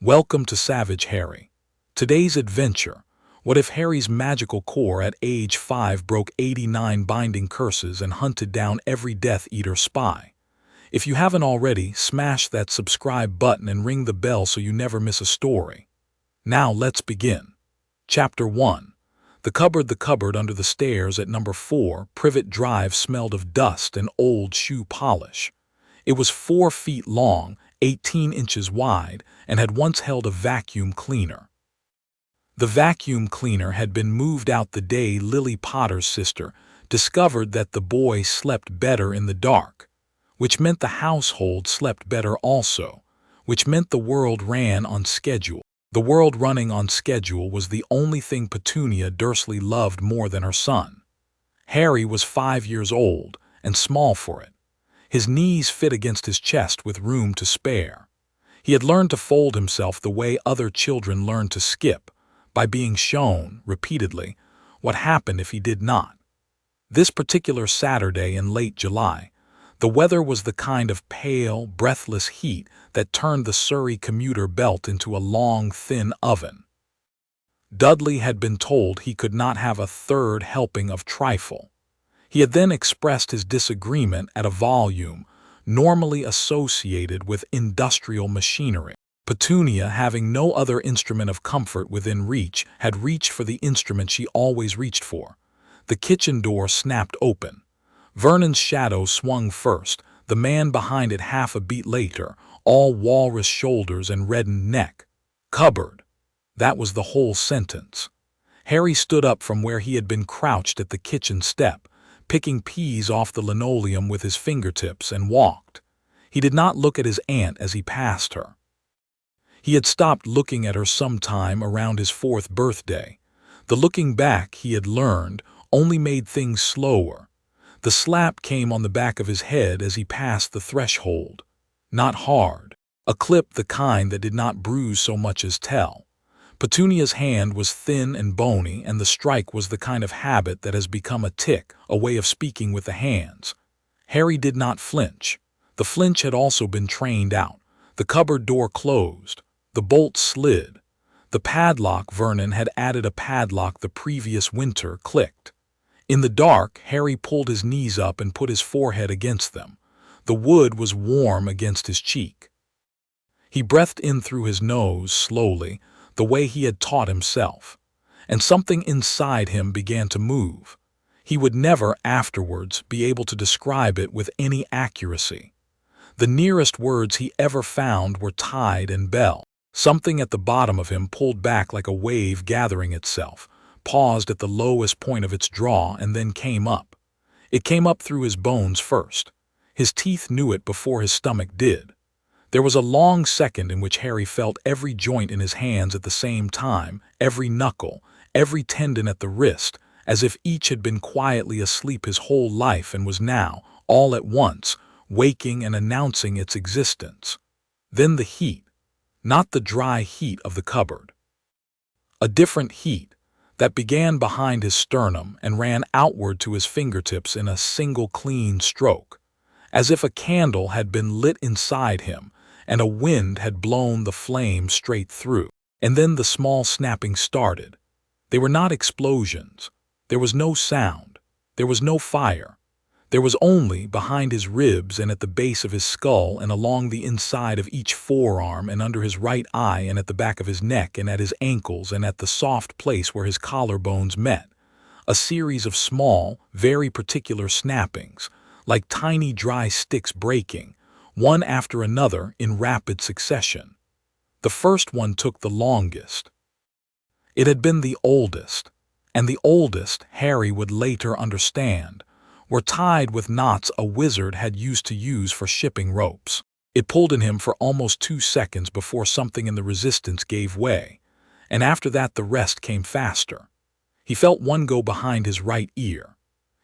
Welcome to Savage Harry. Today's adventure: what if Harry's magical core at age 5 broke 89 binding curses and hunted down every Death Eater spy? If you haven't already, smash that subscribe button and ring the bell so you never miss a story. Now let's begin. Chapter 1. The cupboard under the stairs at number 4 Privet Drive smelled of dust and old shoe polish. It was 4 feet long, 18 inches wide, and had once held a vacuum cleaner. The vacuum cleaner had been moved out the day Lily Potter's sister discovered that the boy slept better in the dark, which meant the household slept better also, which meant the world ran on schedule. The world running on schedule was the only thing Petunia Dursley loved more than her son. Harry was 5 years old and small for it. His knees fit against his chest with room to spare. He had learned to fold himself the way other children learn to skip, by being shown, repeatedly, what happened if he did not. This particular Saturday in late July, the weather was the kind of pale, breathless heat that turned the Surrey commuter belt into a long, thin oven. Dudley had been told he could not have a third helping of trifle. He had then expressed his disagreement at a volume normally associated with industrial machinery. Petunia, having no other instrument of comfort within reach, had reached for the instrument she always reached for. The kitchen door snapped open. Vernon's shadow swung first, the man behind it half a beat later, all walrus shoulders and reddened neck. Cupboard. That was the whole sentence. Harry stood up from where he had been crouched at the kitchen step, picking peas off the linoleum with his fingertips, and walked. He did not look at his aunt as he passed her. He had stopped looking at her sometime around his 4th birthday. The looking back, he had learned, only made things slower. The slap came on the back of his head as he passed the threshold. Not hard. A clip the kind that did not bruise so much as tell. Petunia's hand was thin and bony, and the strike was the kind of habit that has become a tic, a way of speaking with the hands. Harry did not flinch. The flinch had also been trained out. The cupboard door closed. The bolt slid. The padlock, Vernon had added a padlock the previous winter, clicked. In the dark, Harry pulled his knees up and put his forehead against them. The wood was warm against his cheek. He breathed in through his nose slowly, the way he had taught himself, and something inside him began to move. He would never, afterwards, be able to describe it with any accuracy. The nearest words he ever found were tide and bell. Something at the bottom of him pulled back like a wave gathering itself, paused at the lowest point of its draw, and then came up. It came up through his bones first. His teeth knew it before his stomach did. There was a long second in which Harry felt every joint in his hands at the same time, every knuckle, every tendon at the wrist, as if each had been quietly asleep his whole life and was now, all at once, waking and announcing its existence. Then the heat, not the dry heat of the cupboard. A different heat, that began behind his sternum and ran outward to his fingertips in a single clean stroke, as if a candle had been lit inside him, and a wind had blown the flame straight through. And then the small snapping started. They were not explosions. There was no sound. There was no fire. There was only, behind his ribs and at the base of his skull and along the inside of each forearm and under his right eye and at the back of his neck and at his ankles and at the soft place where his collarbones met, a series of small, very particular snappings, like tiny dry sticks breaking, one after another in rapid succession. The first one took the longest. It had been the oldest, and the oldest, Harry would later understand, were tied with knots a wizard had used to use for shipping ropes. It pulled in him for almost 2 seconds before something in the resistance gave way, and after that the rest came faster. He felt one go behind his right ear.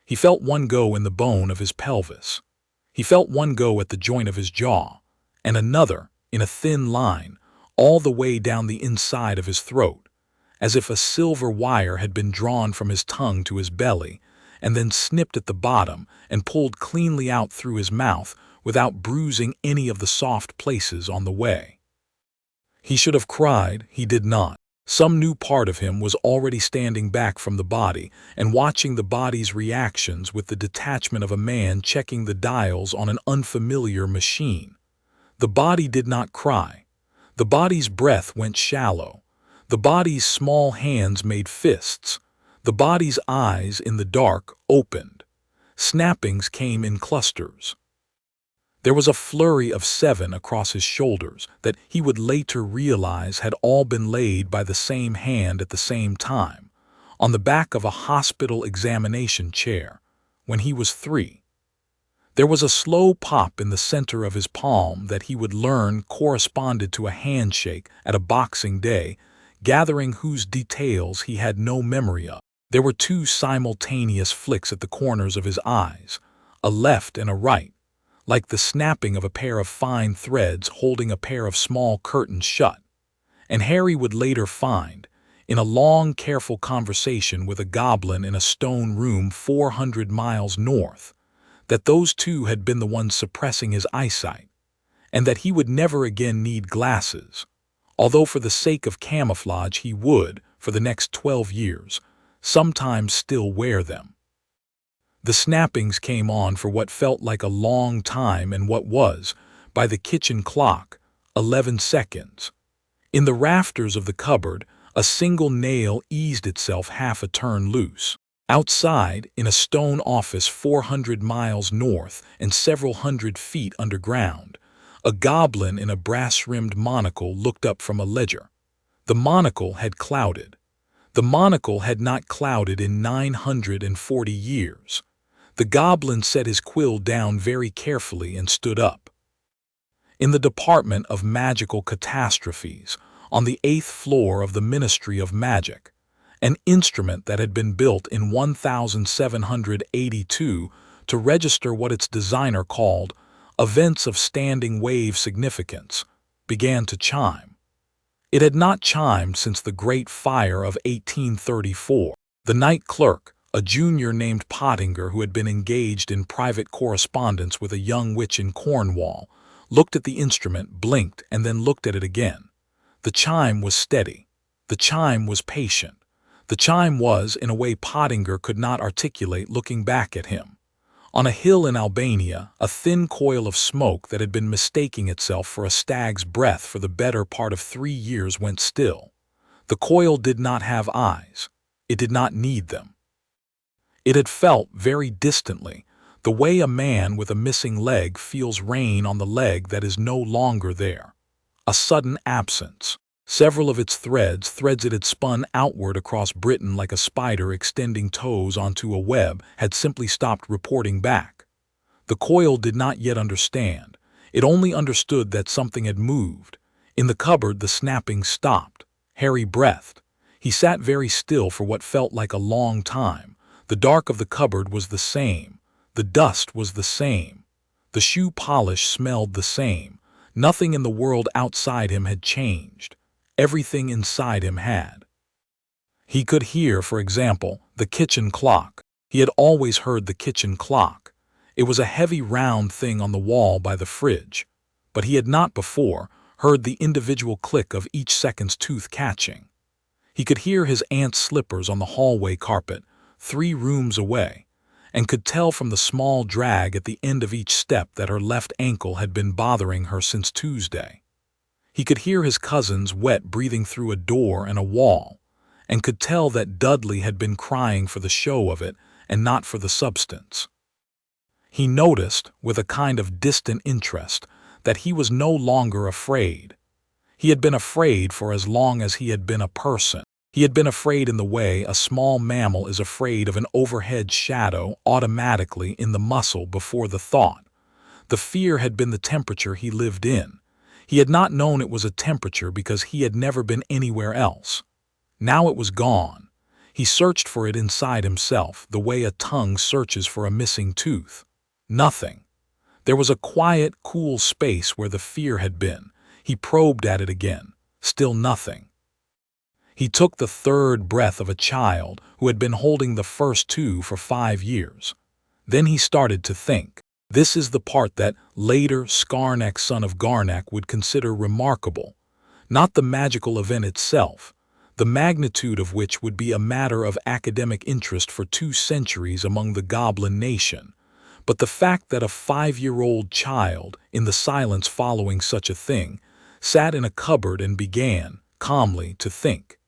He felt one go in the bone of his pelvis. He felt one go at the joint of his jaw, and another, in a thin line, all the way down the inside of his throat, as if a silver wire had been drawn from his tongue to his belly, and then snipped at the bottom and pulled cleanly out through his mouth without bruising any of the soft places on the way. He should have cried, he did not. Some new part of him was already standing back from the body and watching the body's reactions with the detachment of a man checking the dials on an unfamiliar machine. The body did not cry. The body's breath went shallow. The body's small hands made fists. The body's eyes in the dark opened. Snappings came in clusters. There was a flurry of 7 across his shoulders that he would later realize had all been laid by the same hand at the same time, on the back of a hospital examination chair, when he was 3. There was a slow pop in the center of his palm that he would learn corresponded to a handshake at a Boxing Day, gathering whose details he had no memory of. There were 2 simultaneous flicks at the corners of his eyes, a left and a right, like the snapping of a pair of fine threads holding a pair of small curtains shut. And Harry would later find, in a long, careful conversation with a goblin in a stone room 400 miles north, that those 2 had been the ones suppressing his eyesight, and that he would never again need glasses, although for the sake of camouflage he would, for the next 12 years, sometimes still wear them. The snappings came on for what felt like a long time and what was, by the kitchen clock, 11 seconds. In the rafters of the cupboard, a single nail eased itself half a turn loose. Outside, in a stone office 400 miles north and several hundred feet underground, a goblin in a brass-rimmed monocle looked up from a ledger. The monocle had clouded. The monocle had not clouded in 940 years. The goblin set his quill down very carefully and stood up. In the Department of Magical Catastrophes, on the 8th floor of the Ministry of Magic, an instrument that had been built in 1782 to register what its designer called events of standing wave significance, began to chime. It had not chimed since the Great Fire of 1834. The night clerk, a junior named Pottinger who had been engaged in private correspondence with a young witch in Cornwall, looked at the instrument, blinked, and then looked at it again. The chime was steady. The chime was patient. The chime was, in a way Pottinger could not articulate looking back at him. On a hill in Albania, a thin coil of smoke that had been mistaking itself for a stag's breath for the better part of 3 years went still. The coil did not have eyes. It did not need them. It had felt, very distantly, the way a man with a missing leg feels rain on the leg that is no longer there. A sudden absence. Several of its threads it had spun outward across Britain like a spider extending toes onto a web, had simply stopped reporting back. The coil did not yet understand. It only understood that something had moved. In the cupboard the snapping stopped. Harry breathed. He sat very still for what felt like a long time. The dark of the cupboard was the same. The dust was the same. The shoe polish smelled the same. Nothing in the world outside him had changed. Everything inside him had. He could hear, for example, the kitchen clock. He had always heard the kitchen clock. It was a heavy round thing on the wall by the fridge. But he had not before heard the individual click of each second's tooth catching. He could hear his aunt's slippers on the hallway carpet, 3 rooms away, and could tell from the small drag at the end of each step that her left ankle had been bothering her since Tuesday. He could hear his cousins wet breathing through a door and a wall, and could tell that Dudley had been crying for the show of it and not for the substance. He noticed, with a kind of distant interest, that he was no longer afraid. He had been afraid for as long as he had been a person. He had been afraid in the way a small mammal is afraid of an overhead shadow automatically in the muscle before the thought. The fear had been the temperature he lived in. He had not known it was a temperature because he had never been anywhere else. Now it was gone. He searched for it inside himself, the way a tongue searches for a missing tooth. Nothing. There was a quiet, cool space where the fear had been. He probed at it again. Still nothing. He took the 3rd breath of a child who had been holding the first 2 for 5 years. Then he started to think. This is the part that later Skarnak, son of Garnak, would consider remarkable. Not the magical event itself, the magnitude of which would be a matter of academic interest for 2 centuries among the goblin nation, but the fact that a 5-year-old child, in the silence following such a thing, sat in a cupboard and began, calmly, to think.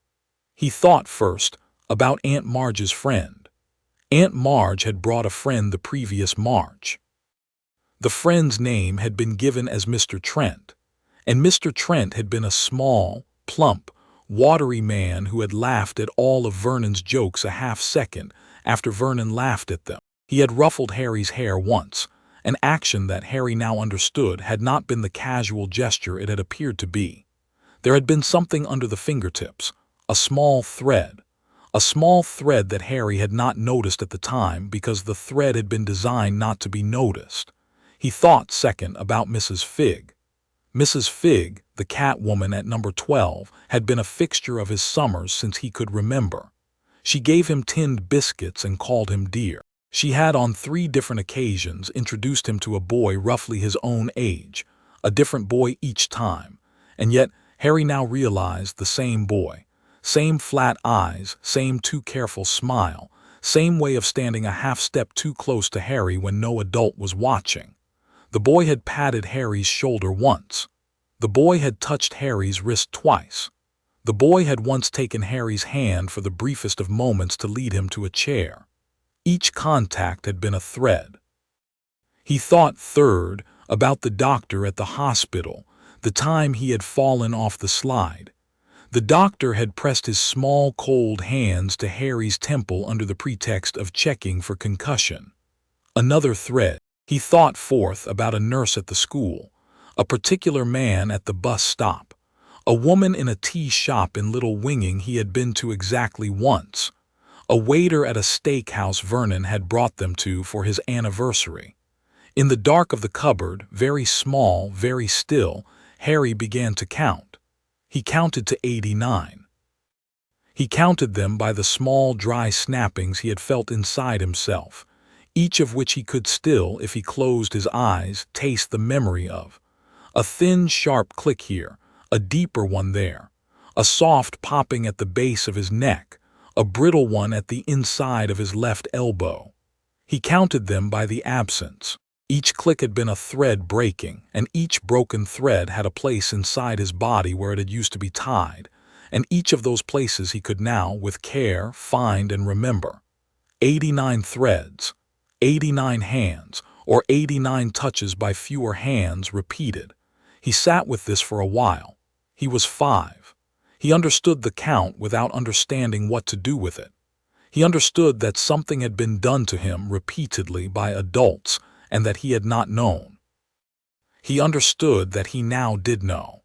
He thought first about Aunt Marge's friend. Aunt Marge had brought a friend the previous March. The friend's name had been given as Mr. Trent, and Mr. Trent had been a small, plump, watery man who had laughed at all of Vernon's jokes a half-second after Vernon laughed at them. He had ruffled Harry's hair once, an action that Harry now understood had not been the casual gesture it had appeared to be. There had been something under the fingertips, a small thread that Harry had not noticed at the time because the thread had been designed not to be noticed. He thought second about Mrs. Figg. Mrs. Figg, the cat woman at number 12, had been a fixture of his summers since he could remember. She gave him tinned biscuits and called him dear. She had on 3 different occasions introduced him to a boy roughly his own age, a different boy each time, and yet Harry now realized the same boy, same flat eyes, same too careful smile, same way of standing a half-step too close to Harry when no adult was watching. The boy had patted Harry's shoulder once. The boy had touched Harry's wrist twice. The boy had once taken Harry's hand for the briefest of moments to lead him to a chair. Each contact had been a thread. He thought third about the doctor at the hospital, the time he had fallen off the slide. The doctor had pressed his small, cold hands to Harry's temple under the pretext of checking for concussion. Another thread. He thought fourth about a nurse at the school, a particular man at the bus stop, a woman in a tea shop in Little Winging he had been to exactly once, a waiter at a steakhouse Vernon had brought them to for his anniversary. In the dark of the cupboard, very small, very still, Harry began to count. He counted to 89. He counted them by the small, dry snappings he had felt inside himself, each of which he could still, if he closed his eyes, taste the memory of. A thin, sharp click here, a deeper one there, a soft popping at the base of his neck, a brittle one at the inside of his left elbow. He counted them by the absence. Each click had been a thread breaking, and each broken thread had a place inside his body where it had used to be tied, and each of those places he could now, with care, find and remember. 89 threads. 89 hands, or 89 touches by fewer hands repeated. He sat with this for a while. He was 5. He understood the count without understanding what to do with it. He understood that something had been done to him repeatedly by adults and that he had not known. He understood that he now did know.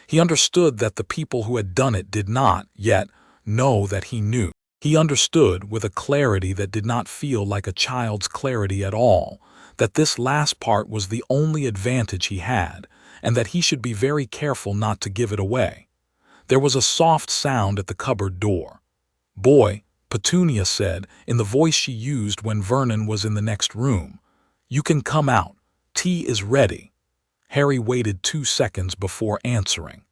He understood that the people who had done it did not, yet, know that he knew. He understood, with a clarity that did not feel like a child's clarity at all, that this last part was the only advantage he had, and that he should be very careful not to give it away. There was a soft sound at the cupboard door. "Boy," Petunia said, in the voice she used when Vernon was in the next room, "you can come out. Tea is ready." Harry waited 2 seconds before answering.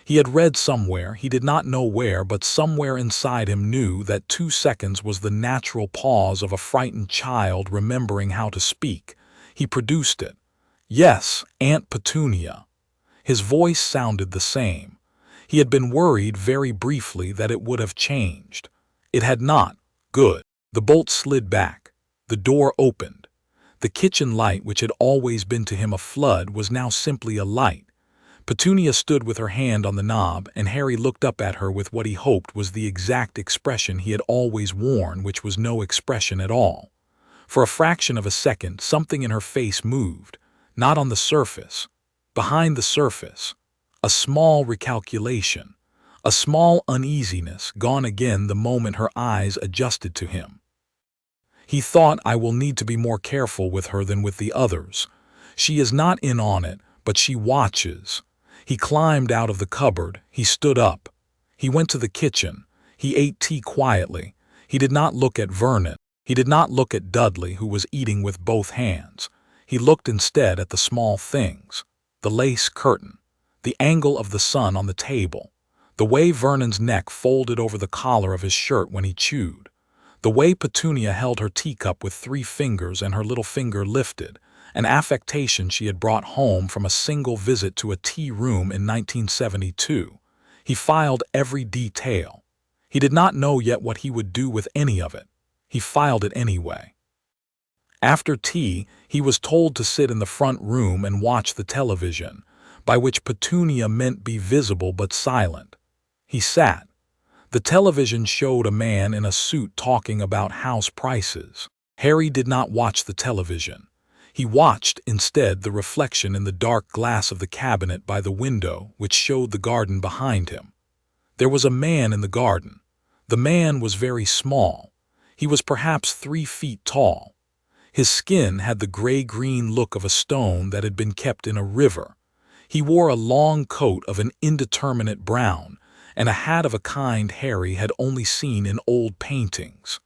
He had read somewhere, he did not know where, but somewhere inside him knew that 2 seconds was the natural pause of a frightened child remembering how to speak. He produced it. "Yes, Aunt Petunia." His voice sounded the same. He had been worried very briefly that it would have changed. It had not. Good. The bolt slid back. The door opened. The kitchen light, which had always been to him a flood, was now simply a light. Petunia stood with her hand on the knob, and Harry looked up at her with what he hoped was the exact expression he had always worn, which was no expression at all. For a fraction of a second, something in her face moved, not on the surface, behind the surface. A small recalculation, a small uneasiness, gone again the moment her eyes adjusted to him. He thought, "I will need to be more careful with her than with the others. She is not in on it, but she watches." He climbed out of the cupboard. He stood up. He went to the kitchen. He ate tea quietly. He did not look at Vernon. He did not look at Dudley, who was eating with both hands. He looked instead at the small things. The lace curtain. The angle of the sun on the table. The way Vernon's neck folded over the collar of his shirt when he chewed. The way Petunia held her teacup with 3 fingers and her little finger lifted, an affectation she had brought home from a single visit to a tea room in 1972. He filed every detail. He did not know yet what he would do with any of it. He filed it anyway. After tea, he was told to sit in the front room and watch the television, by which Petunia meant be visible but silent. He sat. The television showed a man in a suit talking about house prices. Harry did not watch the television. He watched, instead, the reflection in the dark glass of the cabinet by the window, which showed the garden behind him. There was a man in the garden. The man was very small. He was perhaps 3 feet tall. His skin had the gray-green look of a stone that had been kept in a river. He wore a long coat of an indeterminate brown, and a hat of a kind Harry had only seen in old paintings.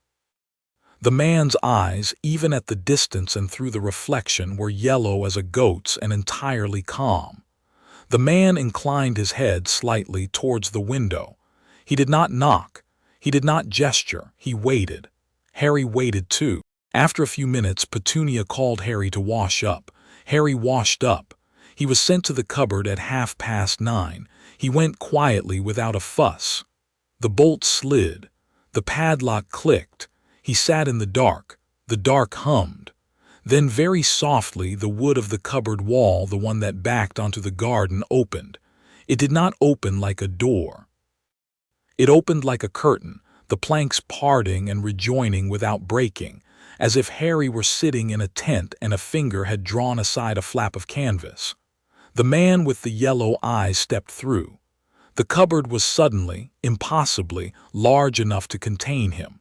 The man's eyes, even at the distance and through the reflection, were yellow as a goat's and entirely calm. The man inclined his head slightly towards the window. He did not knock. He did not gesture. He waited. Harry waited too. After a few minutes, Petunia called Harry to wash up. Harry washed up. He was sent to the cupboard at 9:30. He went quietly without a fuss. The bolt slid. The padlock clicked. He sat in the dark. The dark hummed. Then very softly the wood of the cupboard wall, the one that backed onto the garden, opened. It did not open like a door. It opened like a curtain, the planks parting and rejoining without breaking, as if Harry were sitting in a tent and a finger had drawn aside a flap of canvas. The man with the yellow eyes stepped through. The cupboard was suddenly, impossibly, large enough to contain him.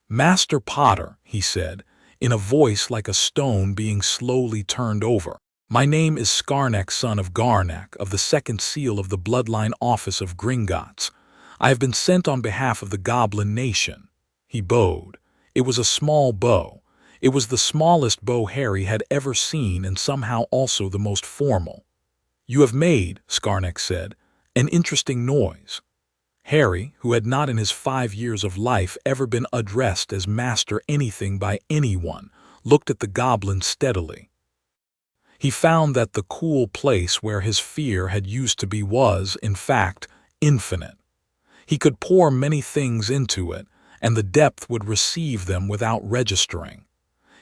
"Master Potter," he said, in a voice like a stone being slowly turned over, "my name is Scarnack, son of Garnack, of the second seal of the bloodline office of Gringotts. I have been sent on behalf of the goblin nation." He bowed. It was a small bow. It was the smallest bow Harry had ever seen and somehow also the most formal. "You have made," Scarnack said, "an interesting noise." Harry, who had not in his 5 years of life ever been addressed as master anything by anyone, looked at the goblin steadily. He found that the cool place where his fear had used to be was, in fact, infinite. He could pour many things into it, and the depth would receive them without registering.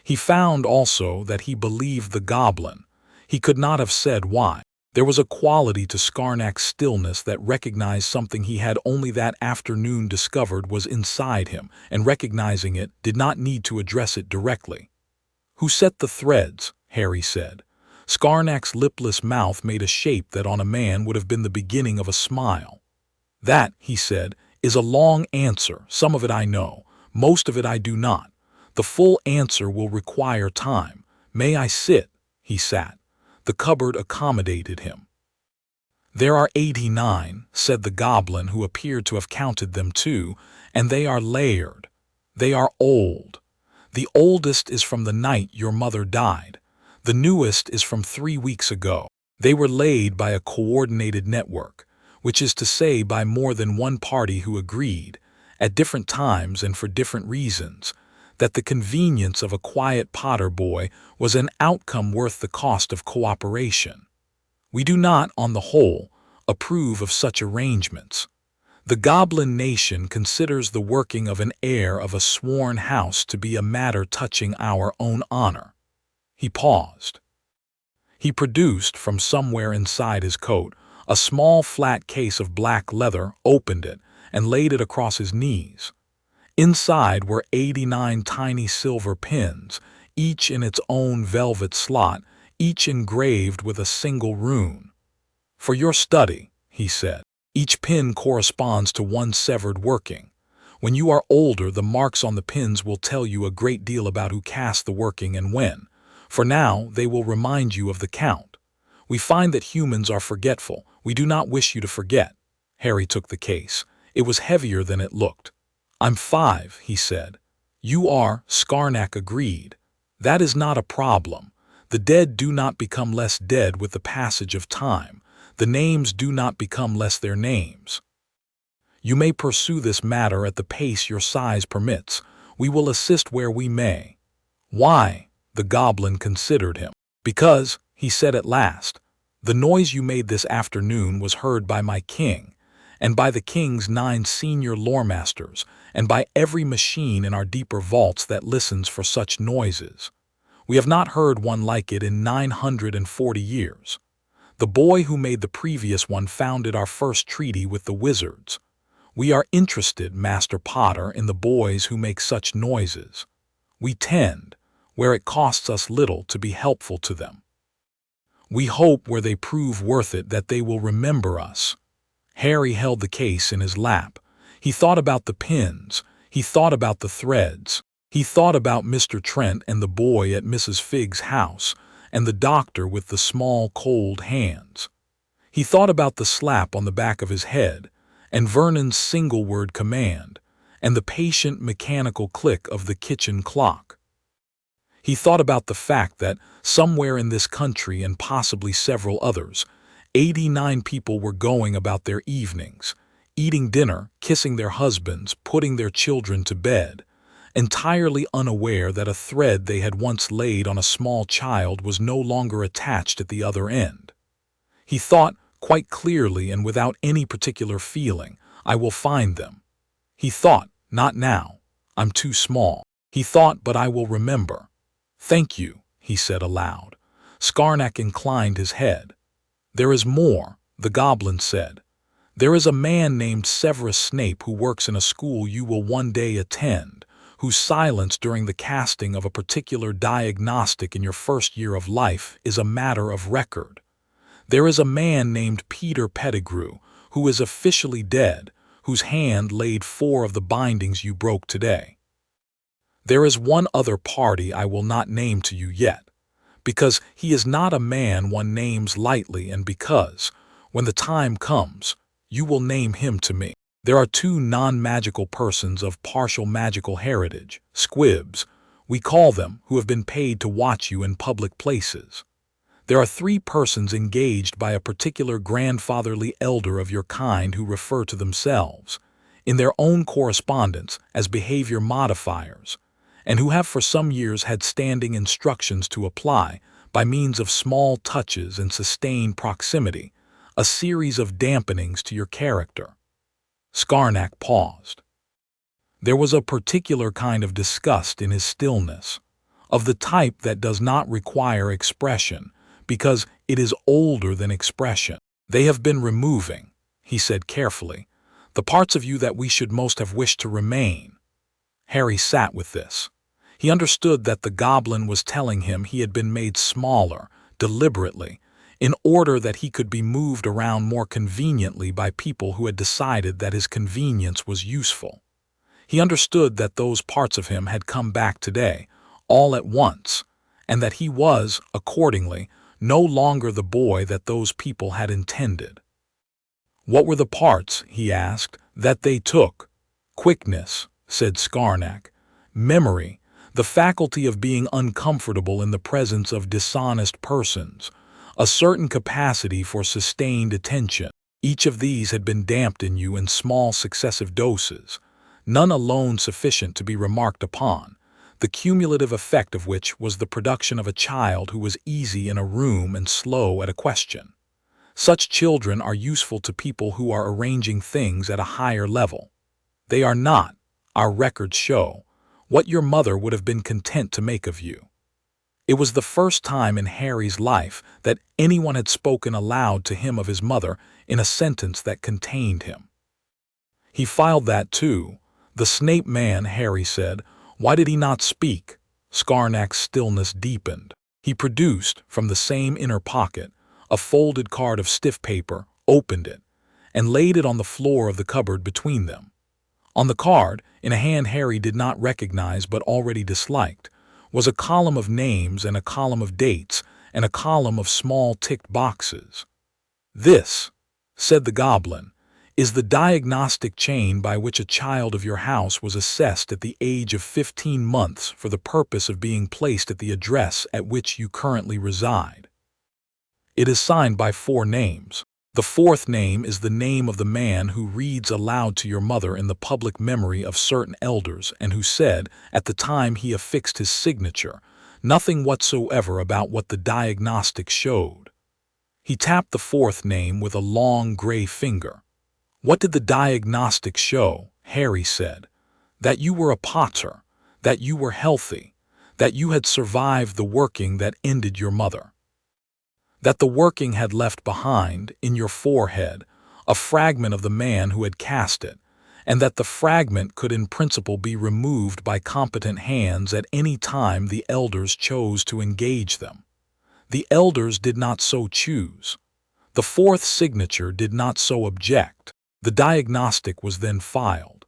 He found also that he believed the goblin. He could not have said why. There was a quality to Scarnack's stillness that recognized something he had only that afternoon discovered was inside him, and recognizing it, did not need to address it directly. "Who set the threads?" Harry said. Scarnack's lipless mouth made a shape that on a man would have been the beginning of a smile. "That," he said, "is a long answer. Some of it I know. Most of it I do not. The full answer will require time. May I sit?" He sat. The cupboard accommodated him. "There are 89, said the goblin, who appeared to have counted them too, and they are layered. They are old. The oldest is from the night your mother died. The newest is from 3 weeks ago. They were laid by a coordinated network, which is to say by more than one party who agreed, at different times and for different reasons, that the convenience of a quiet Potter boy was an outcome worth the cost of cooperation. We do not, on the whole, approve of such arrangements. The goblin nation considers the working of an heir of a sworn house to be a matter touching our own honor." He paused. He produced, from somewhere inside his coat, a small flat case of black leather, opened it, and laid it across his knees. Inside were 89 tiny silver pins, each in its own velvet slot, each engraved with a single rune. "For your study," he said. "Each pin corresponds to one severed working. When you are older, the marks on the pins will tell you a great deal about who cast the working and when. For now, they will remind you of the count. We find that humans are forgetful. We do not wish you to forget." Harry took the case. It was heavier than it looked. "I'm 5, he said. "You are," Scarnack agreed. "That is not a problem. The dead do not become less dead with the passage of time. the names do not become less their names. You may pursue this matter at the pace your size permits. We will assist where we may. Why? The goblin considered him. Because, he said at last, the noise you made this afternoon was heard by my king, and by the king's 9 senior loremasters, and by every machine in our deeper vaults that listens for such noises. We have not heard one like it in 940 years. The boy who made the previous one founded our first treaty with the wizards. We are interested, Master Potter, in the boys who make such noises. We tend, where it costs us little, to be helpful to them. We hope where they prove worth it that they will remember us. Harry held the case in his lap. He thought about the pins. He thought about the threads. He thought about Mr. Trent and the boy at Mrs. Figg's house, and the doctor with the small, cold hands. He thought about the slap on the back of his head, and Vernon's single-word command, and the patient mechanical click of the kitchen clock. He thought about the fact that, somewhere in this country and possibly several others, 89 people were going about their evenings, eating dinner, kissing their husbands, putting their children to bed, entirely unaware that a thread they had once laid on a small child was no longer attached at the other end. He thought, quite clearly and without any particular feeling, I will find them. He thought, not now, I'm too small. He thought, but I will remember. Thank you, he said aloud. Scarnack inclined his head. There is more, the goblin said. There is a man named Severus Snape who works in a school you will one day attend, whose silence during the casting of a particular diagnostic in your first year of life is a matter of record. There is a man named Peter Pettigrew, who is officially dead, whose hand laid 4 of the bindings you broke today. There is one other party I will not name to you yet, because he is not a man one names lightly, and because, when the time comes, you will name him to me. There are 2 non-magical persons of partial magical heritage, squibs, we call them, who have been paid to watch you in public places. There are 3 persons engaged by a particular grandfatherly elder of your kind who refer to themselves, in their own correspondence, as behavior modifiers, and who have for some years had standing instructions to apply, by means of small touches and sustained proximity, a series of dampenings to your character. Scarnack paused. There was a particular kind of disgust in his stillness, of the type that does not require expression, because it is older than expression. They have been removing, he said carefully, the parts of you that we should most have wished to remain. Harry sat with this. He understood that the goblin was telling him he had been made smaller, deliberately, in order that he could be moved around more conveniently by people who had decided that his convenience was useful. He understood that those parts of him had come back today, all at once, and that he was, accordingly, no longer the boy that those people had intended. What were the parts, he asked, that they took? Quickness, said Scarnack. Memory, the faculty of being uncomfortable in the presence of dishonest persons, a certain capacity for sustained attention. Each of these had been damped in you in small successive doses, none alone sufficient to be remarked upon, the cumulative effect of which was the production of a child who was easy in a room and slow at a question. Such children are useful to people who are arranging things at a higher level. They are not, our records show, what your mother would have been content to make of you. It was the first time in Harry's life that anyone had spoken aloud to him of his mother in a sentence that contained him. He filed that too. The Snape man, Harry said. Why did he not speak? Scarnack's stillness deepened. He produced, from the same inner pocket, a folded card of stiff paper, opened it, and laid it on the floor of the cupboard between them. On the card, in a hand Harry did not recognize but already disliked, was a column of names and a column of dates and a column of small ticked boxes. This, said the goblin, is the diagnostic chain by which a child of your house was assessed at the age of 15 months for the purpose of being placed at the address at which you currently reside. It is signed by 4 names. The fourth name is the name of the man who reads aloud to your mother in the public memory of certain elders and who said, at the time he affixed his signature, nothing whatsoever about what the diagnostic showed. He tapped the fourth name with a long gray finger. What did the diagnostic show? Harry said. That you were a potter, that you were healthy, that you had survived the working that ended your mother. That the working had left behind, in your forehead, a fragment of the man who had cast it, and that the fragment could in principle be removed by competent hands at any time the elders chose to engage them. The elders did not so choose. The fourth signature did not so object. The diagnostic was then filed.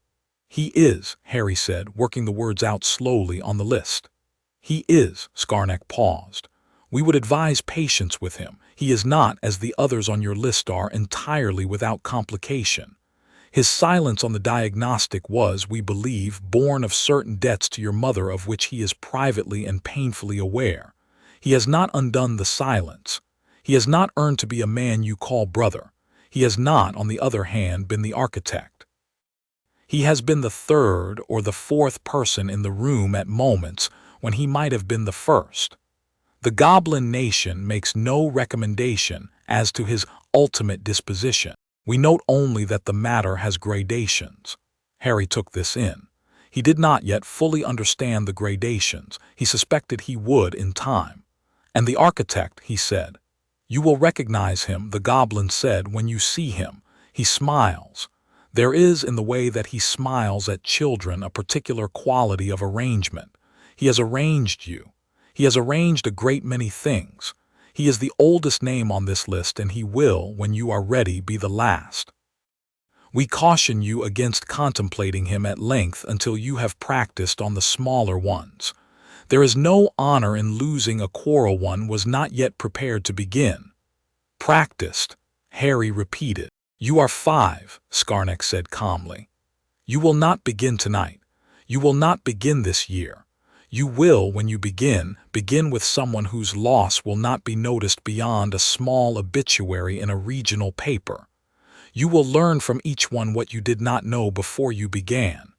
He is, Harry said, working the words out slowly on the list. He is, Scarnack paused. We would advise patience with him. He is not, as the others on your list are, entirely without complication. His silence on the diagnostic was, we believe, born of certain debts to your mother of which he is privately and painfully aware. He has not undone the silence. He has not earned to be a man you call brother. He has not, on the other hand, been the architect. He has been the third or the fourth person in the room at moments when he might have been the first. The goblin nation makes no recommendation as to his ultimate disposition. We note only that the matter has gradations. Harry took this in. He did not yet fully understand the gradations. He suspected he would in time. And the architect, he said. You will recognize him, the goblin said, when you see him. He smiles. There is in the way that he smiles at children a particular quality of arrangement. He has arranged you. He has arranged a great many things. He is the oldest name on this list, and he will, when you are ready, be the last. We caution you against contemplating him at length until you have practiced on the smaller ones. There is no honor in losing a quarrel one was not yet prepared to begin. Practiced, Harry repeated. You are 5, Scarnack said calmly. You will not begin tonight. You will not begin this year. You will, when you begin with someone whose loss will not be noticed beyond a small obituary in a regional paper. You will learn from each one what you did not know before you began.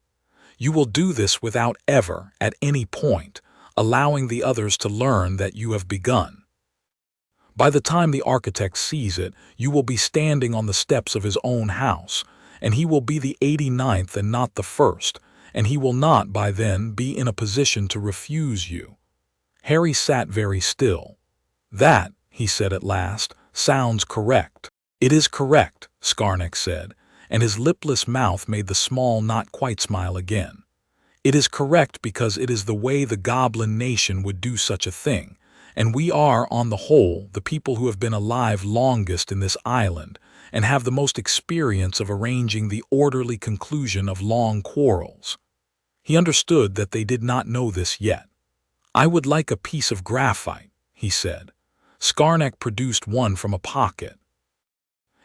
You will do this without ever, at any point, allowing the others to learn that you have begun. By the time the architect sees it, you will be standing on the steps of his own house, and he will be the 89th and not the first, and he will not by then be in a position to refuse you. Harry sat very still. That, he said at last, sounds correct. It is correct, Scarnack said, and his lipless mouth made the small not quite smile again. It is correct because it is the way the goblin nation would do such a thing, and we are, on the whole, the people who have been alive longest in this island, and have the most experience of arranging the orderly conclusion of long quarrels. He understood that they did not know this yet. I would like a piece of graphite, he said. Scarnack produced one from a pocket.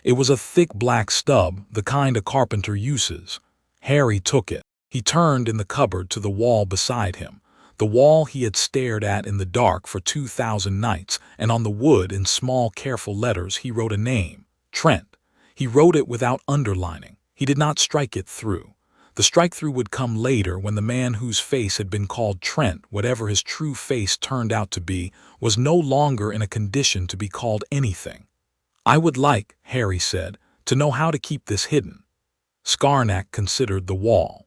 It was a thick black stub, the kind a carpenter uses. Harry took it. He turned in the cupboard to the wall beside him, the wall he had stared at in the dark for 2,000 nights, and on the wood in small careful letters he wrote a name, Trent. He wrote it without underlining. He did not strike it through. The strike-through would come later when the man whose face had been called Trent, whatever his true face turned out to be, was no longer in a condition to be called anything. I would like, Harry said, to know how to keep this hidden. Scarnack considered the wall.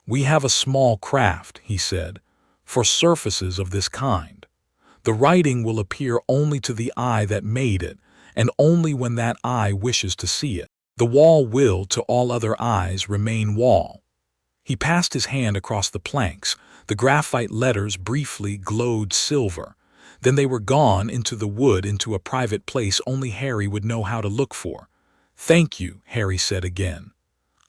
We have a small craft, he said, for surfaces of this kind. The writing will appear only to the eye that made it, and only when that eye wishes to see it. The wall will, to all other eyes, remain wall. He passed his hand across the planks. The graphite letters briefly glowed silver. Then they were gone into the wood, into a private place only Harry would know how to look for. Thank you, Harry said again.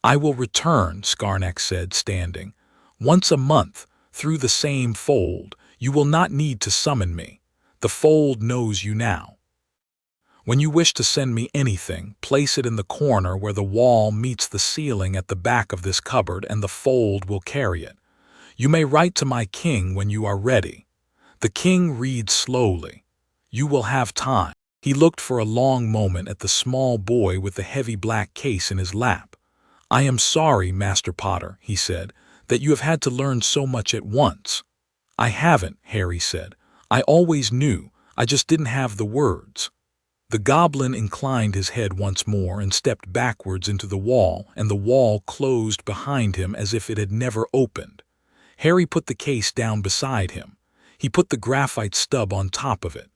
I will return, Scarnack said, standing. Once a month, through the same fold. You will not need to summon me. The fold knows you now. When you wish to send me anything, place it in the corner where the wall meets the ceiling at the back of this cupboard, and the fold will carry it. You may write to my king when you are ready. The king reads slowly. You will have time. He looked for a long moment at the small boy with the heavy black case in his lap. "I am sorry, Master Potter," he said, "that you have had to learn so much at once." "I haven't," Harry said. "I always knew, I just didn't have the words." The goblin inclined his head once more and stepped backwards into the wall, and the wall closed behind him as if it had never opened. Harry put the case down beside him. He put the graphite stub on top of it.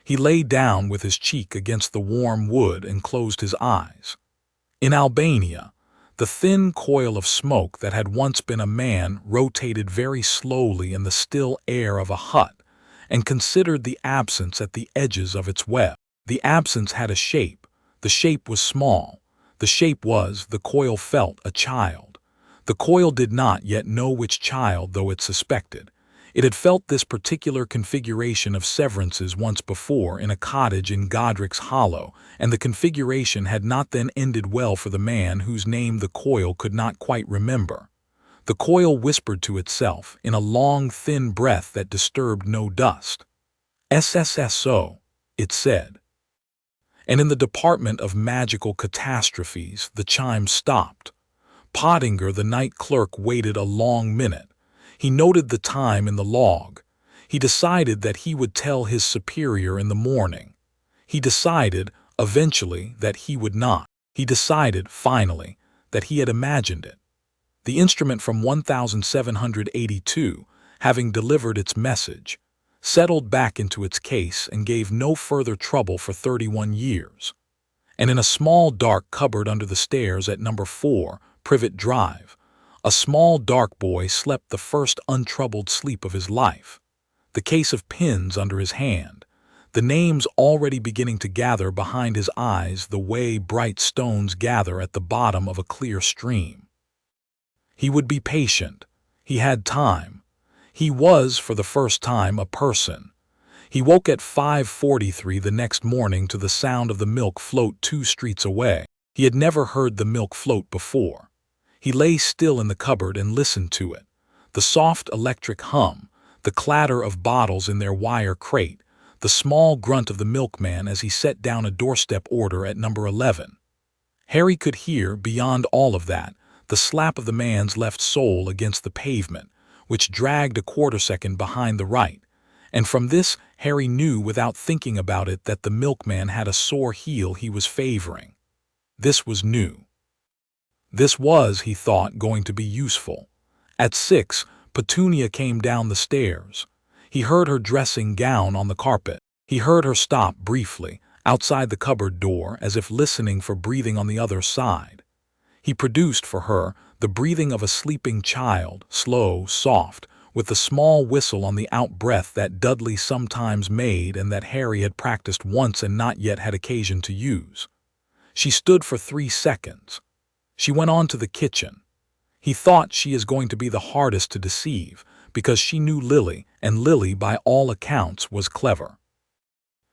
He lay down with his cheek against the warm wood and closed his eyes. In Albania, the thin coil of smoke that had once been a man rotated very slowly in the still air of a hut, and considered the absence at the edges of its web. The absence had a shape. The shape was small. The shape was, the coil felt, a child. The coil did not yet know which child, though it suspected. It had felt this particular configuration of severances once before in a cottage in Godric's Hollow, and the configuration had not then ended well for the man whose name the coil could not quite remember. The coil whispered to itself, in a long, thin breath that disturbed no dust. "SSSO," it said. And in the department of magical catastrophes, the chime stopped. Pottinger, the night clerk, waited a long minute. He noted the time in the log. He decided that he would tell his superior in the morning. He decided, eventually, that he would not. He decided, finally, that he had imagined it. The instrument from 1782, having delivered its message, settled back into its case and gave no further trouble for 31 years. And in a small dark cupboard under the stairs at number 4, Privet Drive, a small dark boy slept the first untroubled sleep of his life, the case of pins under his hand, the names already beginning to gather behind his eyes the way bright stones gather at the bottom of a clear stream. He would be patient. He had time. He was, for the first time, a person. He woke at 5:43 the next morning to the sound of the milk float 2 streets away. He had never heard the milk float before. He lay still in the cupboard and listened to it. The soft electric hum, the clatter of bottles in their wire crate, the small grunt of the milkman as he set down a doorstep order at number 11. Harry could hear, beyond all of that, the slap of the man's left sole against the pavement, which dragged a quarter-second behind the right, and from this Harry knew without thinking about it that the milkman had a sore heel he was favoring. This was new. This was, he thought, going to be useful. At 6, Petunia came down the stairs. He heard her dressing gown on the carpet. He heard her stop briefly, outside the cupboard door, as if listening for breathing on the other side. He produced for her the breathing of a sleeping child, slow, soft, with the small whistle on the out-breath that Dudley sometimes made and that Harry had practiced once and not yet had occasion to use. She stood for 3 seconds. She went on to the kitchen. He thought she is going to be the hardest to deceive, because she knew Lily, and Lily, by all accounts, was clever.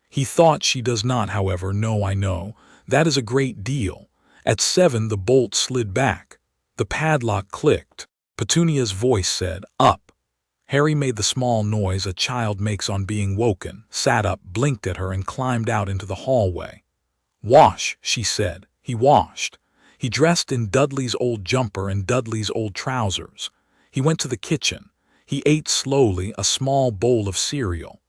He thought she does not, however, know I know. That is a great deal. At 7 the bolt slid back. The padlock clicked. Petunia's voice said, "Up." Harry made the small noise a child makes on being woken, sat up, blinked at her, and climbed out into the hallway. "Wash," she said. He washed. He dressed in Dudley's old jumper and Dudley's old trousers. He went to the kitchen. He ate slowly a small bowl of cereal.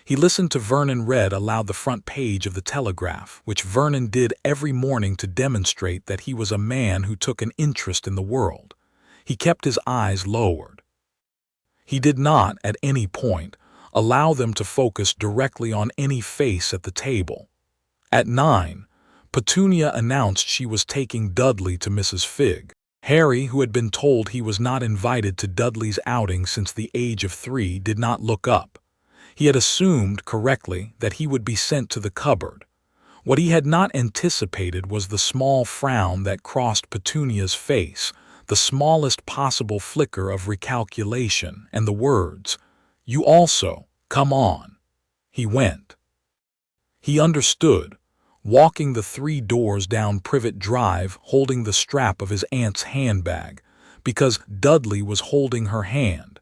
He listened to Vernon read aloud the front page of the Telegraph, which Vernon did every morning to demonstrate that he was a man who took an interest in the world. He kept his eyes lowered. He did not, at any point, allow them to focus directly on any face at the table. At 9, Petunia announced she was taking Dudley to Mrs. Figg. Harry, who had been told he was not invited to Dudley's outing since the age of 3, did not look up. He had assumed, correctly, that he would be sent to the cupboard. What he had not anticipated was the small frown that crossed Petunia's face, the smallest possible flicker of recalculation, and the words, "You also, come on." He went. He understood, walking the 3 doors down Privet Drive, holding the strap of his aunt's handbag, because Dudley was holding her hand,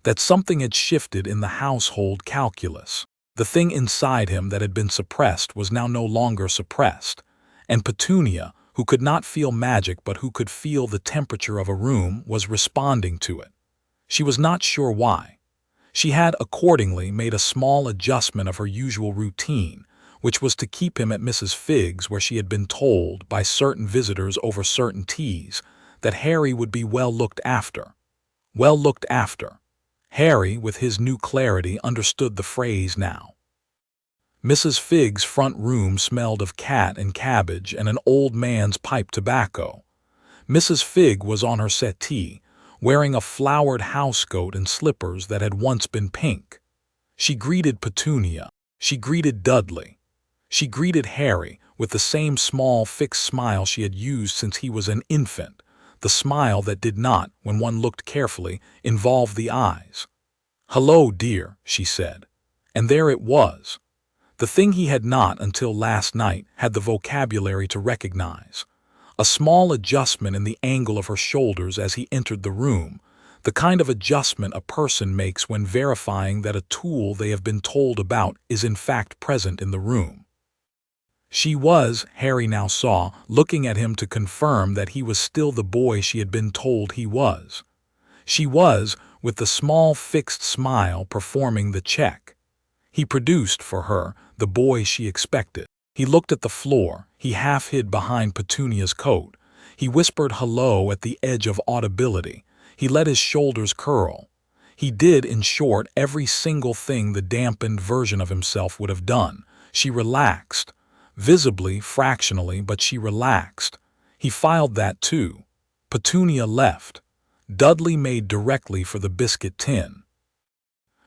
that something had shifted in the household calculus. The thing inside him that had been suppressed was now no longer suppressed, and Petunia, who could not feel magic but who could feel the temperature of a room, was responding to it. She was not sure why. She had accordingly made a small adjustment of her usual routine, which was to keep him at Mrs. Figg's, where she had been told by certain visitors over certain teas that Harry would be well looked after. Well looked after. Harry, with his new clarity, understood the phrase now. Mrs. Figg's front room smelled of cat and cabbage and an old man's pipe tobacco. Mrs. Figg was on her settee, wearing a flowered housecoat and slippers that had once been pink. She greeted Petunia. She greeted Dudley. She greeted Harry with the same small, fixed smile she had used since he was an infant, the smile that did not, when one looked carefully, involve the eyes. "Hello, dear," she said. And there it was. The thing he had not, until last night, had the vocabulary to recognize. A small adjustment in the angle of her shoulders as he entered the room, the kind of adjustment a person makes when verifying that a tool they have been told about is in fact present in the room. She was, Harry now saw, looking at him to confirm that he was still the boy she had been told he was. She was, with the small fixed smile, performing the check. He produced for her the boy she expected. He looked at the floor. He half hid behind Petunia's coat. He whispered hello at the edge of audibility. He let his shoulders curl. He did, in short, every single thing the dampened version of himself would have done. She relaxed. Visibly, fractionally, but she relaxed. He filed that too. Petunia left. Dudley made directly for the biscuit tin.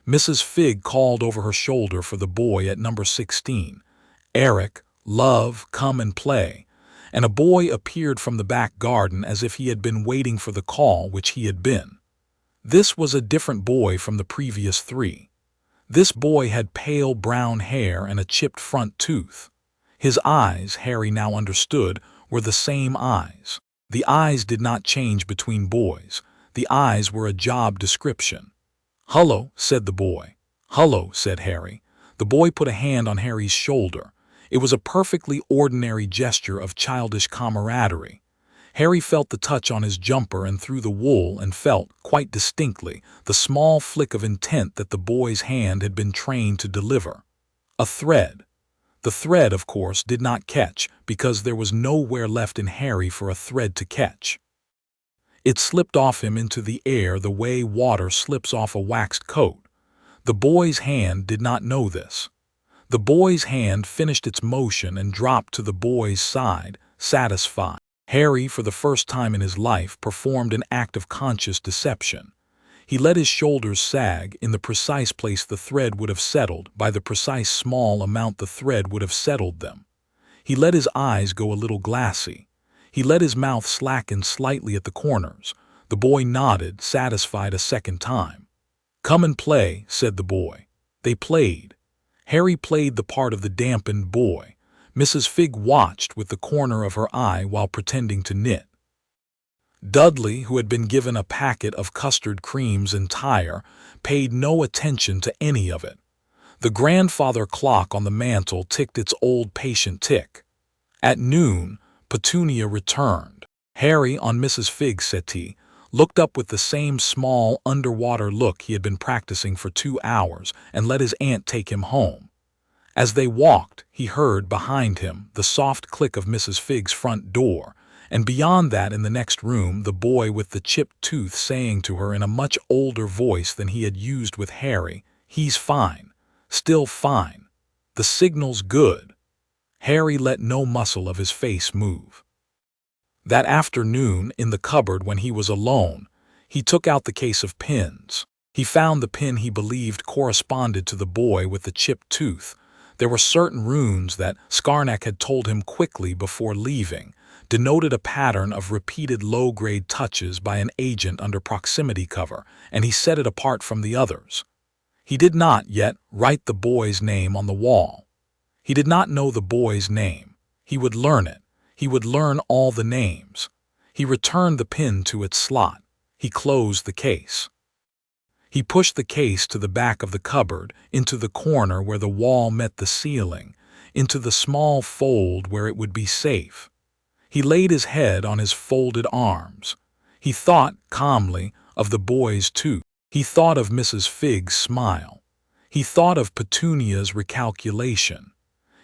Mrs. Figg called over her shoulder for the boy at number 16. "Eric, love, come and play," and a boy appeared from the back garden as if he had been waiting for the call which he had been. This was a different boy from the previous three. This boy had pale brown hair and a chipped front tooth. His eyes, Harry now understood, were the same eyes. The eyes did not change between boys. The eyes were a job description. "Hullo," said the boy. "Hullo," said Harry. The boy put a hand on Harry's shoulder. It was a perfectly ordinary gesture of childish camaraderie. Harry felt the touch on his jumper and through the wool, and felt, quite distinctly, the small flick of intent that the boy's hand had been trained to deliver. A thread. The thread, of course, did not catch, because there was nowhere left in Harry for a thread to catch. It slipped off him into the air the way water slips off a waxed coat. The boy's hand did not know this. The boy's hand finished its motion and dropped to the boy's side, satisfied. Harry, for the first time in his life, performed an act of conscious deception. He let his shoulders sag in the precise place the thread would have settled, by the precise small amount the thread would have settled them. He let his eyes go a little glassy. He let his mouth slacken slightly at the corners. The boy nodded, satisfied a second time. "Come and play," said the boy. They played. Harry played the part of the dampened boy. Mrs. Figg watched with the corner of her eye while pretending to knit. Dudley, who had been given a packet of custard creams entire, paid no attention to any of it. The grandfather clock on the mantel ticked its old patient tick. At noon, Petunia returned. Harry, on Mrs. Figg's settee, looked up with the same small underwater look he had been practicing for 2 hours and let his aunt take him home. As they walked, he heard, behind him, the soft click of Mrs. Figg's front door, and beyond that, in the next room, the boy with the chipped tooth saying to her in a much older voice than he had used with Harry, "He's fine. Still fine. The signal's good." Harry let no muscle of his face move. That afternoon, in the cupboard when he was alone, he took out the case of pins. He found the pin he believed corresponded to the boy with the chipped tooth. There were certain runes that, Scarnack had told him quickly before leaving, denoted a pattern of repeated low-grade touches by an agent under proximity cover, and he set it apart from the others. He did not, yet, write the boy's name on the wall. He did not know the boy's name. He would learn it. He would learn all the names. He returned the pin to its slot. He closed the case. He pushed the case to the back of the cupboard, into the corner where the wall met the ceiling, into the small fold where it would be safe. He laid his head on his folded arms. He thought, calmly, of the boys too. He thought of Mrs. Figg's smile. He thought of Petunia's recalculation.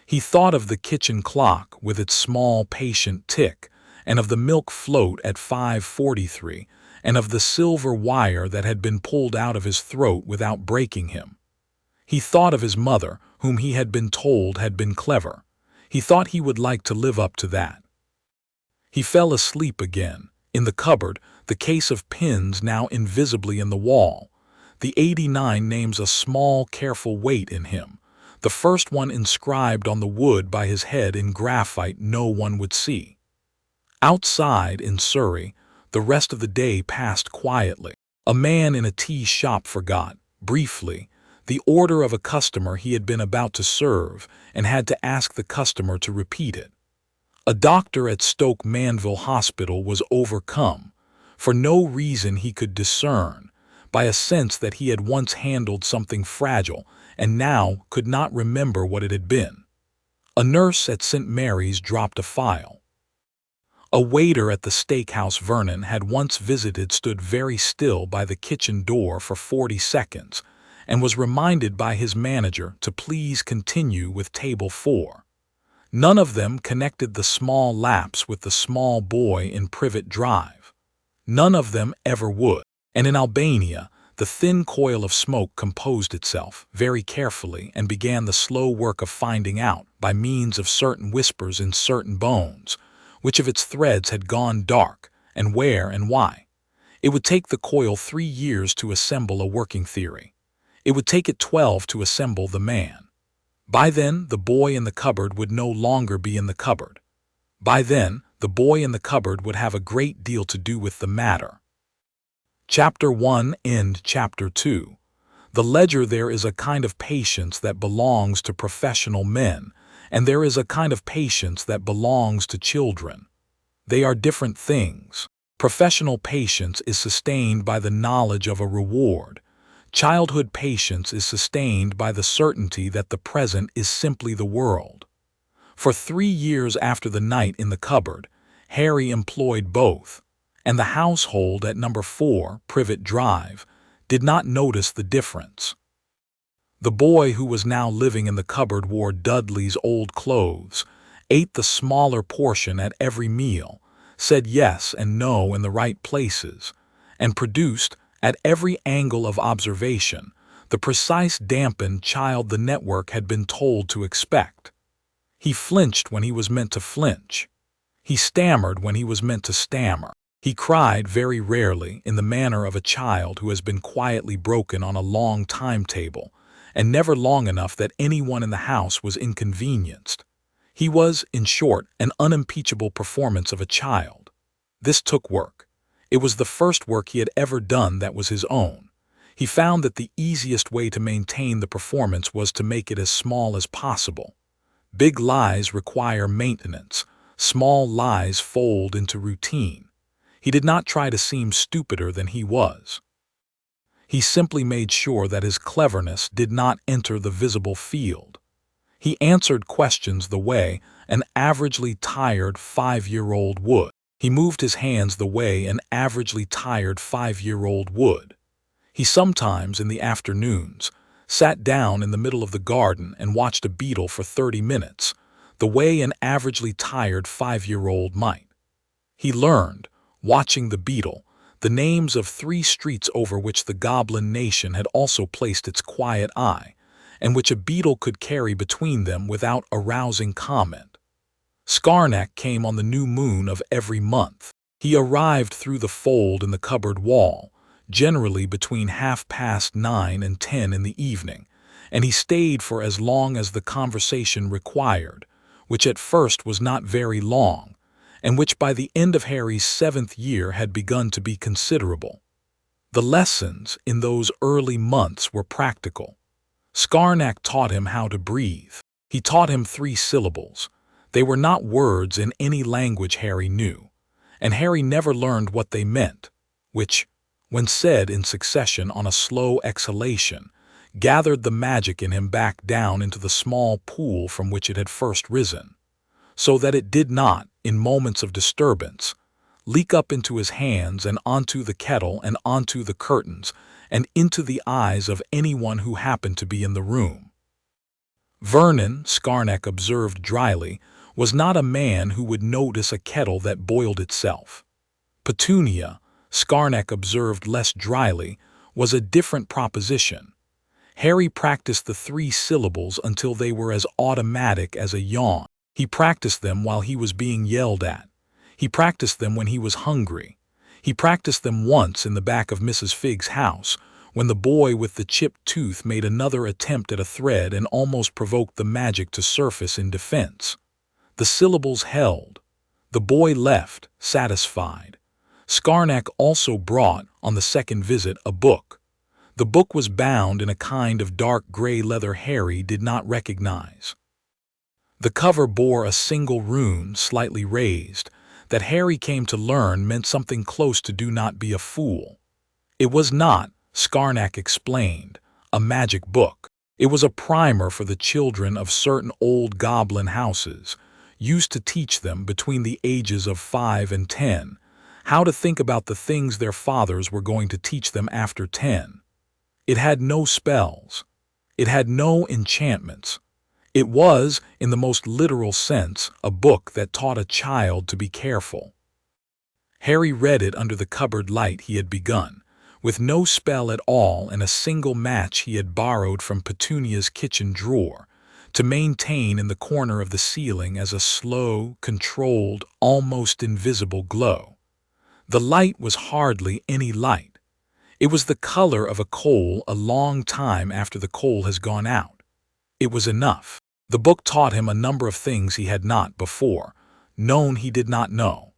He thought of the kitchen clock with its small, patient tick, and of the milk float at 5:43, and of the silver wire that had been pulled out of his throat without breaking him. He thought of his mother, whom he had been told had been clever. He thought he would like to live up to that. He fell asleep again, in the cupboard, the case of pins now invisibly in the wall. The 89 names a small, careful weight in him, the first one inscribed on the wood by his head in graphite no one would see. Outside, in Surrey, the rest of the day passed quietly. A man in a tea shop forgot, briefly, the order of a customer he had been about to serve and had to ask the customer to repeat it. A doctor at Stoke Manville Hospital was overcome, for no reason he could discern, by a sense that he had once handled something fragile and now could not remember what it had been. A nurse at St. Mary's dropped a file. A waiter at the steakhouse Vernon had once visited stood very still by the kitchen door for 40 seconds and was reminded by his manager to please continue with table 4. None of them connected the small lapse with the small boy in Privet Drive. None of them ever would. And in Albania, the thin coil of smoke composed itself very carefully and began the slow work of finding out, by means of certain whispers in certain bones, which of its threads had gone dark, and where and why. It would take the coil 3 years to assemble a working theory. It would take it 12 to assemble the man. By then, the boy in the cupboard would no longer be in the cupboard. By then, the boy in the cupboard would have a great deal to do with the matter. Chapter 1 End Chapter 2. The ledger. There is a kind of patience that belongs to professional men, and there is a kind of patience that belongs to children. They are different things. Professional patience is sustained by the knowledge of a reward. Childhood patience is sustained by the certainty that the present is simply the world. For 3 years after the night in the cupboard, Harry employed both, and the household at number 4, Privet Drive, did not notice the difference. The boy who was now living in the cupboard wore Dudley's old clothes, ate the smaller portion at every meal, said yes and no in the right places, and produced, at every angle of observation, the precise dampened child the network had been told to expect. He flinched when he was meant to flinch. He stammered when he was meant to stammer. He cried very rarely in the manner of a child who has been quietly broken on a long timetable, and never long enough that anyone in the house was inconvenienced. He was, in short, an unimpeachable performance of a child. This took work. It was the first work he had ever done that was his own. He found that the easiest way to maintain the performance was to make it as small as possible. Big lies require maintenance. Small lies fold into routine. He did not try to seem stupider than he was. He simply made sure that his cleverness did not enter the visible field. He answered questions the way an averagely tired 5-year-old would. He moved his hands the way an averagely tired 5-year-old would. He sometimes, in the afternoons, sat down in the middle of the garden and watched a beetle for 30 minutes, the way an averagely tired 5-year-old might. He learned, watching the beetle, the names of 3 streets over which the goblin nation had also placed its quiet eye, and which a beetle could carry between them without arousing comment. Skarnak came on the new moon of every month. He arrived through the fold in the cupboard wall, generally between 9:30 and 10 in the evening, and he stayed for as long as the conversation required, which at first was not very long, and which by the end of Harry's 7th year had begun to be considerable. The lessons in those early months were practical. Skarnak taught him how to breathe. He taught him 3 syllables. They were not words in any language Harry knew, and Harry never learned what they meant, which when said in succession on a slow exhalation, gathered the magic in him back down into the small pool from which it had first risen, so that it did not, in moments of disturbance, leak up into his hands and onto the kettle and onto the curtains and into the eyes of anyone who happened to be in the room. Vernon, Scarnack observed dryly, was not a man who would notice a kettle that boiled itself. Petunia, Scarnack observed less dryly, was a different proposition. Harry practiced the 3 syllables until they were as automatic as a yawn. He practiced them while he was being yelled at. He practiced them when he was hungry. He practiced them once in the back of Mrs. Figg's house, when the boy with the chipped tooth made another attempt at a thread and almost provoked the magic to surface in defense. The syllables held. The boy left, satisfied. Scarnack also brought, on the second visit, a book. The book was bound in a kind of dark gray leather Harry did not recognize. The cover bore a single rune, slightly raised, that Harry came to learn meant something close to "Do not be a fool." It was not, Scarnack explained, a magic book. It was a primer for the children of certain old goblin houses, used to teach them between the ages of 5 and 10, how to think about the things their fathers were going to teach them after 10. It had no spells. It had no enchantments. It was, in the most literal sense, a book that taught a child to be careful. Harry read it under the cupboard light he had begun, with no spell at all and a single match he had borrowed from Petunia's kitchen drawer, to maintain in the corner of the ceiling as a slow, controlled, almost invisible glow. The light was hardly any light. It was the color of a coal a long time after the coal has gone out. It was enough. The book taught him a number of things he had not before known he did not know.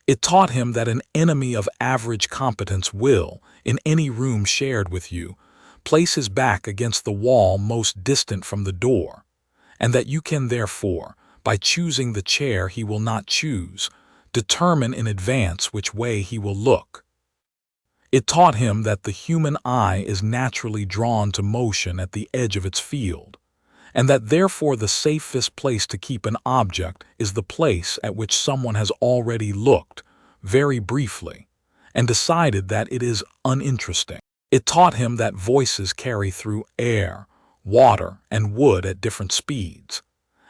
It taught him that an enemy of average competence will, in any room shared with you, place his back against the wall most distant from the door, and that you can therefore, by choosing the chair he will not choose, determine in advance which way he will look. It taught him that the human eye is naturally drawn to motion at the edge of its field, and that therefore the safest place to keep an object is the place at which someone has already looked, very briefly, and decided that it is uninteresting. It taught him that voices carry through air, water, and wood at different speeds,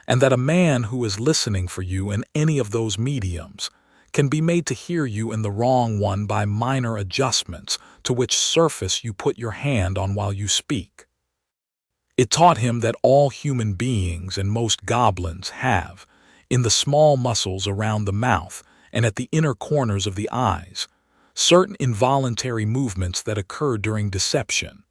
and that a man who is listening for you in any of those mediums can be made to hear you in the wrong one by minor adjustments to which surface you put your hand on while you speak. It taught him that all human beings and most goblins have, in the small muscles around the mouth and at the inner corners of the eyes, certain involuntary movements that occur during deception,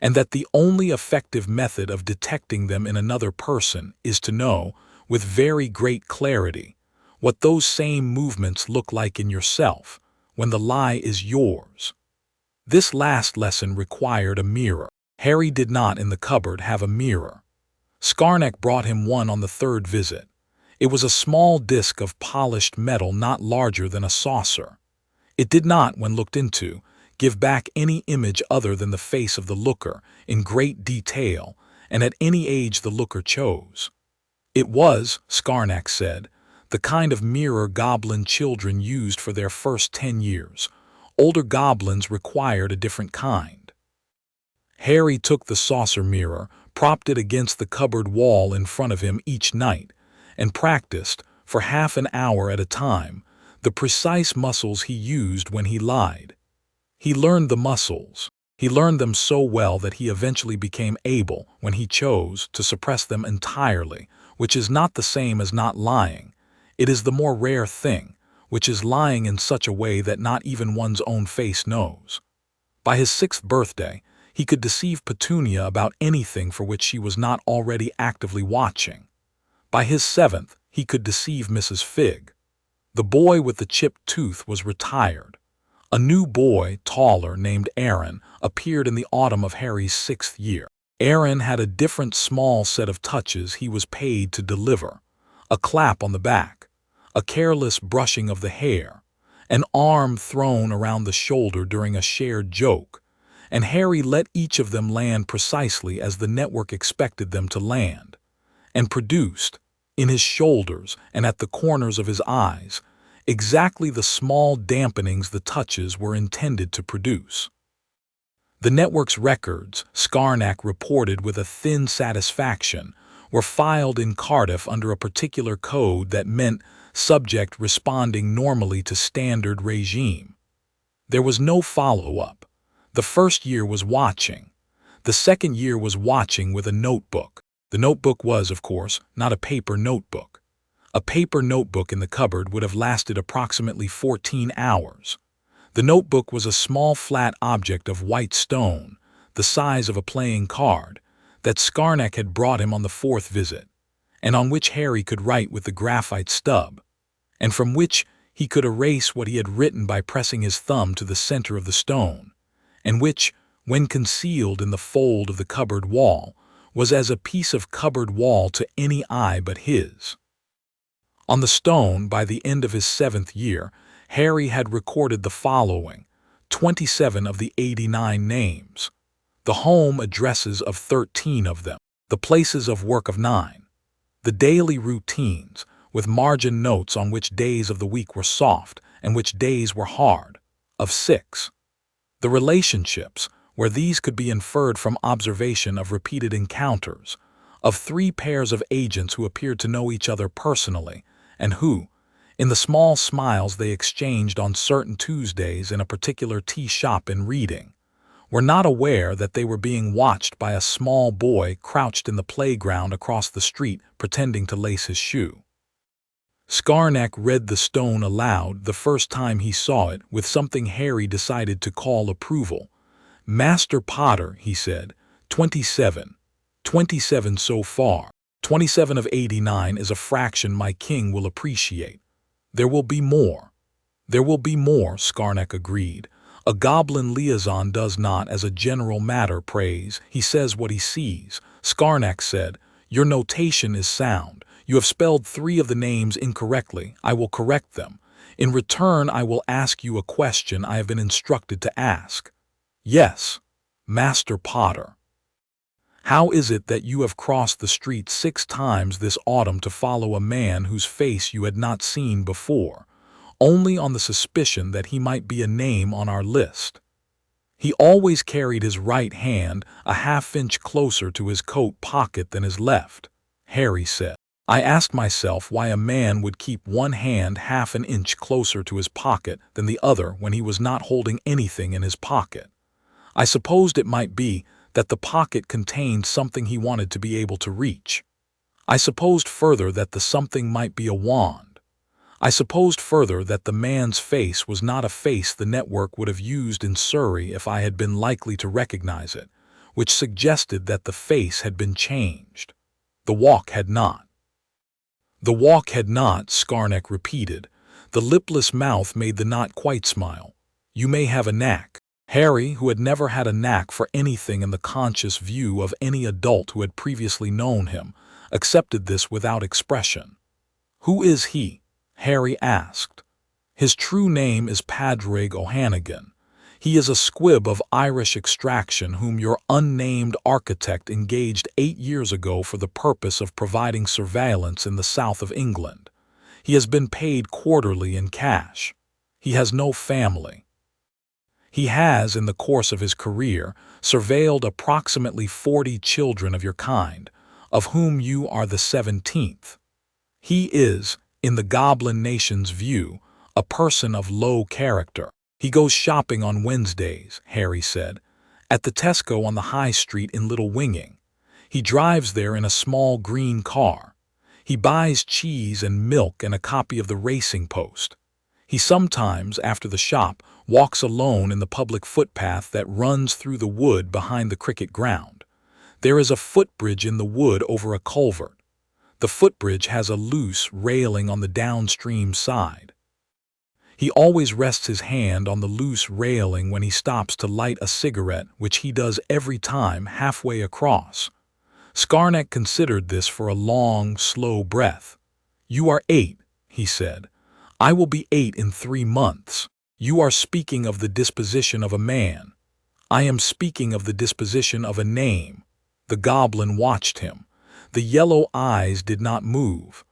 and that the only effective method of detecting them in another person is to know, with very great clarity, what those same movements look like in yourself when the lie is yours. This last lesson required a mirror. Harry did not in the cupboard have a mirror. Scarnack brought him one on the 3rd visit. It was a small disc of polished metal not larger than a saucer. It did not, when looked into, give back any image other than the face of the looker in great detail and at any age the looker chose. It was, Scarnack said, the kind of mirror goblin children used for their first 10 years. Older goblins required a different kind. Harry took the saucer mirror, propped it against the cupboard wall in front of him each night, and practiced, for half an hour at a time, the precise muscles he used when he lied. He learned the muscles. He learned them so well that he eventually became able, when he chose, to suppress them entirely, which is not the same as not lying. It is the more rare thing, which is lying in such a way that not even one's own face knows. By his 6th birthday, he could deceive Petunia about anything for which she was not already actively watching. By his 7th, he could deceive Mrs. Figg. The boy with the chipped tooth was retired. A new boy, taller, named Aaron, appeared in the autumn of Harry's 6th year. Aaron had a different small set of touches he was paid to deliver: a clap on the back, a careless brushing of the hair, an arm thrown around the shoulder during a shared joke, and Harry let each of them land precisely as the network expected them to land, and produced, in his shoulders and at the corners of his eyes, exactly the small dampenings the touches were intended to produce. The network's records, Skarnak reported with a thin satisfaction, were filed in Cardiff under a particular code that meant subject responding normally to standard regime. There was no follow-up. The first year was watching. The second year was watching with a notebook. The notebook was, of course, not a paper notebook. A paper notebook in the cupboard would have lasted approximately 14 hours. The notebook was a small flat object of white stone, the size of a playing card, that Skarnak had brought him on the fourth visit, and on which Harry could write with the graphite stub, and from which he could erase what he had written by pressing his thumb to the center of the stone, and which, when concealed in the fold of the cupboard wall, was as a piece of cupboard wall to any eye but his. On the stone, by the end of his 7th year, Harry had recorded the following, 27 of the 89 names, the home addresses of 13 of them, the places of work of 9, the daily routines, with margin notes on which days of the week were soft and which days were hard, of 6, the relationships, where these could be inferred from observation of repeated encounters, of 3 pairs of agents who appeared to know each other personally, and who, in the small smiles they exchanged on certain Tuesdays in a particular tea shop in Reading, were not aware that they were being watched by a small boy crouched in the playground across the street pretending to lace his shoe. Skarnak read the stone aloud the first time he saw it with something Harry decided to call approval. "Master Potter," he said, 27. 27 so far. 27 of 89 is a fraction my king will appreciate. There will be more. There will be more, Skarnak agreed. A goblin liaison does not, as a general matter, praise. He says what he sees. Skarnak said, "Your notation is sound. You have spelled 3 of the names incorrectly. I will correct them. In return, I will ask you a question I have been instructed to ask." "Yes, Master Potter." "How is it that you have crossed the street 6 times this autumn to follow a man whose face you had not seen before, only on the suspicion that he might be a name on our list?" "He always carried his right hand a half-inch closer to his coat pocket than his left," Harry said. "I asked myself why a man would keep one hand half an inch closer to his pocket than the other when he was not holding anything in his pocket. I supposed it might be that the pocket contained something he wanted to be able to reach. I supposed further that the something might be a wand. I supposed further that the man's face was not a face the network would have used in Surrey if I had been likely to recognize it, which suggested that the face had been changed. The walk had not." "The walk had not," Skarnak repeated. The lipless mouth made the not quite smile. "You may have a knack." Harry, who had never had a knack for anything in the conscious view of any adult who had previously known him, accepted this without expression. "Who is he?" Harry asked. "His true name is Padraig O'Hannigan. He is a squib of Irish extraction whom your unnamed architect engaged 8 years ago for the purpose of providing surveillance in the south of England. He has been paid quarterly in cash. He has no family. He has, in the course of his career, surveilled approximately 40 children of your kind, of whom you are the 17th. He is, in the goblin nation's view, a person of low character. He goes shopping on Wednesdays," Harry said, "at the Tesco on the High Street in Little Winging. He drives there in a small green car. He buys cheese and milk and a copy of the Racing Post. He sometimes, after the shop, walks alone in the public footpath that runs through the wood behind the cricket ground. There is a footbridge in the wood over a culvert. The footbridge has a loose railing on the downstream side. He always rests his hand on the loose railing when he stops to light a cigarette, which he does every time halfway across." Skarnak considered this for a long, slow breath. "You are 8, he said. I will be 8 in 3 months. You are speaking of the disposition of a man. I am speaking of the disposition of a name. The goblin watched him. The yellow eyes did not move.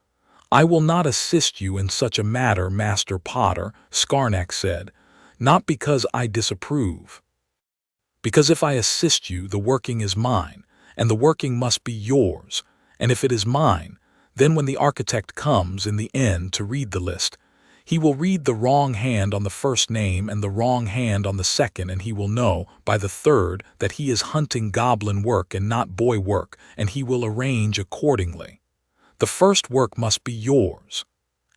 I will not assist you in such a matter, Master Potter, Skarnak said, not because I disapprove. Because if I assist you, the working is mine, and the working must be yours, and if it is mine, then when the architect comes in the end to read the list, he will read the wrong hand on the first name and the wrong hand on the second, and he will know by the third that he is hunting goblin work and not boy work, and he will arrange accordingly. The first work must be yours.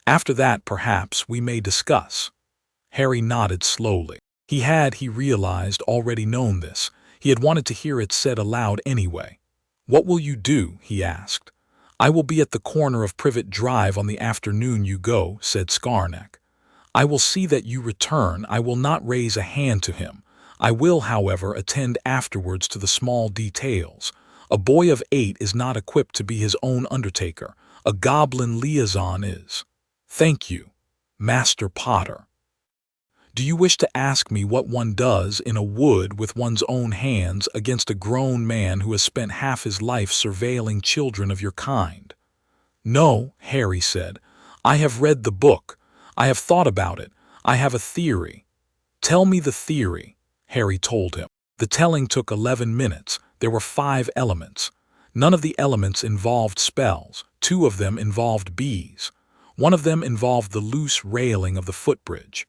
After that, perhaps, we may discuss. Harry nodded slowly. He realized, already known this. He had wanted to hear it said aloud anyway. What will you do? He asked. I will be at the corner of Privet Drive on the afternoon you go, said Skarnak. I will see that you return. I will not raise a hand to him. I will, however, attend afterwards to the small details. A boy of 8 is not equipped to be his own undertaker. A goblin liaison is. Thank you, Master Potter. Do you wish to ask me what one does in a wood with one's own hands against a grown man who has spent half his life surveilling children of your kind? No, Harry said. I have read the book. I have thought about it. I have a theory. Tell me the theory, Harry told him. The telling took 11 minutes. There were 5 elements. None of the elements involved spells. 2 of them involved bees. 1 of them involved the loose railing of the footbridge.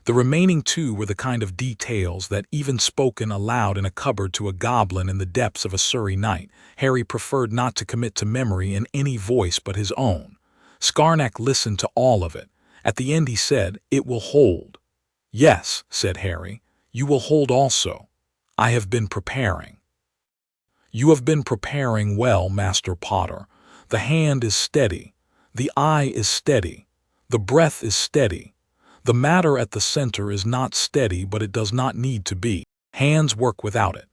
The remaining 2 were the kind of details that, even spoken aloud in a cupboard to a goblin in the depths of a Surrey night, Harry preferred not to commit to memory in any voice but his own. Skarnak listened to all of it. At the end he said, "It will hold." "Yes," said Harry, "you will hold also. I have been preparing." "You have been preparing well, Master Potter. The hand is steady. The eye is steady. The breath is steady. The matter at the center is not steady, but it does not need to be. Hands work without it.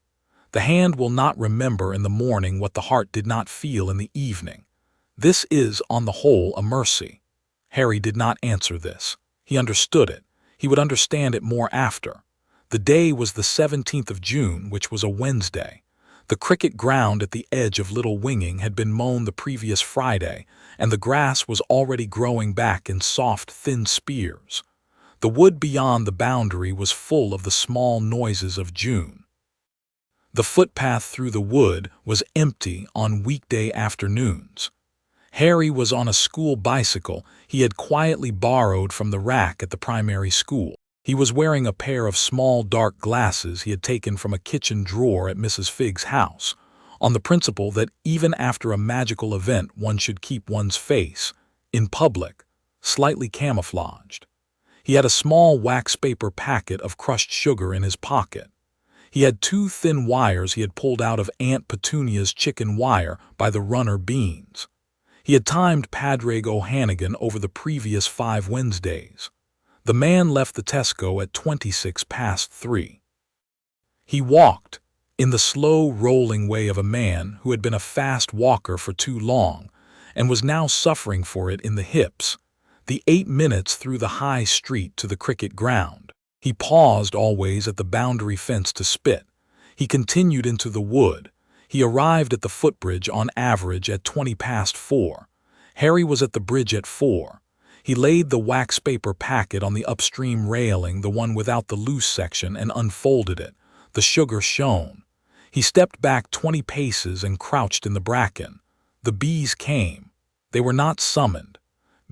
The hand will not remember in the morning what the heart did not feel in the evening. This is, on the whole, a mercy." Harry did not answer this. He understood it. He would understand it more after. The day was the 17th of June, which was a Wednesday. The cricket ground at the edge of Little Winging had been mown the previous Friday, and the grass was already growing back in soft, thin spears. The wood beyond the boundary was full of the small noises of June. The footpath through the wood was empty on weekday afternoons. Harry was on a school bicycle he had quietly borrowed from the rack at the primary school. He was wearing a pair of small dark glasses he had taken from a kitchen drawer at Mrs. Figg's house, on the principle that even after a magical event one should keep one's face, in public, slightly camouflaged. He had a small wax paper packet of crushed sugar in his pocket. He had 2 thin wires he had pulled out of Aunt Petunia's chicken wire by the runner beans. He had timed Padraig O'Hannigan over the previous 5 Wednesdays. The man left the Tesco at 3:26. He walked, in the slow, rolling way of a man who had been a fast walker for too long, and was now suffering for it in the hips, the 8 minutes through the high street to the cricket ground. He paused always at the boundary fence to spit. He continued into the wood. He arrived at the footbridge on average at 4:20. Harry was at the bridge at 4. He laid the wax paper packet on the upstream railing, the one without the loose section, and unfolded it. The sugar shone. He stepped back 20 paces and crouched in the bracken. The bees came. They were not summoned.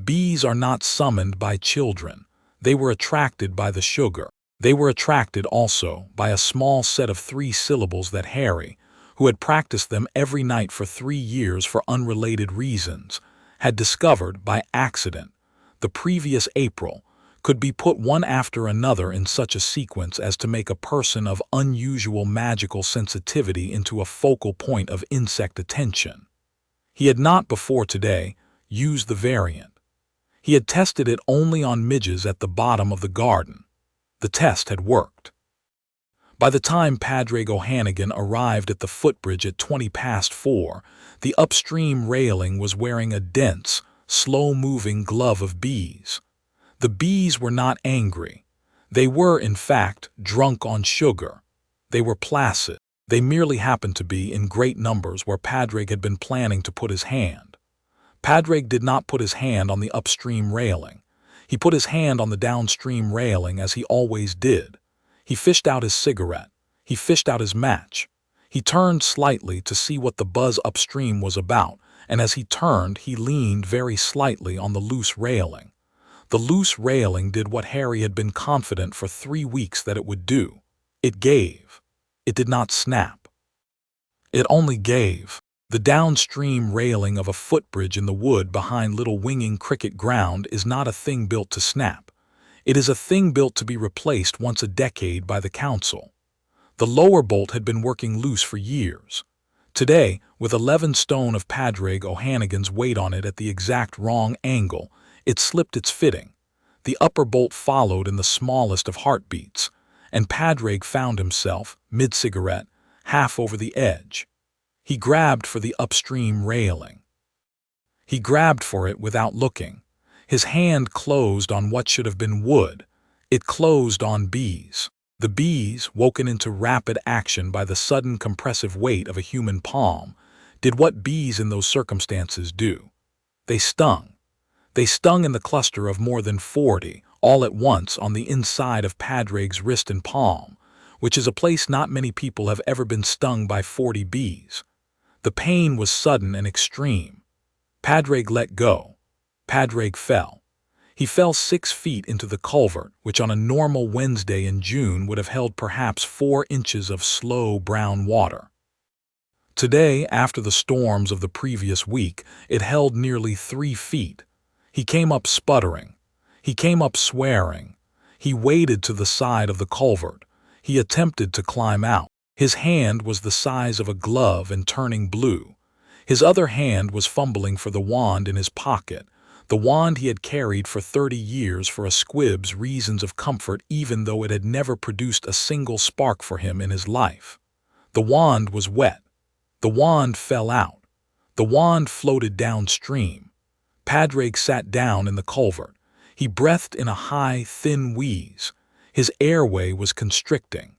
Bees are not summoned by children. They were attracted by the sugar. They were attracted also by a small set of 3 syllables that Harry, who had practiced them every night for 3 years for unrelated reasons, had discovered by accident, the previous April, could be put one after another in such a sequence as to make a person of unusual magical sensitivity into a focal point of insect attention. He had not before today used the variant. He had tested it only on midges at the bottom of the garden. The test had worked. By the time Padraig O'Hannigan arrived at the footbridge at 4:20, the upstream railing was wearing a dense, slow-moving glove of bees. The bees were not angry. They were, in fact, drunk on sugar. They were placid. They merely happened to be in great numbers where Padraig had been planning to put his hand. Padraig did not put his hand on the upstream railing. He put his hand on the downstream railing as he always did. He fished out his cigarette. He fished out his match. He turned slightly to see what the buzz upstream was about, and as he turned, he leaned very slightly on the loose railing. The loose railing did what Harry had been confident for 3 weeks that it would do. It gave. It did not snap. It only gave. The downstream railing of a footbridge in the wood behind Little Winging Cricket Ground is not a thing built to snap. It is a thing built to be replaced once a decade by the council. The lower bolt had been working loose for years. Today, with 11 stone of Padraig O'Hannigan's weight on it at the exact wrong angle, it slipped its fitting. The upper bolt followed in the smallest of heartbeats, and Padraig found himself, mid-cigarette, half over the edge. He grabbed for the upstream railing. He grabbed for it without looking. His hand closed on what should have been wood. It closed on bees. The bees, woken into rapid action by the sudden compressive weight of a human palm, did what bees in those circumstances do. They stung. They stung in the cluster of more than 40, all at once on the inside of Padraig's wrist and palm, which is a place not many people have ever been stung by 40 bees. The pain was sudden and extreme. Padraig let go. Padraig fell. He fell 6 feet into the culvert, which on a normal Wednesday in June would have held perhaps 4 inches of slow brown water. Today, after the storms of the previous week, it held nearly 3 feet. He came up sputtering. He came up swearing. He waded to the side of the culvert. He attempted to climb out. His hand was the size of a glove and turning blue. His other hand was fumbling for the wand in his pocket, the wand he had carried for 30 years for a squib's reasons of comfort, even though it had never produced a single spark for him in his life. The wand was wet. The wand fell out. The wand floated downstream. Padraig sat down in the culvert. He breathed in a high, thin wheeze. His airway was constricting.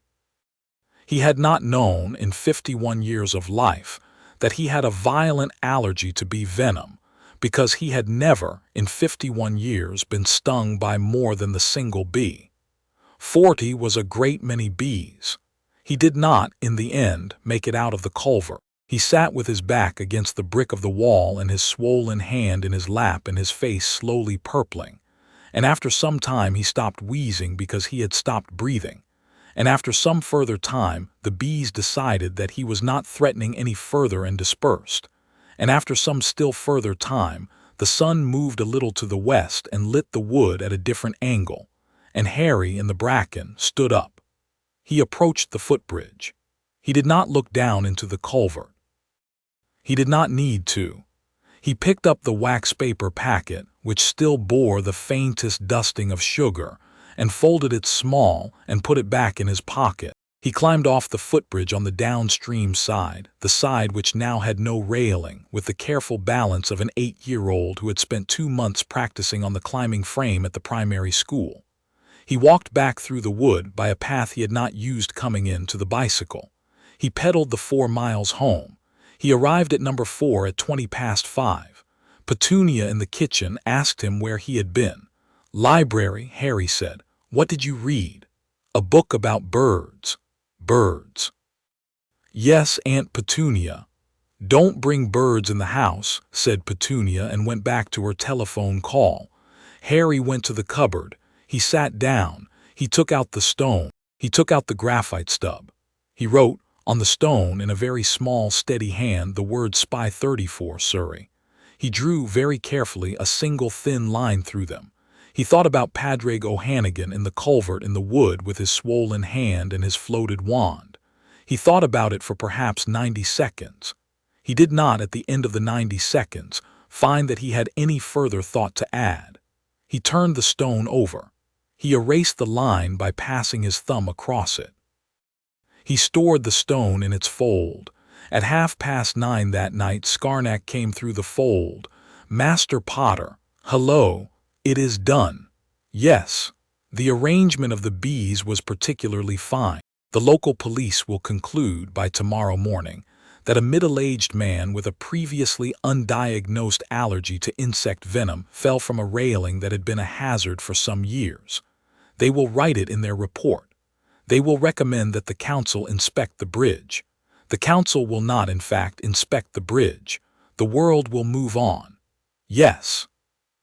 He had not known, in 51 years of life, that he had a violent allergy to bee venom, because he had never, in 51 years, been stung by more than the single bee. 40 was a great many bees. He did not, in the end, make it out of the culvert. He sat with his back against the brick of the wall and his swollen hand in his lap and his face slowly purpling. And after some time he stopped wheezing because he had stopped breathing. And after some further time, the bees decided that he was not threatening any further and dispersed. And after some still further time, the sun moved a little to the west and lit the wood at a different angle, and Harry in the bracken stood up. He approached the footbridge. He did not look down into the culvert. He did not need to. He picked up the wax paper packet, which still bore the faintest dusting of sugar, and folded it small and put it back in his pocket. He climbed off the footbridge on the downstream side, the side which now had no railing, with the careful balance of an 8-year-old who had spent 2 months practicing on the climbing frame at the primary school. He walked back through the wood by a path he had not used coming in to the bicycle. He pedaled the 4 miles home. He arrived at number 4 at 5:20. Petunia in the kitchen asked him where he had been. "Library," Harry said. "What did you read?" "A book about birds." "Birds?" "Yes, Aunt Petunia." "Don't bring birds in the house," said Petunia and went back to her telephone call. Harry went to the cupboard. He sat down. He took out the stone. He took out the graphite stub. He wrote, on the stone in a very small, steady hand, the word Spy 34, Surrey. He drew very carefully a single thin line through them. He thought about Padraig O'Hannigan in the culvert in the wood with his swollen hand and his floated wand. He thought about it for perhaps 90 seconds. He did not, at the end of the 90 seconds, find that he had any further thought to add. He turned the stone over. He erased the line by passing his thumb across it. He stored the stone in its fold. At 9:30 that night, Scarnack came through the fold. "Master Potter, hello, it is done." Yes, the arrangement of the bees was particularly fine. The local police will conclude by tomorrow morning that a middle-aged man with a previously undiagnosed allergy to insect venom fell from a railing that had been a hazard for some years. They will write it in their report. They will recommend that the council inspect the bridge. The council will not, in fact, inspect the bridge. The world will move on. Yes,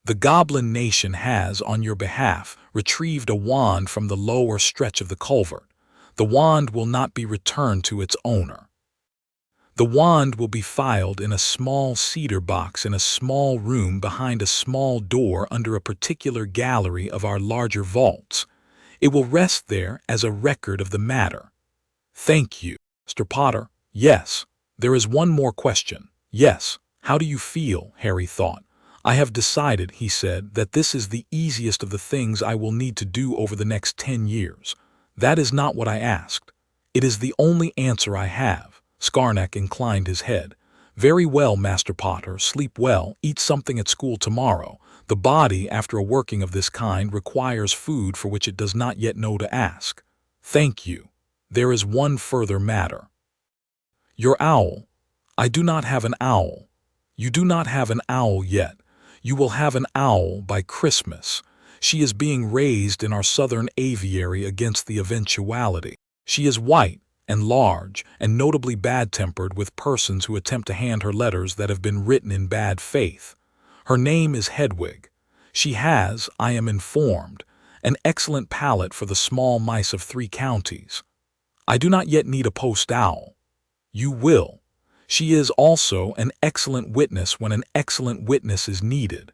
the Goblin Nation has, on your behalf, retrieved a wand from the lower stretch of the culvert. The wand will not be returned to its owner. The wand will be filed in a small cedar box in a small room behind a small door under a particular gallery of our larger vaults. It will rest there as a record of the matter. Thank you, Mr. Potter. Yes, there is one more question. Yes, how do you feel? Harry thought. I have decided, he said, that this is the easiest of the things I will need to do over the next 10 years. That is not what I asked. It is the only answer I have. Scarnack inclined his head. Very well, Master Potter, sleep well, eat something at school tomorrow. The body, after a working of this kind, requires food for which it does not yet know to ask. Thank you. There is one further matter. Your owl. I do not have an owl. You do not have an owl yet. You will have an owl by Christmas. She is being raised in our southern aviary against the eventuality. She is white and large and notably bad-tempered with persons who attempt to hand her letters that have been written in bad faith. Her name is Hedwig. She has, I am informed, an excellent palate for the small mice of 3 counties. I do not yet need a post owl. You will. She is also an excellent witness when an excellent witness is needed.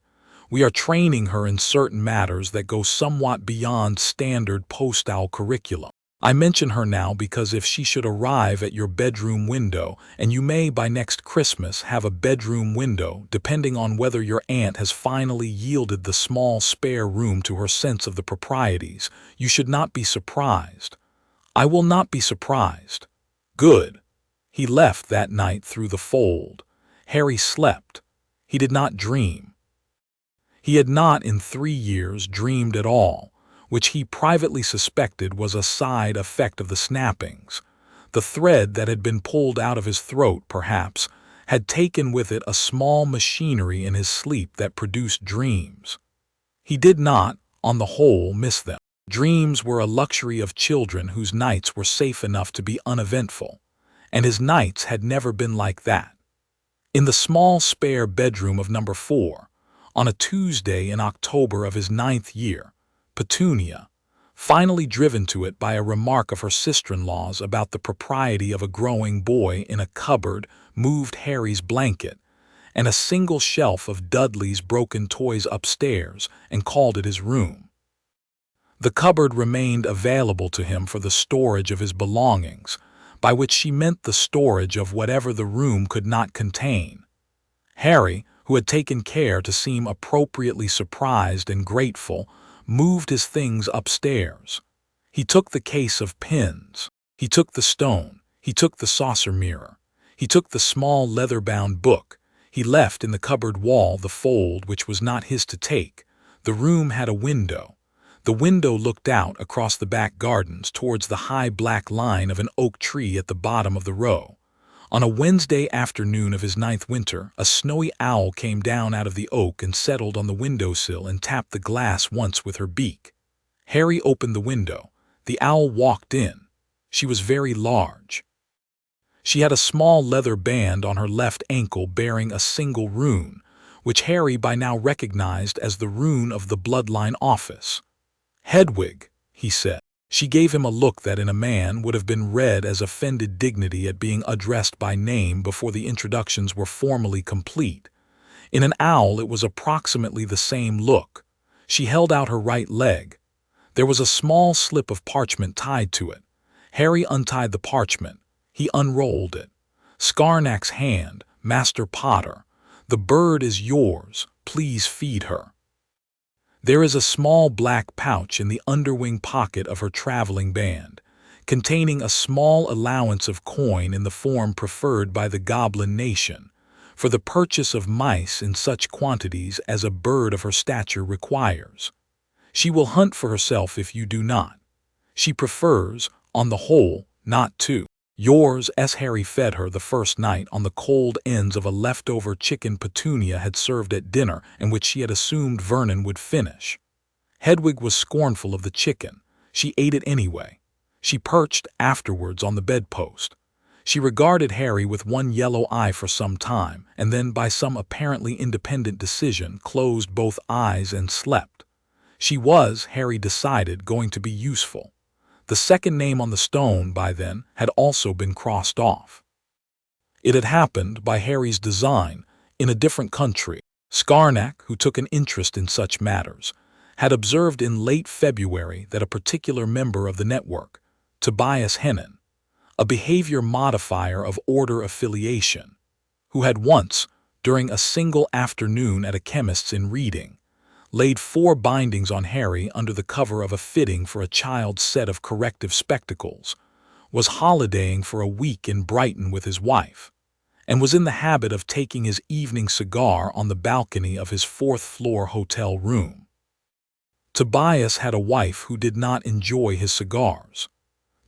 We are training her in certain matters that go somewhat beyond standard post owl curriculum. I mention her now because if she should arrive at your bedroom window, and you may by next Christmas have a bedroom window, depending on whether your aunt has finally yielded the small spare room to her sense of the proprieties, you should not be surprised. I will not be surprised. Good. He left that night through the fold. Harry slept. He did not dream. He had not in 3 years dreamed at all, which he privately suspected was a side effect of the snappings. The thread that had been pulled out of his throat, perhaps, had taken with it a small machinery in his sleep that produced dreams. He did not, on the whole, miss them. Dreams were a luxury of children whose nights were safe enough to be uneventful, and his nights had never been like that. In the small spare bedroom of number 4, on a Tuesday in October of his 9th year, Petunia, finally driven to it by a remark of her sister-in-law's about the propriety of a growing boy in a cupboard, moved Harry's blanket and a single shelf of Dudley's broken toys upstairs and called it his room. The cupboard remained available to him for the storage of his belongings, by which she meant the storage of whatever the room could not contain. Harry, who had taken care to seem appropriately surprised and grateful, moved his things upstairs. He took the case of pins. He took the stone. He took the saucer mirror. He took the small leather-bound book. He left in the cupboard wall the fold which was not his to take. The room had a window. The window looked out across the back gardens towards the high black line of an oak tree at the bottom of the row. On a Wednesday afternoon of his 9th winter, a snowy owl came down out of the oak and settled on the windowsill and tapped the glass once with her beak. Harry opened the window. The owl walked in. She was very large. She had a small leather band on her left ankle bearing a single rune, which Harry by now recognized as the rune of the bloodline office. Hedwig, he said. She gave him a look that in a man would have been read as offended dignity at being addressed by name before the introductions were formally complete. In an owl it was approximately the same look. She held out her right leg. There was a small slip of parchment tied to it. Harry untied the parchment. He unrolled it. Scarnack's hand, Master Potter. The bird is yours. Please feed her. There is a small black pouch in the underwing pocket of her traveling band, containing a small allowance of coin in the form preferred by the Goblin Nation, for the purchase of mice in such quantities as a bird of her stature requires. She will hunt for herself if you do not. She prefers, on the whole, not to. Yours, as Harry fed her the first night on the cold ends of a leftover chicken Petunia had served at dinner and which she had assumed Vernon would finish. Hedwig was scornful of the chicken. She ate it anyway. She perched afterwards on the bedpost. She regarded Harry with one yellow eye for some time, and then by some apparently independent decision closed both eyes and slept. She was, Harry decided, going to be useful. The second name on the stone, by then, had also been crossed off. It had happened, by Harry's design, in a different country. Scarnack, who took an interest in such matters, had observed in late February that a particular member of the network, Tobias Hennon, a behavior modifier of order affiliation, who had once, during a single afternoon at a chemist's in Reading, laid 4 bindings on Harry under the cover of a fitting for a child's set of corrective spectacles, was holidaying for a week in Brighton with his wife, and was in the habit of taking his evening cigar on the balcony of his 4th-floor hotel room. Tobias had a wife who did not enjoy his cigars.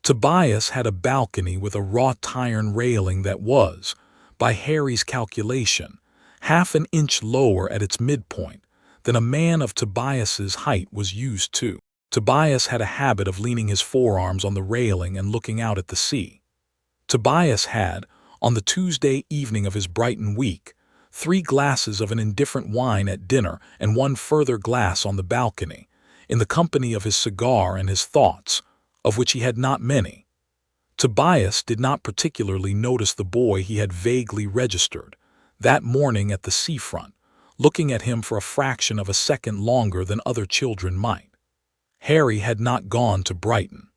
Tobias had a balcony with a wrought iron railing that was, by Harry's calculation, half an inch lower at its midpoint than a man of Tobias's height was used to. Tobias had a habit of leaning his forearms on the railing and looking out at the sea. Tobias had, on the Tuesday evening of his Brighton week, 3 glasses of an indifferent wine at dinner and 1 further glass on the balcony, in the company of his cigar and his thoughts, of which he had not many. Tobias did not particularly notice the boy he had vaguely registered, that morning at the seafront, looking at him for a fraction of a second longer than other children might. Harry had not gone to Brighton.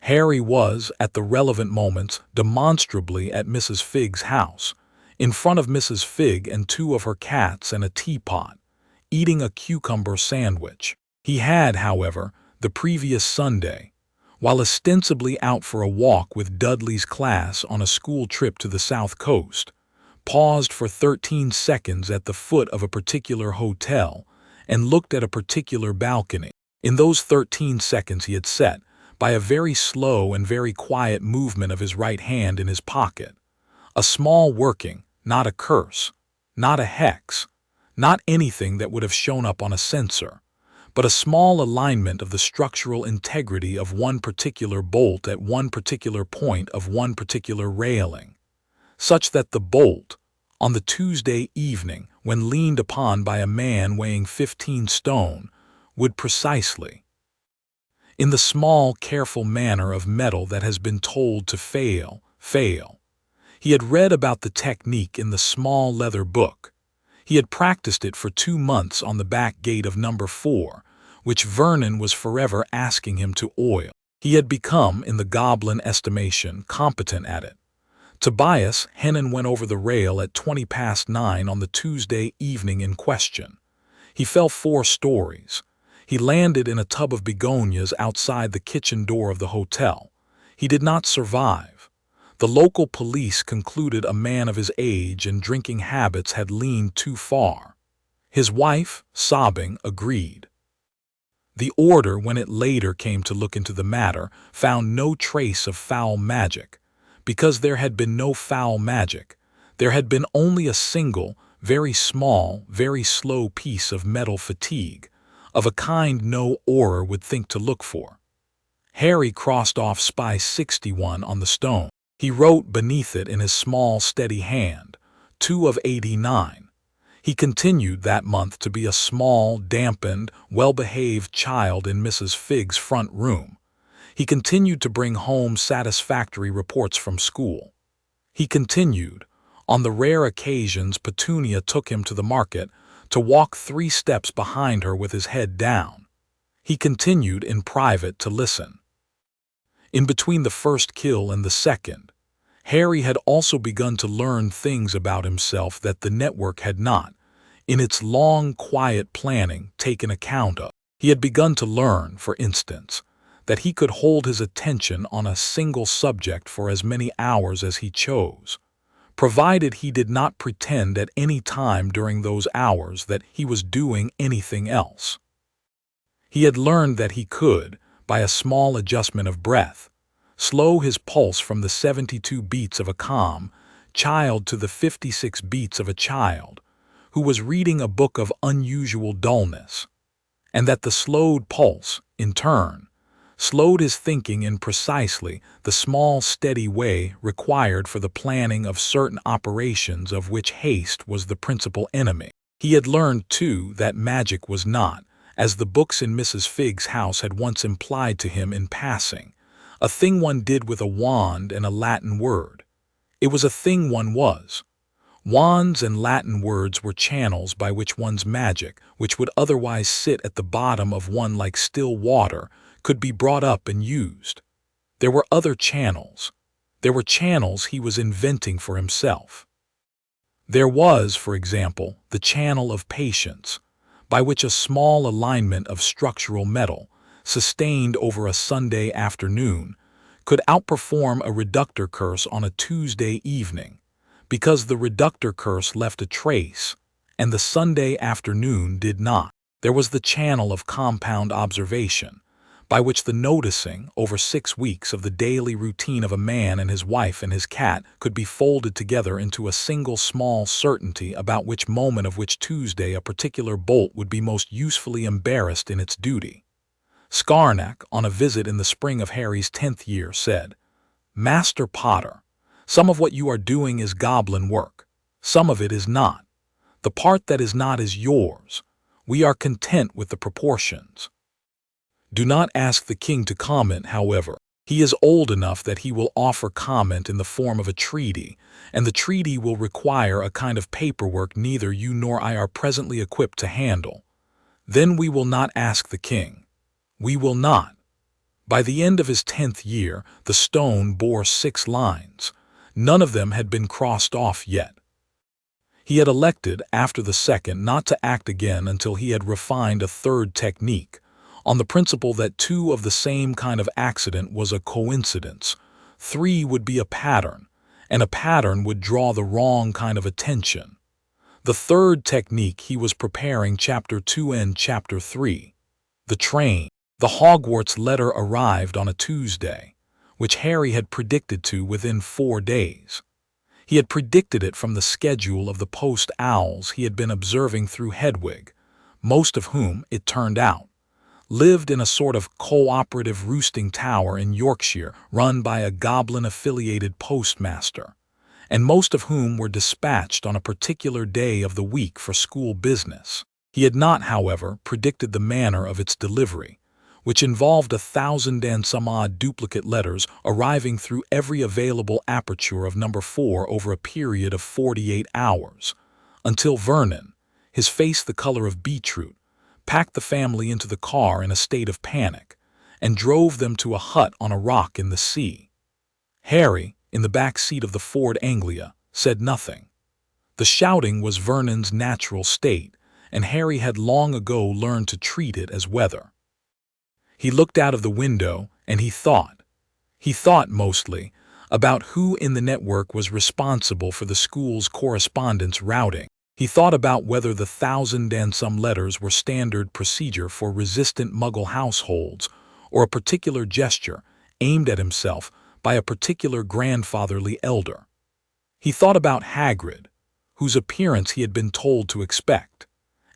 Harry was, at the relevant moments, demonstrably at Mrs. Figg's house, in front of Mrs. Figg and 2 of her cats and a teapot, eating a cucumber sandwich. He had, however, the previous Sunday, while ostensibly out for a walk with Dudley's class on a school trip to the South Coast, paused for 13 seconds at the foot of a particular hotel and looked at a particular balcony. In those 13 seconds he had set, by a very slow and very quiet movement of his right hand in his pocket, a small working, not a curse, not a hex, not anything that would have shown up on a censor, but a small alignment of the structural integrity of one particular bolt at one particular point of one particular railing, such that the bolt, on the Tuesday evening, when leaned upon by a man weighing 15 stone, would precisely, in the small, careful manner of metal that has been told to fail. He had read about the technique in the small leather book. He had practiced it for 2 months on the back gate of number 4, which Vernon was forever asking him to oil. He had become, in the goblin estimation, competent at it. Tobias Hennon went over the rail at 9:20 on the Tuesday evening in question. He fell 4 stories. He landed in a tub of begonias outside the kitchen door of the hotel. He did not survive. The local police concluded a man of his age and drinking habits had leaned too far. His wife, sobbing, agreed. The order, when it later came to look into the matter, found no trace of foul magic. Because there had been no foul magic, there had been only a single, very small, very slow piece of metal fatigue, of a kind no Auror would think to look for. Harry crossed off Spy 61 on the stone. He wrote beneath it in his small, steady hand, 2 of 89. He continued that month to be a small, dampened, well-behaved child in Mrs. Figg's front room. He continued to bring home satisfactory reports from school. He continued, on the rare occasions Petunia took him to the market, to walk 3 steps behind her with his head down. He continued in private to listen. In between the first kill and the second, Harry had also begun to learn things about himself that the network had not, in its long, quiet planning, taken account of. He had begun to learn, for instance, that he could hold his attention on a single subject for as many hours as he chose, provided he did not pretend at any time during those hours that he was doing anything else. He had learned that he could, by a small adjustment of breath, slow his pulse from the 72 beats of a calm child to the 56 beats of a child who was reading a book of unusual dullness, and that the slowed pulse, in turn, slowed his thinking in precisely the small, steady way required for the planning of certain operations of which haste was the principal enemy. He had learned, too, that magic was not, as the books in Mrs. Figg's house had once implied to him in passing, a thing one did with a wand and a Latin word. It was a thing one was. Wands and Latin words were channels by which one's magic, which would otherwise sit at the bottom of one like still water, could be brought up and used. There were other channels. There were channels he was inventing for himself. There was, for example, the channel of patience, by which a small alignment of structural metal, sustained over a Sunday afternoon, could outperform a reductor curse on a Tuesday evening, because the reductor curse left a trace, and the Sunday afternoon did not. There was the channel of compound observation, by which the noticing over 6 weeks of the daily routine of a man and his wife and his cat could be folded together into a single small certainty about which moment of which Tuesday a particular bolt would be most usefully embarrassed in its duty. Skarnak, on a visit in the spring of Harry's 10th year, said, "Master Potter, some of what you are doing is goblin work. Some of it is not. The part that is not is yours. We are content with the proportions." Do not ask the king to comment, however. He is old enough that he will offer comment in the form of a treaty, and the treaty will require a kind of paperwork neither you nor I are presently equipped to handle. Then we will not ask the king. We will not. By the end of his 10th year, the stone bore 6 lines. None of them had been crossed off yet. He had elected, after the second, not to act again until he had refined a third technique, on the principle that 2 of the same kind of accident was a coincidence, 3 would be a pattern, and a pattern would draw the wrong kind of attention. The third technique he was preparing Chapter 2 and Chapter 3. The train. The Hogwarts letter arrived on a Tuesday, which Harry had predicted to within 4 days. He had predicted it from the schedule of the post owls he had been observing through Hedwig, most of whom, it turned out, lived in a sort of cooperative roosting tower in Yorkshire run by a goblin-affiliated postmaster, and most of whom were dispatched on a particular day of the week for school business. He had not, however, predicted the manner of its delivery, which involved 1,000 and some odd duplicate letters arriving through every available aperture of number 4 over a period of 48 hours, until Vernon, his face the color of beetroot, packed the family into the car in a state of panic, and drove them to a hut on a rock in the sea. Harry, in the back seat of the Ford Anglia, said nothing. The shouting was Vernon's natural state, and Harry had long ago learned to treat it as weather. He looked out of the window, and he thought. He thought, mostly, about who in the network was responsible for the school's correspondence routing. He thought about whether the 1,000 and some letters were standard procedure for resistant Muggle households, or a particular gesture, aimed at himself, by a particular grandfatherly elder. He thought about Hagrid, whose appearance he had been told to expect,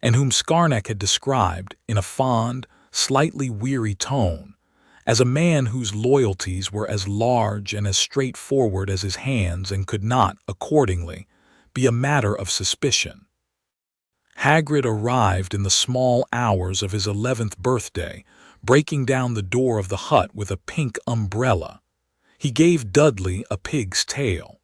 and whom Skarnak had described, in a fond, slightly weary tone, as a man whose loyalties were as large and as straightforward as his hands and could not, accordingly, be a matter of suspicion. Hagrid arrived in the small hours of his 11th birthday, breaking down the door of the hut with a pink umbrella. He gave Dudley a pig's tail.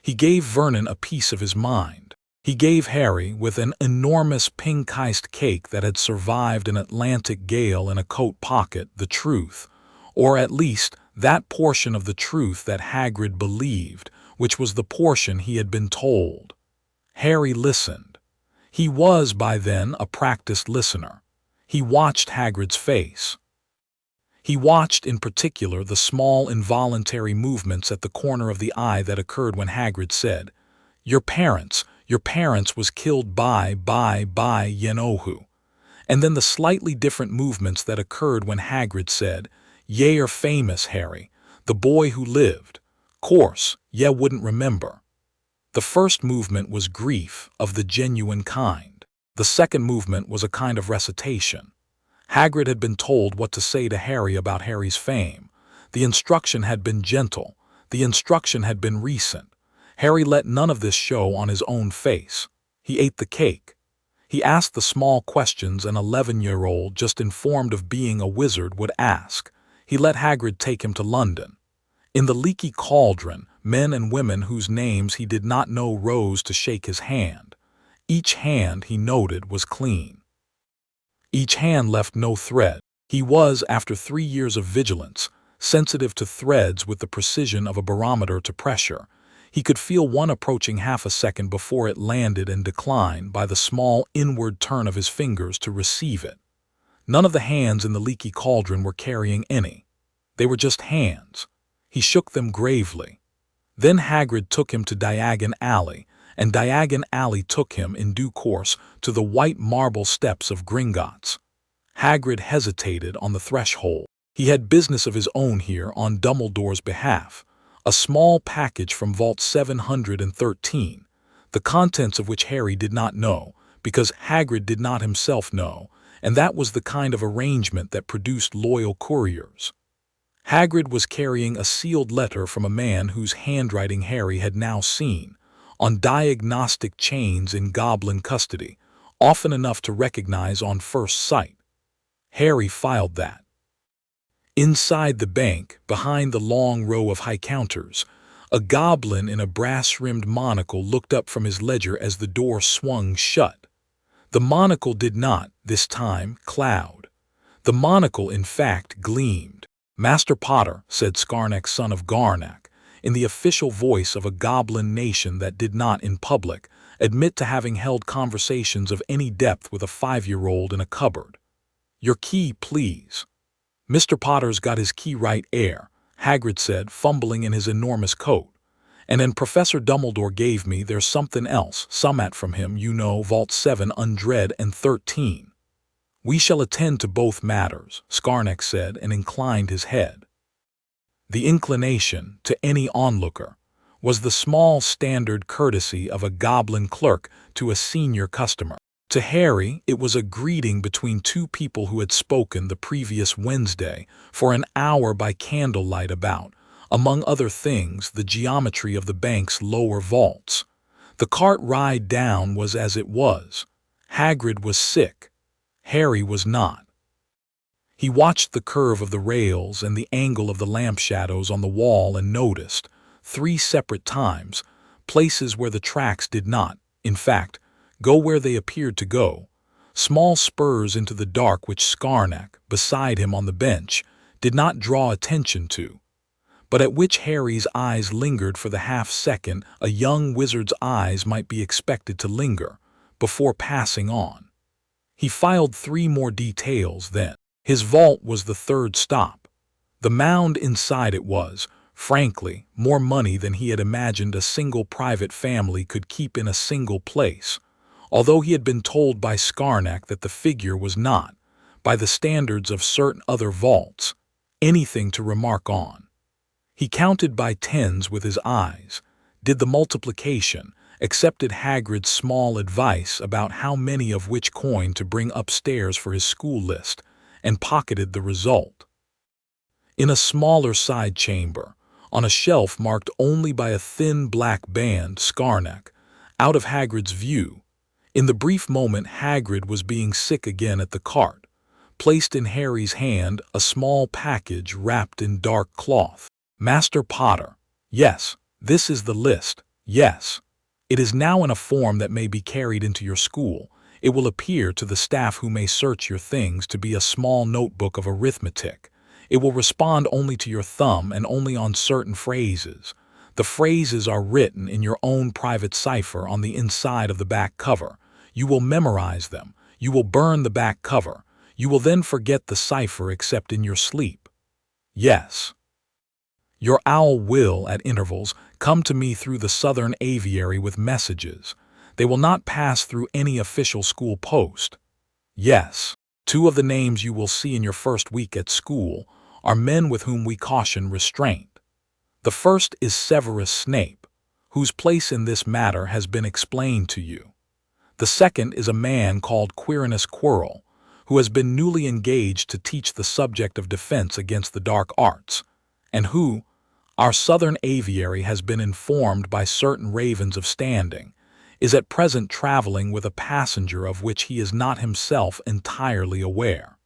He gave Vernon a piece of his mind. He gave Harry, with an enormous pink-iced cake that had survived an Atlantic gale in a coat pocket, the truth, or at least that portion of the truth that Hagrid believed, which was the portion he had been told. Harry listened. He was, by then, a practiced listener. He watched Hagrid's face. He watched, in particular, the small involuntary movements at the corner of the eye that occurred when Hagrid said, your parents was killed by you know who," and then the slightly different movements that occurred when Hagrid said, "Ye are famous, Harry, the boy who lived. Course, ye wouldn't remember." The first movement was grief of the genuine kind. The second movement was a kind of recitation. Hagrid had been told what to say to Harry about Harry's fame. The instruction had been gentle. The instruction had been recent. Harry let none of this show on his own face. He ate the cake. He asked the small questions an 11-year-old just informed of being a wizard would ask. He let Hagrid take him to London. In the leaky cauldron, men and women whose names he did not know rose to shake his hand. Each hand, he noted, was clean. Each hand left no thread. He was, after 3 years of vigilance, sensitive to threads with the precision of a barometer to pressure. He could feel one approaching half a second before it landed and declined by the small inward turn of his fingers to receive it. None of the hands in the leaky cauldron were carrying any. They were just hands. He shook them gravely. Then Hagrid took him to Diagon Alley, and Diagon Alley took him, in due course, to the white marble steps of Gringotts. Hagrid hesitated on the threshold. He had business of his own here on Dumbledore's behalf, a small package from Vault 713, the contents of which Harry did not know, because Hagrid did not himself know, and that was the kind of arrangement that produced loyal couriers. Hagrid was carrying a sealed letter from a man whose handwriting Harry had now seen, on diagnostic chains in goblin custody, often enough to recognize on first sight. Harry filed that. Inside the bank, behind the long row of high counters, a goblin in a brass-rimmed monocle looked up from his ledger as the door swung shut. The monocle did not, this time, cloud. The monocle, in fact, gleamed. "Master Potter," said Scarnack, son of Garnack, in the official voice of a goblin nation that did not, in public, admit to having held conversations of any depth with a 5-year-old in a cupboard. "Your key, please." "Mr. Potter's got his key right air," Hagrid said, fumbling in his enormous coat. "And then Professor Dumbledore gave me there's something else, summat from him, you know, Vault 713. "We shall attend to both matters," Scarnack said, and inclined his head. The inclination, to any onlooker, was the small standard courtesy of a goblin clerk to a senior customer. To Harry, it was a greeting between two people who had spoken the previous Wednesday for an hour by candlelight about, among other things, the geometry of the bank's lower vaults. The cart ride down was as it was. Hagrid was sick. Harry was not. He watched the curve of the rails and the angle of the lamp shadows on the wall and noticed, 3 separate times, places where the tracks did not, in fact, go where they appeared to go, small spurs into the dark which Scarnack, beside him on the bench, did not draw attention to, but at which Harry's eyes lingered for the half-second a young wizard's eyes might be expected to linger, before passing on. He filed 3 more details then. His vault was the 3rd stop. The mound inside it was, frankly, more money than he had imagined a single private family could keep in a single place, although he had been told by Scarnack that the figure was not, by the standards of certain other vaults, anything to remark on. He counted by tens with his eyes, did the multiplication, accepted Hagrid's small advice about how many of which coin to bring upstairs for his school list, and pocketed the result. In a smaller side chamber, on a shelf marked only by a thin black band, Scarnack, out of Hagrid's view, in the brief moment Hagrid was being sick again at the cart, placed in Harry's hand a small package wrapped in dark cloth. "Master Potter. Yes, this is the list. Yes. It is now in a form that may be carried into your school. It will appear to the staff who may search your things to be a small notebook of arithmetic. It will respond only to your thumb and only on certain phrases. The phrases are written in your own private cipher on the inside of the back cover. You will memorize them. You will burn the back cover. You will then forget the cipher except in your sleep. Yes. Your owl will, at intervals, come to me through the southern aviary with messages. They will not pass through any official school post. Yes, two of the names you will see in your first week at school are men with whom we caution restraint. The first is Severus Snape, whose place in this matter has been explained to you. The second is a man called Quirinus Quirrell, who has been newly engaged to teach the subject of defense against the dark arts, and who, our southern aviary has been informed by certain ravens of standing, is at present traveling with a passenger of which he is not himself entirely aware.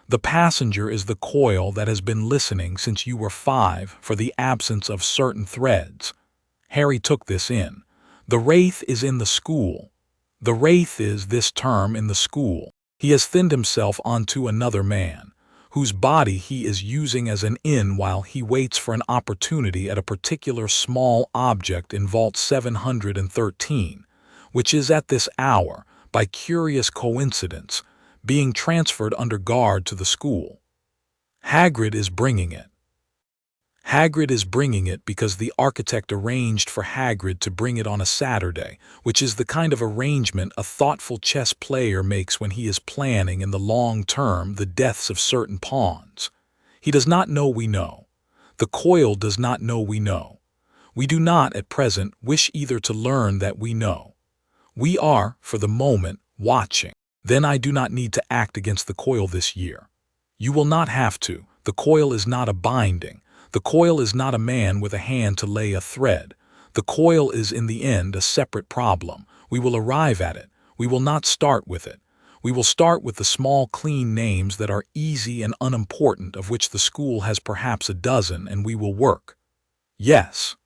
The passenger is the coil that has been listening since you were 5 for the absence of certain threads. Harry took this in. The wraith is in the school. The wraith is this term in the school. He has thinned himself onto another man, whose body he is using as an inn while he waits for an opportunity at a particular small object in Vault 713, which is at this hour, by curious coincidence, being transferred under guard to the school. Hagrid is bringing it. Hagrid is bringing it because the architect arranged for Hagrid to bring it on a Saturday, which is the kind of arrangement a thoughtful chess player makes when he is planning in the long term the deaths of certain pawns. He does not know we know. The coil does not know we know. We do not, at present, wish either to learn that we know. We are, for the moment, watching. Then I do not need to act against the coil this year. You will not have to. The coil is not a binding. The coil is not a man with a hand to lay a thread. The coil is in the end a separate problem. We will arrive at it. We will not start with it. We will start with the small clean names that are easy and unimportant, of which the school has perhaps a dozen, and we will work. Yes.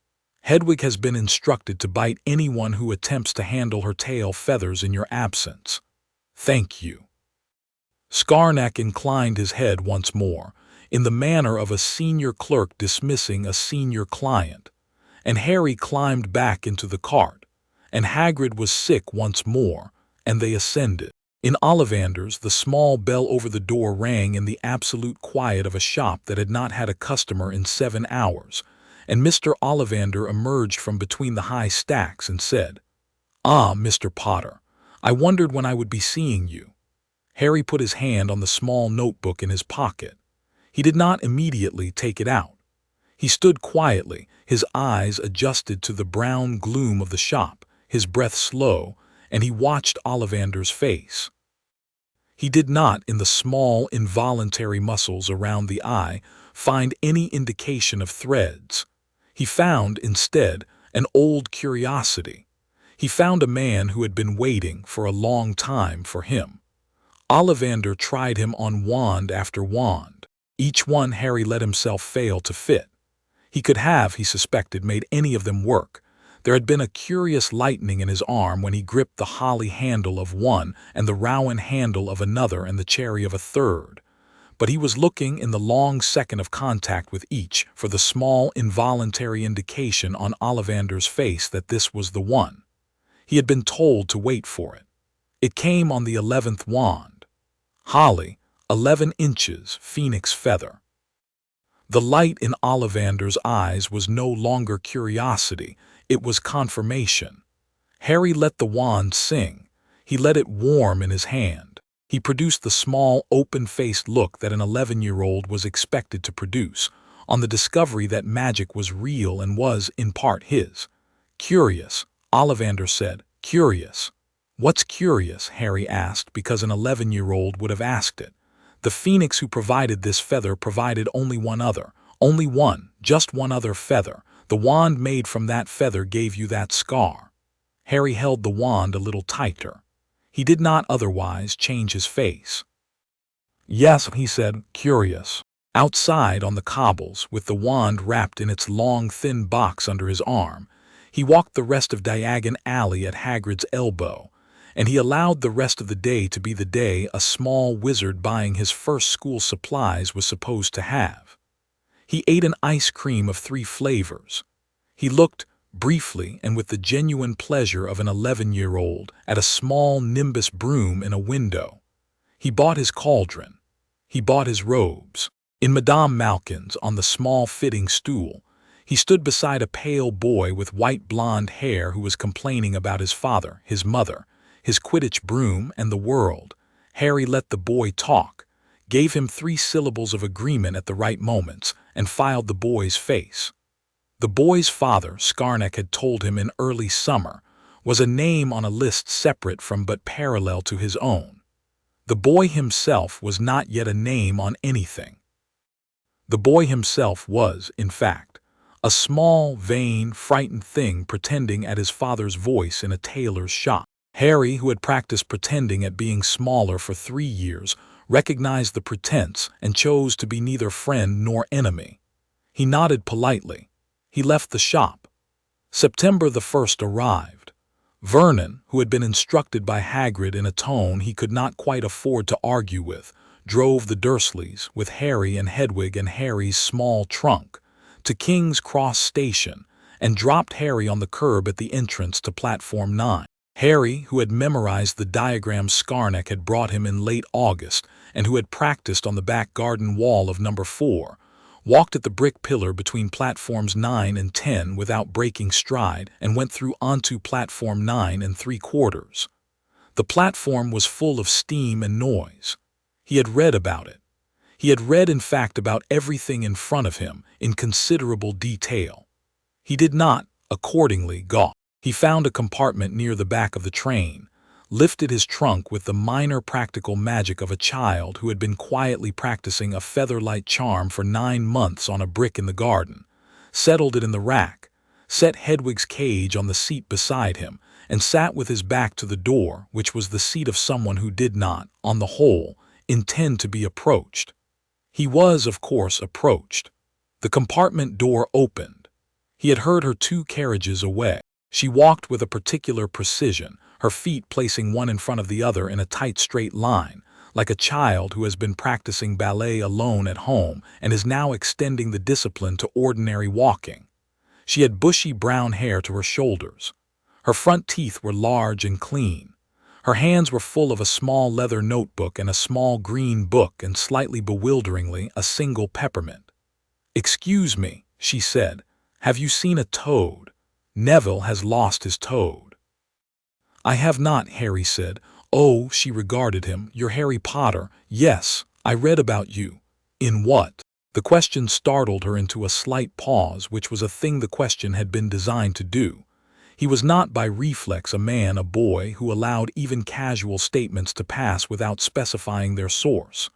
Hedwig has been instructed to bite anyone who attempts to handle her tail feathers in your absence. Thank you. Scarnack inclined his head once more, in the manner of a senior clerk dismissing a senior client, and Harry climbed back into the cart, and Hagrid was sick once more, and they ascended. In Ollivander's, the small bell over the door rang in the absolute quiet of a shop that had not had a customer in 7 hours, and Mr. Ollivander emerged from between the high stacks and said, "Ah, Mr. Potter, I wondered when I would be seeing you." Harry put his hand on the small notebook in his pocket. He did not immediately take it out. He stood quietly, his eyes adjusted to the brown gloom of the shop, his breath slow, and he watched Ollivander's face. He did not, in the small, involuntary muscles around the eye, find any indication of threads. He found, instead, an old curiosity. He found a man who had been waiting for a long time for him. Ollivander tried him on wand after wand. Each one Harry let himself fail to fit. He could have, he suspected, made any of them work. There had been a curious lightening in his arm when he gripped the holly handle of one and the rowan handle of another and the cherry of a third. But he was looking in the long second of contact with each for the small involuntary indication on Ollivander's face that this was the one. He had been told to wait for it. It came on the 11th wand. Holly, 11 inches, phoenix feather. The light in Ollivander's eyes was no longer curiosity, it was confirmation. Harry let the wand sing. He let it warm in his hand. He produced the small, open-faced look that an 11-year-old was expected to produce, on the discovery that magic was real and was, in part, his. Curious, Ollivander said. Curious. What's curious? Harry asked, because an 11-year-old would have asked it. The phoenix who provided this feather provided only one other. Only one, just one other feather. The wand made from that feather gave you that scar. Harry held the wand a little tighter. He did not otherwise change his face. Yes, he said, curious. Outside on the cobbles, with the wand wrapped in its long, thin box under his arm, he walked the rest of Diagon Alley at Hagrid's elbow, and he allowed the rest of the day to be the day a small wizard buying his first school supplies was supposed to have. He ate an ice cream of 3 flavors. He looked, briefly and with the genuine pleasure of an 11-year-old, at a small nimbus broom in a window. He bought his cauldron. He bought his robes. In Madame Malkin's, on the small fitting stool, he stood beside a pale boy with white blonde hair who was complaining about his father, his mother, his Quidditch broom, and the world, Harry let the boy talk, gave him 3 syllables of agreement at the right moments, and filed the boy's face. The boy's father, Scarnack had told him in early summer, was a name on a list separate from but parallel to his own. The boy himself was not yet a name on anything. The boy himself was, in fact, a small, vain, frightened thing pretending at his father's voice in a tailor's shop. Harry, who had practiced pretending at being smaller for 3 years, recognized the pretense and chose to be neither friend nor enemy. He nodded politely. He left the shop. September the 1st arrived. Vernon, who had been instructed by Hagrid in a tone he could not quite afford to argue with, drove the Dursleys, with Harry and Hedwig and Harry's small trunk, to King's Cross Station and dropped Harry on the curb at the entrance to Platform 9. Harry, who had memorized the diagram Scarnack had brought him in late August and who had practiced on the back garden wall of number 4, walked at the brick pillar between platforms 9 and 10 without breaking stride and went through onto platform 9 3/4. The platform was full of steam and noise. He had read about it. He had read, in fact, about everything in front of him in considerable detail. He did not, accordingly, gawk. He found a compartment near the back of the train, lifted his trunk with the minor practical magic of a child who had been quietly practicing a featherlight charm for 9 months on a brick in the garden, settled it in the rack, set Hedwig's cage on the seat beside him, and sat with his back to the door, which was the seat of someone who did not, on the whole, intend to be approached. He was, of course, approached. The compartment door opened. He had heard her 2 carriages away. She walked with a particular precision, her feet placing one in front of the other in a tight straight line, like a child who has been practicing ballet alone at home and is now extending the discipline to ordinary walking. She had bushy brown hair to her shoulders. Her front teeth were large and clean. Her hands were full of a small leather notebook and a small green book and, slightly bewilderingly, a single peppermint. "Excuse me," she said, "have you seen a toad? Neville has lost his toad." "I have not," Harry said. "Oh," she regarded him, "you're Harry Potter. Yes, I read about you." "In what?" The question startled her into a slight pause, which was a thing the question had been designed to do. He was not by reflex a boy who allowed even casual statements to pass without specifying their source.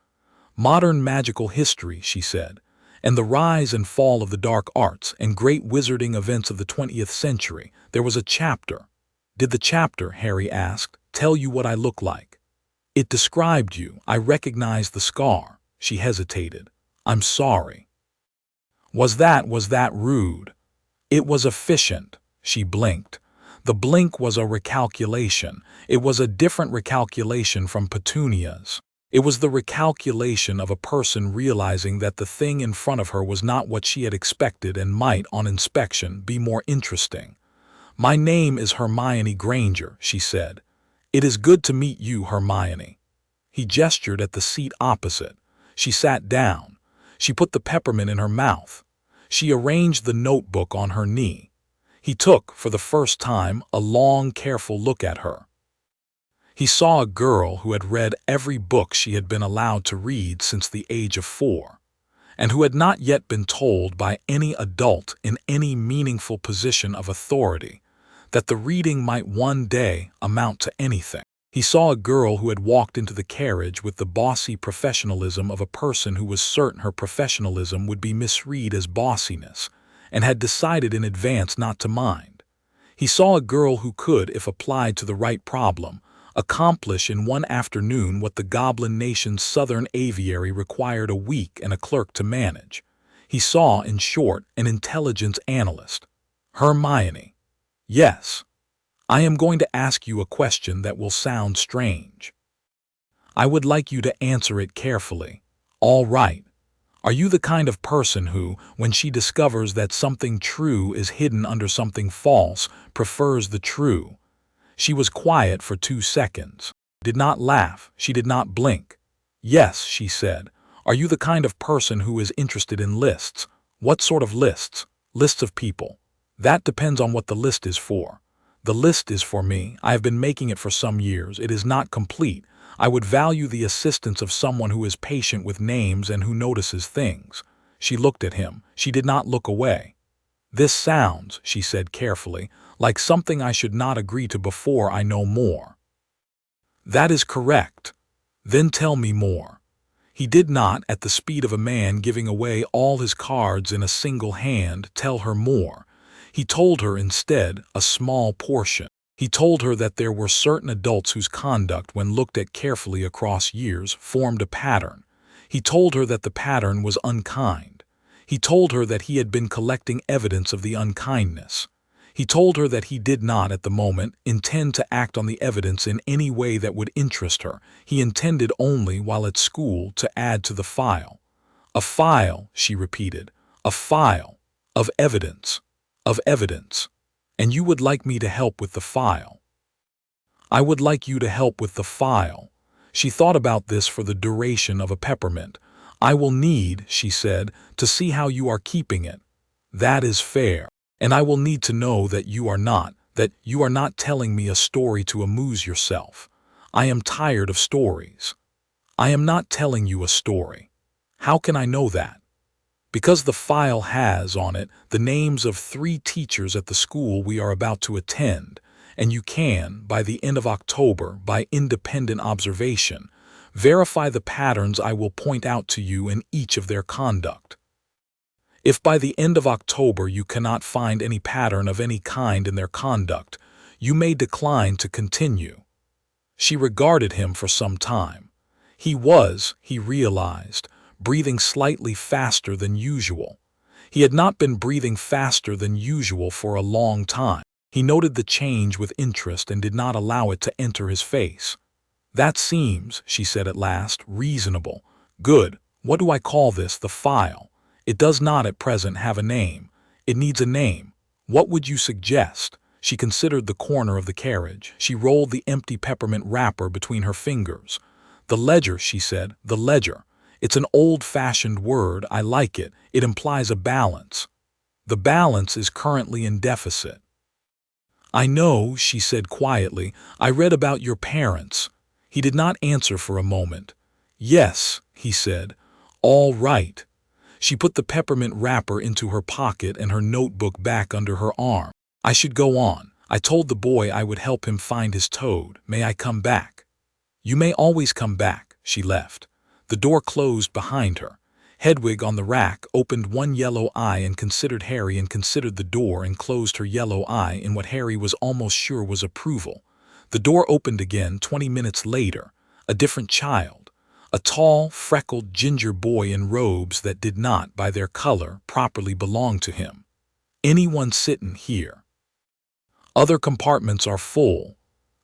"Modern magical history," she said, "and the rise and fall of the dark arts and great wizarding events of the 20th century. There was a chapter." "Did the chapter," Harry asked, "tell you what I look like?" "It described you. I recognized the scar." She hesitated. "I'm sorry." Was that rude?" "It was efficient." She blinked. The blink was a recalculation. It was a different recalculation from Petunia's. It was the recalculation of a person realizing that the thing in front of her was not what she had expected and might, on inspection, be more interesting. "My name is Hermione Granger," she said. "It is good to meet you, Hermione." He gestured at the seat opposite. She sat down. She put the peppermint in her mouth. She arranged the notebook on her knee. He took, for the first time, a long, careful look at her. He saw a girl who had read every book she had been allowed to read since the age of 4, and who had not yet been told by any adult in any meaningful position of authority that the reading might one day amount to anything. He saw a girl who had walked into the carriage with the bossy professionalism of a person who was certain her professionalism would be misread as bossiness, and had decided in advance not to mind. He saw a girl who could, if applied to the right problem, accomplish in one afternoon what the Goblin Nation's Southern Aviary required a week and a clerk to manage. He saw, in short, an intelligence analyst. "Hermione." "Yes. I am going to ask you a question that will sound strange. I would like you to answer it carefully." "All right. Are you the kind of person who, when she discovers that something true is hidden under something false, prefers the true?" She was quiet for 2 seconds. Did not laugh. She did not blink. "Yes," she said. "Are you the kind of person who is interested in lists?" "What sort of lists?" "Lists of people." "That depends on what the list is for." "The list is for me. I have been making it for some years. It is not complete. I would value the assistance of someone who is patient with names and who notices things. She looked at him. She did not look away. This sounds, she said carefully, like something I should not agree to before I know more. That is correct. Then tell me more. He did not, at the speed of a man giving away all his cards in a single hand, tell her more. He told her instead a small portion. He told her that there were certain adults whose conduct, when looked at carefully across years, formed a pattern. He told her that the pattern was unkind. He told her that he had been collecting evidence of the unkindness. He told her that he did not, at the moment, intend to act on the evidence in any way that would interest her. He intended only, while at school, to add to the file. A file, she repeated. A file. Of evidence. Of evidence. And you would like me to help with the file. I would like you to help with the file. She thought about this for the duration of a peppermint. I will need, she said, to see how you are keeping it. That is fair. And I will need to know that you are not telling me a story to amuse yourself. I am tired of stories. I am not telling you a story. How can I know that? Because the file has on it the names of 3 teachers at the school we are about to attend, and you can, by the end of October, by independent observation, verify the patterns I will point out to you in each of their conduct. If by the end of October you cannot find any pattern of any kind in their conduct, you may decline to continue. She regarded him for some time. He was, he realized, breathing slightly faster than usual. He had not been breathing faster than usual for a long time. He noted the change with interest and did not allow it to enter his face. That seems, she said at last, reasonable. Good. What do I call this, the file? It does not at present have a name. It needs a name. What would you suggest? She considered the corner of the carriage. She rolled the empty peppermint wrapper between her fingers. The ledger, she said, the ledger. It's an old-fashioned word. I like it. It implies a balance. The balance is currently in deficit. I know, she said quietly. I read about your parents. He did not answer for a moment. Yes, he said. All right. She put the peppermint wrapper into her pocket and her notebook back under her arm. I should go on. I told the boy I would help him find his toad. May I come back? You may always come back. She left. The door closed behind her. Hedwig on the rack opened one yellow eye and considered Harry and considered the door and closed her yellow eye in what Harry was almost sure was approval. The door opened again 20 minutes later. A different child. A tall, freckled ginger boy in robes that did not, by their color, properly belong to him. Anyone sitting here? Other compartments are full.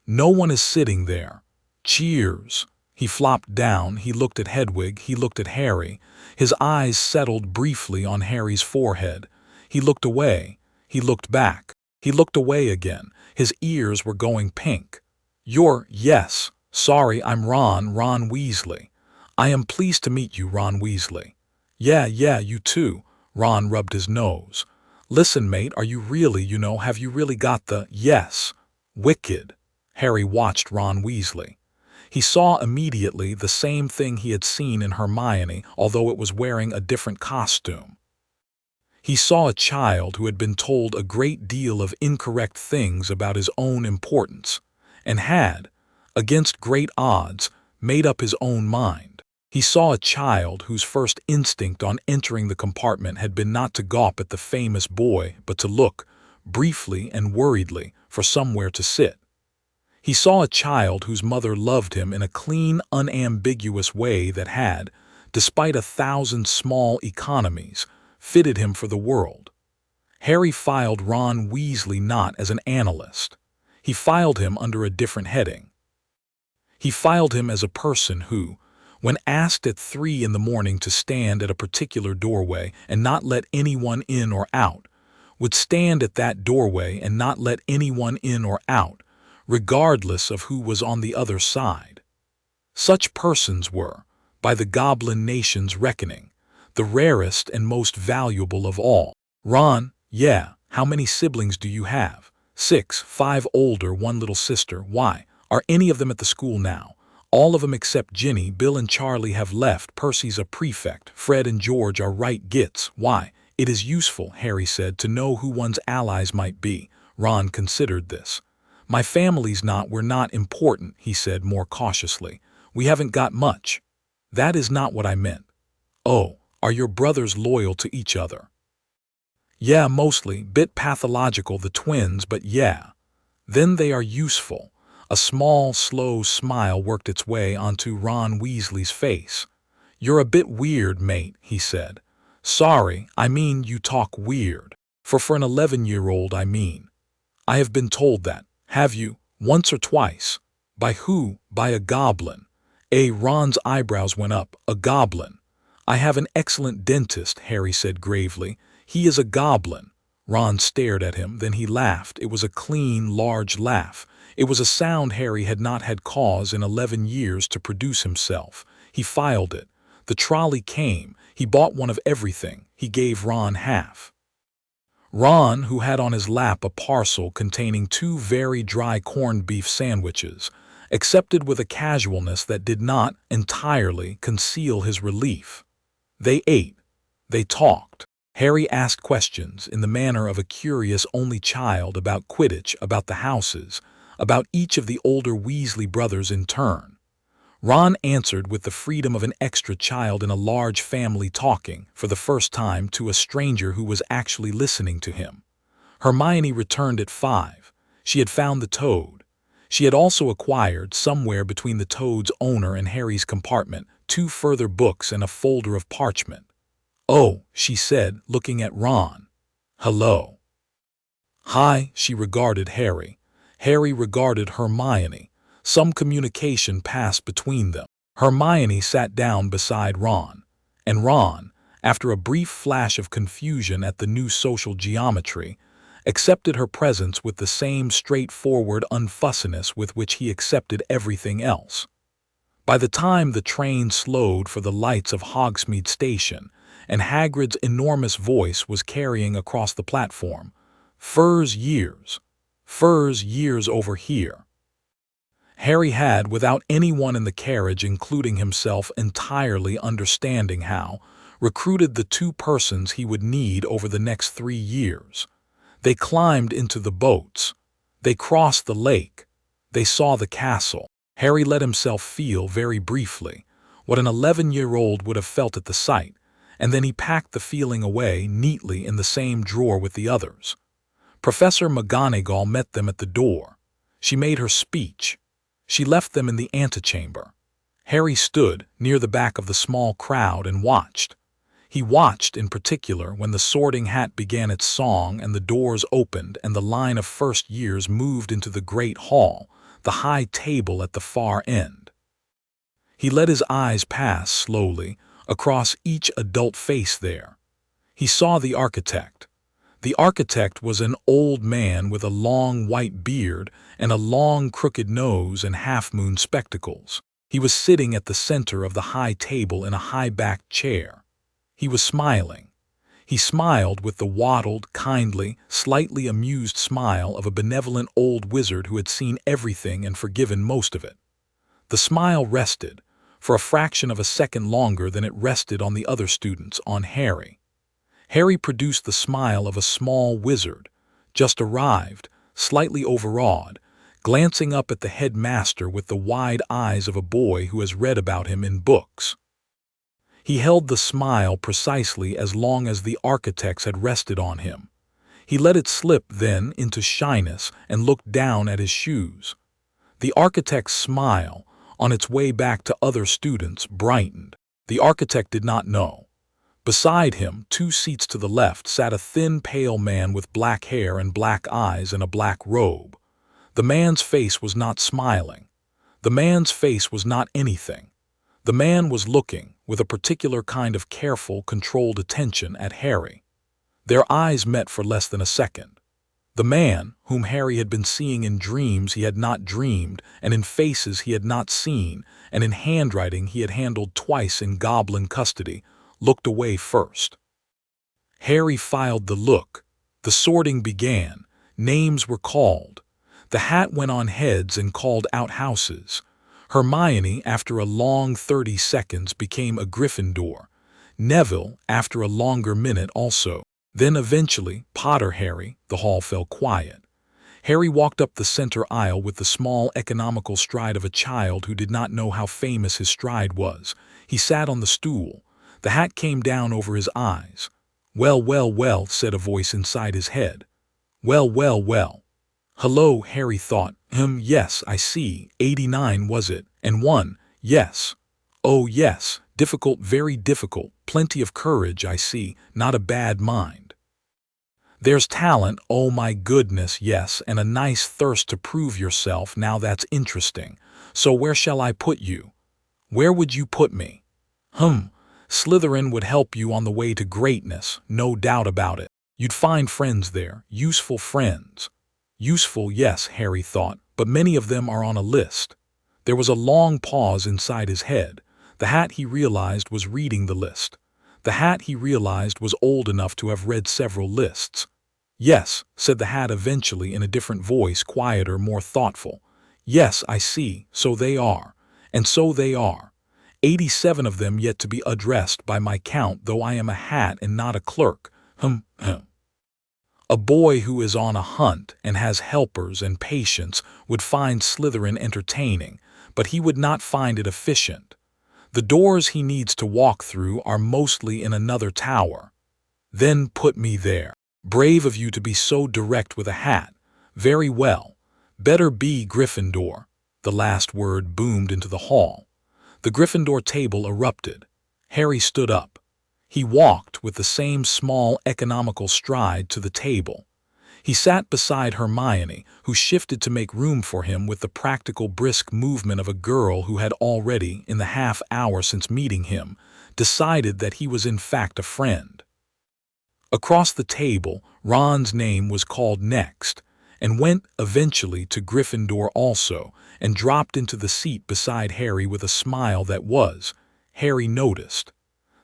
No one is sitting there. Cheers. He flopped down, he looked at Hedwig, he looked at Harry. His eyes settled briefly on Harry's forehead. He looked away. He looked back. He looked away again. His ears were going pink. Yes. Sorry, I'm Ron Weasley. I am pleased to meet you, Ron Weasley. Yeah, you too. Ron rubbed his nose. Listen, mate, are you really, have you really got the, yes? Wicked. Harry watched Ron Weasley. He saw immediately the same thing he had seen in Hermione, although it was wearing a different costume. He saw a child who had been told a great deal of incorrect things about his own importance, and had, against great odds, made up his own mind. He saw a child whose first instinct on entering the compartment had been not to gawp at the famous boy, but to look, briefly and worriedly, for somewhere to sit. He saw a child whose mother loved him in a clean, unambiguous way that had, despite 1,000 small economies, fitted him for the world. Harry filed Ron Weasley not as an analyst. He filed him under a different heading. He filed him as a person who, when asked at 3 in the morning to stand at a particular doorway and not let anyone in or out, would stand at that doorway and not let anyone in or out, regardless of who was on the other side. Such persons were, by the goblin nation's reckoning, the rarest and most valuable of all. Ron, yeah, how many siblings do you have? 6, 5 older, 1 little sister. Why, are any of them at the school now? All of 'em except Ginny, Bill and Charlie have left. Percy's a prefect. Fred and George are right gits. Why, it is useful, Harry said, to know who one's allies might be. Ron considered this. My family's not, we're not important, he said more cautiously. We haven't got much. That is not what I meant. Oh, are your brothers loyal to each other? Yeah, mostly. Bit pathological, the twins, but yeah. Then they are useful. A small, slow smile worked its way onto Ron Weasley's face. You're a bit weird, mate, he said. Sorry, I mean you talk weird. For an 11-year-old, I mean. I have been told that. Have you? Once or twice. By who? By a goblin. Ron's eyebrows went up. A goblin. I have an excellent dentist, Harry said gravely. He is a goblin. Ron stared at him, then he laughed. It was a clean, large laugh. It was a sound Harry had not had cause in 11 years to produce himself. He filed it. The trolley came. He bought one of everything. He gave Ron half. Ron, who had on his lap a parcel containing 2 very dry corned beef sandwiches, accepted with a casualness that did not entirely conceal his relief. They ate. They talked. Harry asked questions in the manner of a curious only child about Quidditch, about the houses, about each of the older Weasley brothers in turn. Ron answered with the freedom of an extra child in a large family talking, for the first time, to a stranger who was actually listening to him. Hermione returned at 5. She had found the toad. She had also acquired, somewhere between the toad's owner and Harry's compartment, 2 further books and a folder of parchment. Oh, she said, looking at Ron. Hello. Hi, she regarded Harry. Harry regarded Hermione. Some communication passed between them. Hermione sat down beside Ron, and Ron, after a brief flash of confusion at the new social geometry, accepted her presence with the same straightforward unfussiness with which he accepted everything else. By the time the train slowed for the lights of Hogsmeade Station, and Hagrid's enormous voice was carrying across the platform, Fur's years over here. Harry had, without anyone in the carriage including himself entirely understanding how, recruited the 2 persons he would need over the next 3 years. They climbed into the boats. They crossed the lake. They saw the castle. Harry let himself feel very briefly what an 11-year-old would have felt at the sight, and then he packed the feeling away neatly in the same drawer with the others. Professor McGonagall met them at the door. She made her speech. She left them in the antechamber. Harry stood near the back of the small crowd and watched. He watched, in particular, when the Sorting Hat began its song and the doors opened and the line of first years moved into the great hall, the high table at the far end. He let his eyes pass slowly across each adult face there. He saw the architect. The architect was an old man with a long white beard and a long crooked nose and half-moon spectacles. He was sitting at the center of the high table in a high-backed chair. He was smiling. He smiled with the waddled, kindly, slightly amused smile of a benevolent old wizard who had seen everything and forgiven most of it. The smile rested, for a fraction of a second longer than it rested on the other students, on Harry. Harry produced the smile of a small wizard, just arrived, slightly overawed, glancing up at the headmaster with the wide eyes of a boy who has read about him in books. He held the smile precisely as long as the architect's had rested on him. He let it slip then into shyness and looked down at his shoes. The architect's smile, on its way back to other students, brightened. The architect did not know. Beside him, 2 seats to the left, sat a thin, pale man with black hair and black eyes and a black robe. The man's face was not smiling. The man's face was not anything. The man was looking, with a particular kind of careful, controlled attention, at Harry. Their eyes met for less than a second. The man, whom Harry had been seeing in dreams he had not dreamed, and in faces he had not seen, and in handwriting he had handled twice in goblin custody, looked away first. Harry filed the look. The sorting began. Names were called. The hat went on heads and called out houses. Hermione, after a long 30 seconds, became a Gryffindor. Neville, after a longer minute also. Then eventually, Potter Harry, the hall fell quiet. Harry walked up the center aisle with the small, economical stride of a child who did not know how famous his stride was. He sat on the stool. The hat came down over his eyes. "Well, well, well," said a voice inside his head. "Well, well, well." "Hello," Harry thought. Yes, I see. 89, was it? And 1, yes. Oh, yes. Difficult, very difficult. Plenty of courage, I see. Not a bad mind. There's talent, oh my goodness, yes, and a nice thirst to prove yourself. Now that's interesting. So where shall I put you? Where would you put me? Slytherin would help you on the way to greatness, no doubt about it. You'd find friends there, useful friends. Useful, yes, Harry thought, but many of them are on a list. There was a long pause inside his head. The hat, he realized, was reading the list. The hat, he realized, was old enough to have read several lists. "Yes," said the hat eventually in a different voice, quieter, more thoughtful. "Yes, I see, so they are. And so they are. 87 of them yet to be addressed by my count, though I am a hat and not a clerk. A boy who is on a hunt and has helpers and patience would find Slytherin entertaining, but he would not find it efficient. The doors he needs to walk through are mostly in another tower. Then put me there. Brave of you to be so direct with a hat. Very well. Better be Gryffindor." The last word boomed into the hall. The Gryffindor table erupted. Harry stood up. He walked with the same small, economical stride to the table. He sat beside Hermione, who shifted to make room for him with the practical, brisk movement of a girl who had already, in the half hour since meeting him, decided that he was in fact a friend. Across the table, Ron's name was called next, and went eventually to Gryffindor also, and dropped into the seat beside Harry with a smile that was, Harry noticed,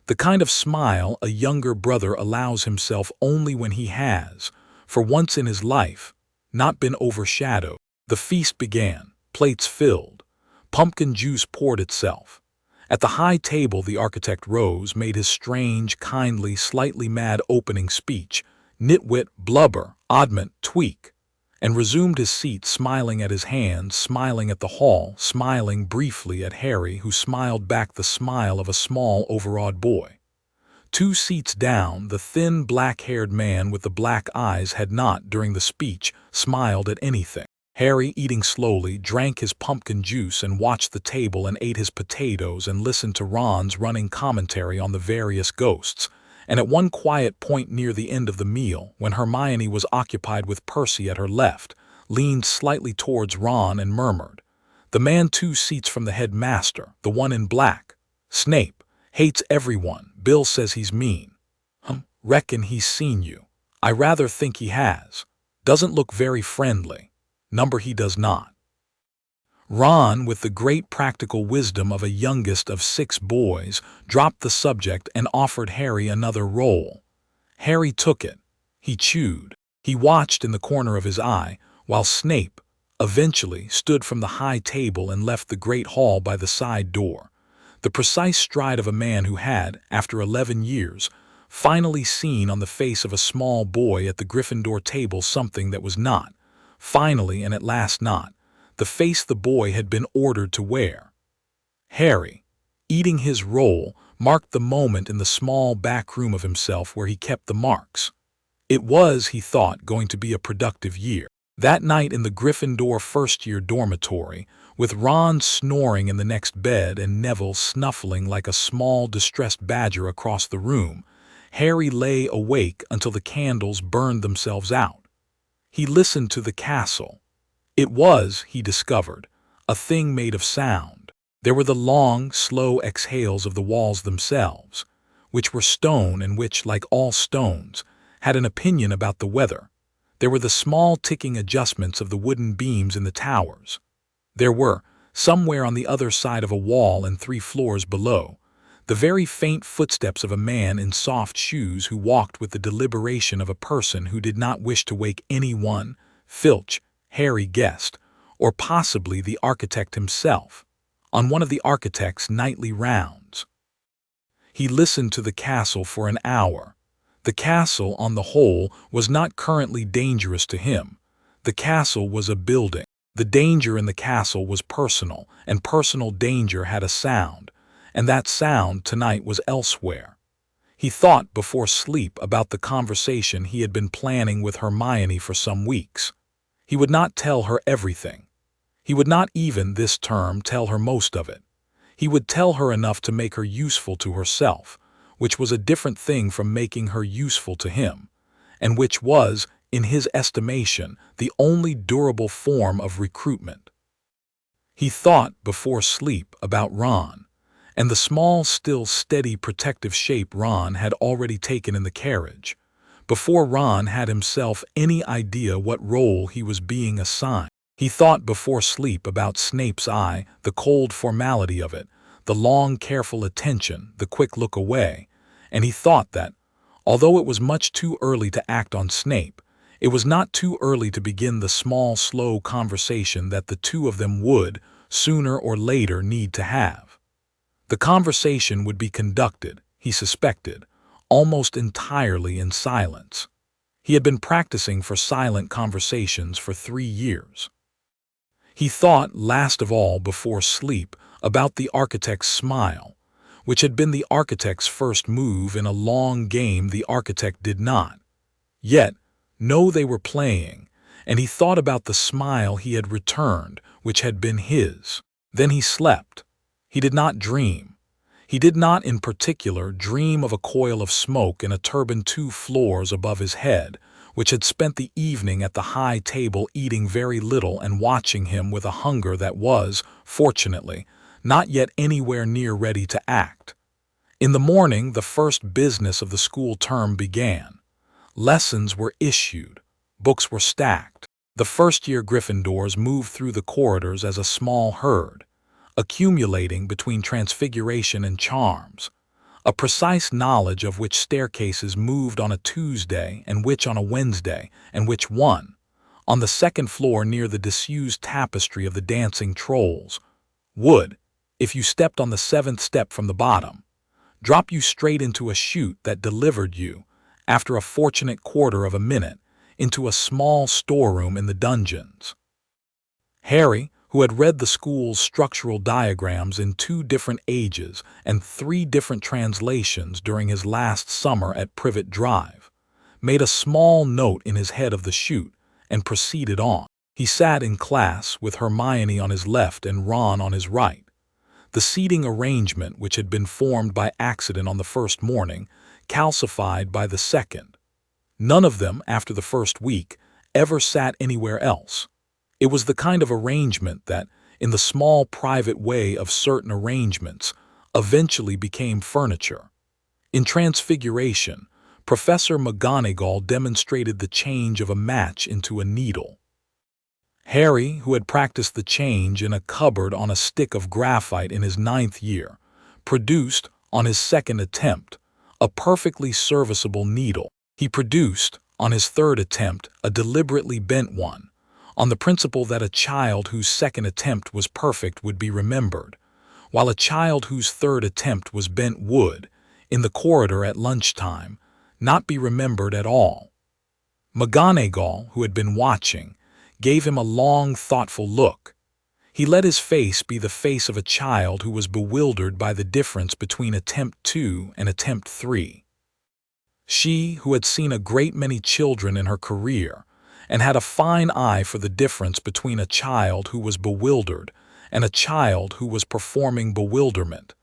the kind of smile a younger brother allows himself only when he has, for once in his life, not been overshadowed. The feast began, plates filled, pumpkin juice poured itself. At the high table the architect rose, made his strange, kindly, slightly mad opening speech, nitwit, blubber, oddment, tweak, and resumed his seat, smiling at his hands, smiling at the hall, smiling briefly at Harry, who smiled back the smile of a small, overawed boy. 2 seats down, the thin, black-haired man with the black eyes had not, during the speech, smiled at anything. Harry, eating slowly, drank his pumpkin juice and watched the table and ate his potatoes and listened to Ron's running commentary on the various ghosts, and at one quiet point near the end of the meal, when Hermione was occupied with Percy at her left, leaned slightly towards Ron and murmured, "The man 2 seats from the headmaster, the one in black. Snape. Hates everyone. Bill says he's mean. Reckon he's seen you. I rather think he has. Doesn't look very friendly. Number he does not." Ron, with the great practical wisdom of a youngest of 6 boys, dropped the subject and offered Harry another roll. Harry took it. He chewed. He watched in the corner of his eye, while Snape, eventually, stood from the high table and left the great hall by the side door. The precise stride of a man who had, after 11 years, finally seen on the face of a small boy at the Gryffindor table something that was not, finally and at last not, the face the boy had been ordered to wear. Harry, eating his roll, marked the moment in the small back room of himself where he kept the marks. It was, he thought, going to be a productive year. That night in the Gryffindor first-year dormitory, with Ron snoring in the next bed and Neville snuffling like a small, distressed badger across the room, Harry lay awake until the candles burned themselves out. He listened to the castle. It was, he discovered, a thing made of sound. There were the long, slow exhales of the walls themselves, which were stone and which, like all stones, had an opinion about the weather. There were the small ticking adjustments of the wooden beams in the towers. There were, somewhere on the other side of a wall and 3 floors below, the very faint footsteps of a man in soft shoes who walked with the deliberation of a person who did not wish to wake anyone, Filch, Harry guessed, or possibly the architect himself. on one of the architect's nightly rounds. He listened to the castle for an hour. The castle, on the whole, was not currently dangerous to him. The castle was a building. The danger in the castle was personal, and personal danger had a sound, and that sound tonight was elsewhere. He thought before sleep about the conversation he had been planning with Hermione for some weeks. He would not tell her everything. He would not even, this term, tell her most of it. He would tell her enough to make her useful to herself, which was a different thing from making her useful to him, and which was, in his estimation, the only durable form of recruitment. He thought before sleep about Ron, and the small, still, steady, protective shape Ron had already taken in the carriage, before Ron had himself any idea what role he was being assigned. He thought before sleep about Snape's eye, the cold formality of it, the long, careful attention, the quick look away, and he thought that, although it was much too early to act on Snape, it was not too early to begin the small, slow conversation that the two of them would, sooner or later, need to have. The conversation would be conducted, he suspected, almost entirely in silence. He had been practicing for silent conversations for 3 years. He thought, last of all before sleep, about the architect's smile, which had been the architect's first move in a long game the architect did not yet know they were playing, and he thought about the smile he had returned, which had been his. Then he slept. He did not dream. He did not in particular dream of a coil of smoke in a turban 2 floors above his head, which had spent the evening at the high table eating very little and watching him with a hunger that was, fortunately, not yet anywhere near ready to act. In the morning, the first business of the school term began. Lessons were issued. Books were stacked. The first-year Gryffindors moved through the corridors as a small herd, accumulating between Transfiguration and Charms, a precise knowledge of which staircases moved on a Tuesday and which on a Wednesday, and which one, on the second floor near the disused tapestry of the dancing trolls, would, if you stepped on the 7th step from the bottom, drop you straight into a chute that delivered you, after a fortunate quarter of a minute, into a small storeroom in the dungeons. Harry, who had read the school's structural diagrams in 2 different ages and 3 different translations during his last summer at Privet Drive, made a small note in his head of the chute and proceeded on. He sat in class with Hermione on his left and Ron on his right. The seating arrangement, which had been formed by accident on the first morning, calcified by the second. None of them, after the first week, ever sat anywhere else. It was the kind of arrangement that, in the small private way of certain arrangements, eventually became furniture. In Transfiguration, Professor McGonagall demonstrated the change of a match into a needle. Harry, who had practiced the change in a cupboard on a stick of graphite in his 9th year, produced, on his 2nd attempt, a perfectly serviceable needle. He produced, on his 3rd attempt, a deliberately bent one, on the principle that a child whose 2nd attempt was perfect would be remembered, while a child whose 3rd attempt was bent would, in the corridor at lunchtime, not be remembered at all. McGonagall, who had been watching, gave him a long, thoughtful look. He let his face be the face of a child who was bewildered by the difference between attempt 2 and attempt 3. She, who had seen a great many children in her career, and had a fine eye for the difference between a child who was bewildered and a child who was performing bewilderment,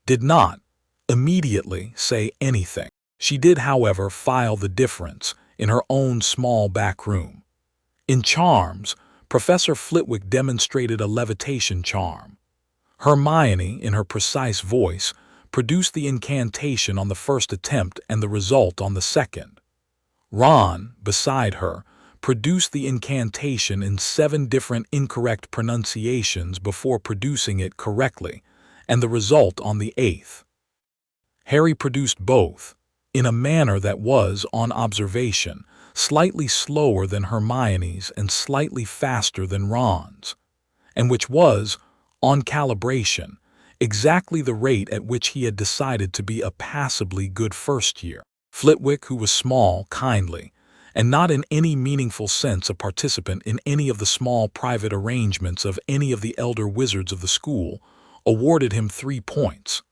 did not, immediately, say anything. She did, however, file the difference in her own small back room. In Charms, Professor Flitwick demonstrated a levitation charm. Hermione, in her precise voice, produced the incantation on the first attempt and the result on the second. Ron, beside her, produced the incantation in 7 different incorrect pronunciations before producing it correctly, and the result on the 8th. Harry produced both, in a manner that was, on observation, slightly slower than Hermione's and slightly faster than Ron's, and which was, On calibration, exactly the rate at which he had decided to be a passably good first year. Flitwick, who was small, kindly, and not in any meaningful sense a participant in any of the small private arrangements of any of the elder wizards of the school, awarded him 3 points.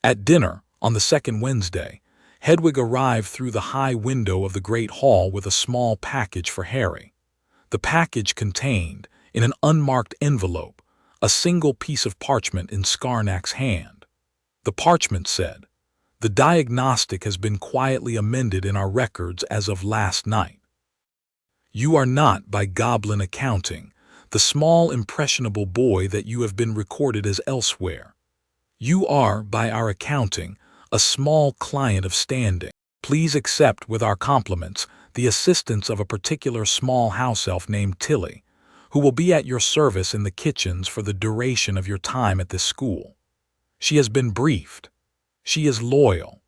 At dinner, on the second Wednesday, Hedwig arrived through the high window of the great hall with a small package for Harry. The package contained, in an unmarked envelope, a single piece of parchment in Skarnak's hand. The parchment said, "The diagnostic has been quietly amended in our records as of last night. You are not, by goblin accounting, the small impressionable boy that you have been recorded as elsewhere. You are, by our accounting, a small client of standing. Please accept with our compliments the assistance of a particular small house elf named Tilly, who will be at your service in the kitchens for the duration of your time at this school. She has been briefed. She is loyal.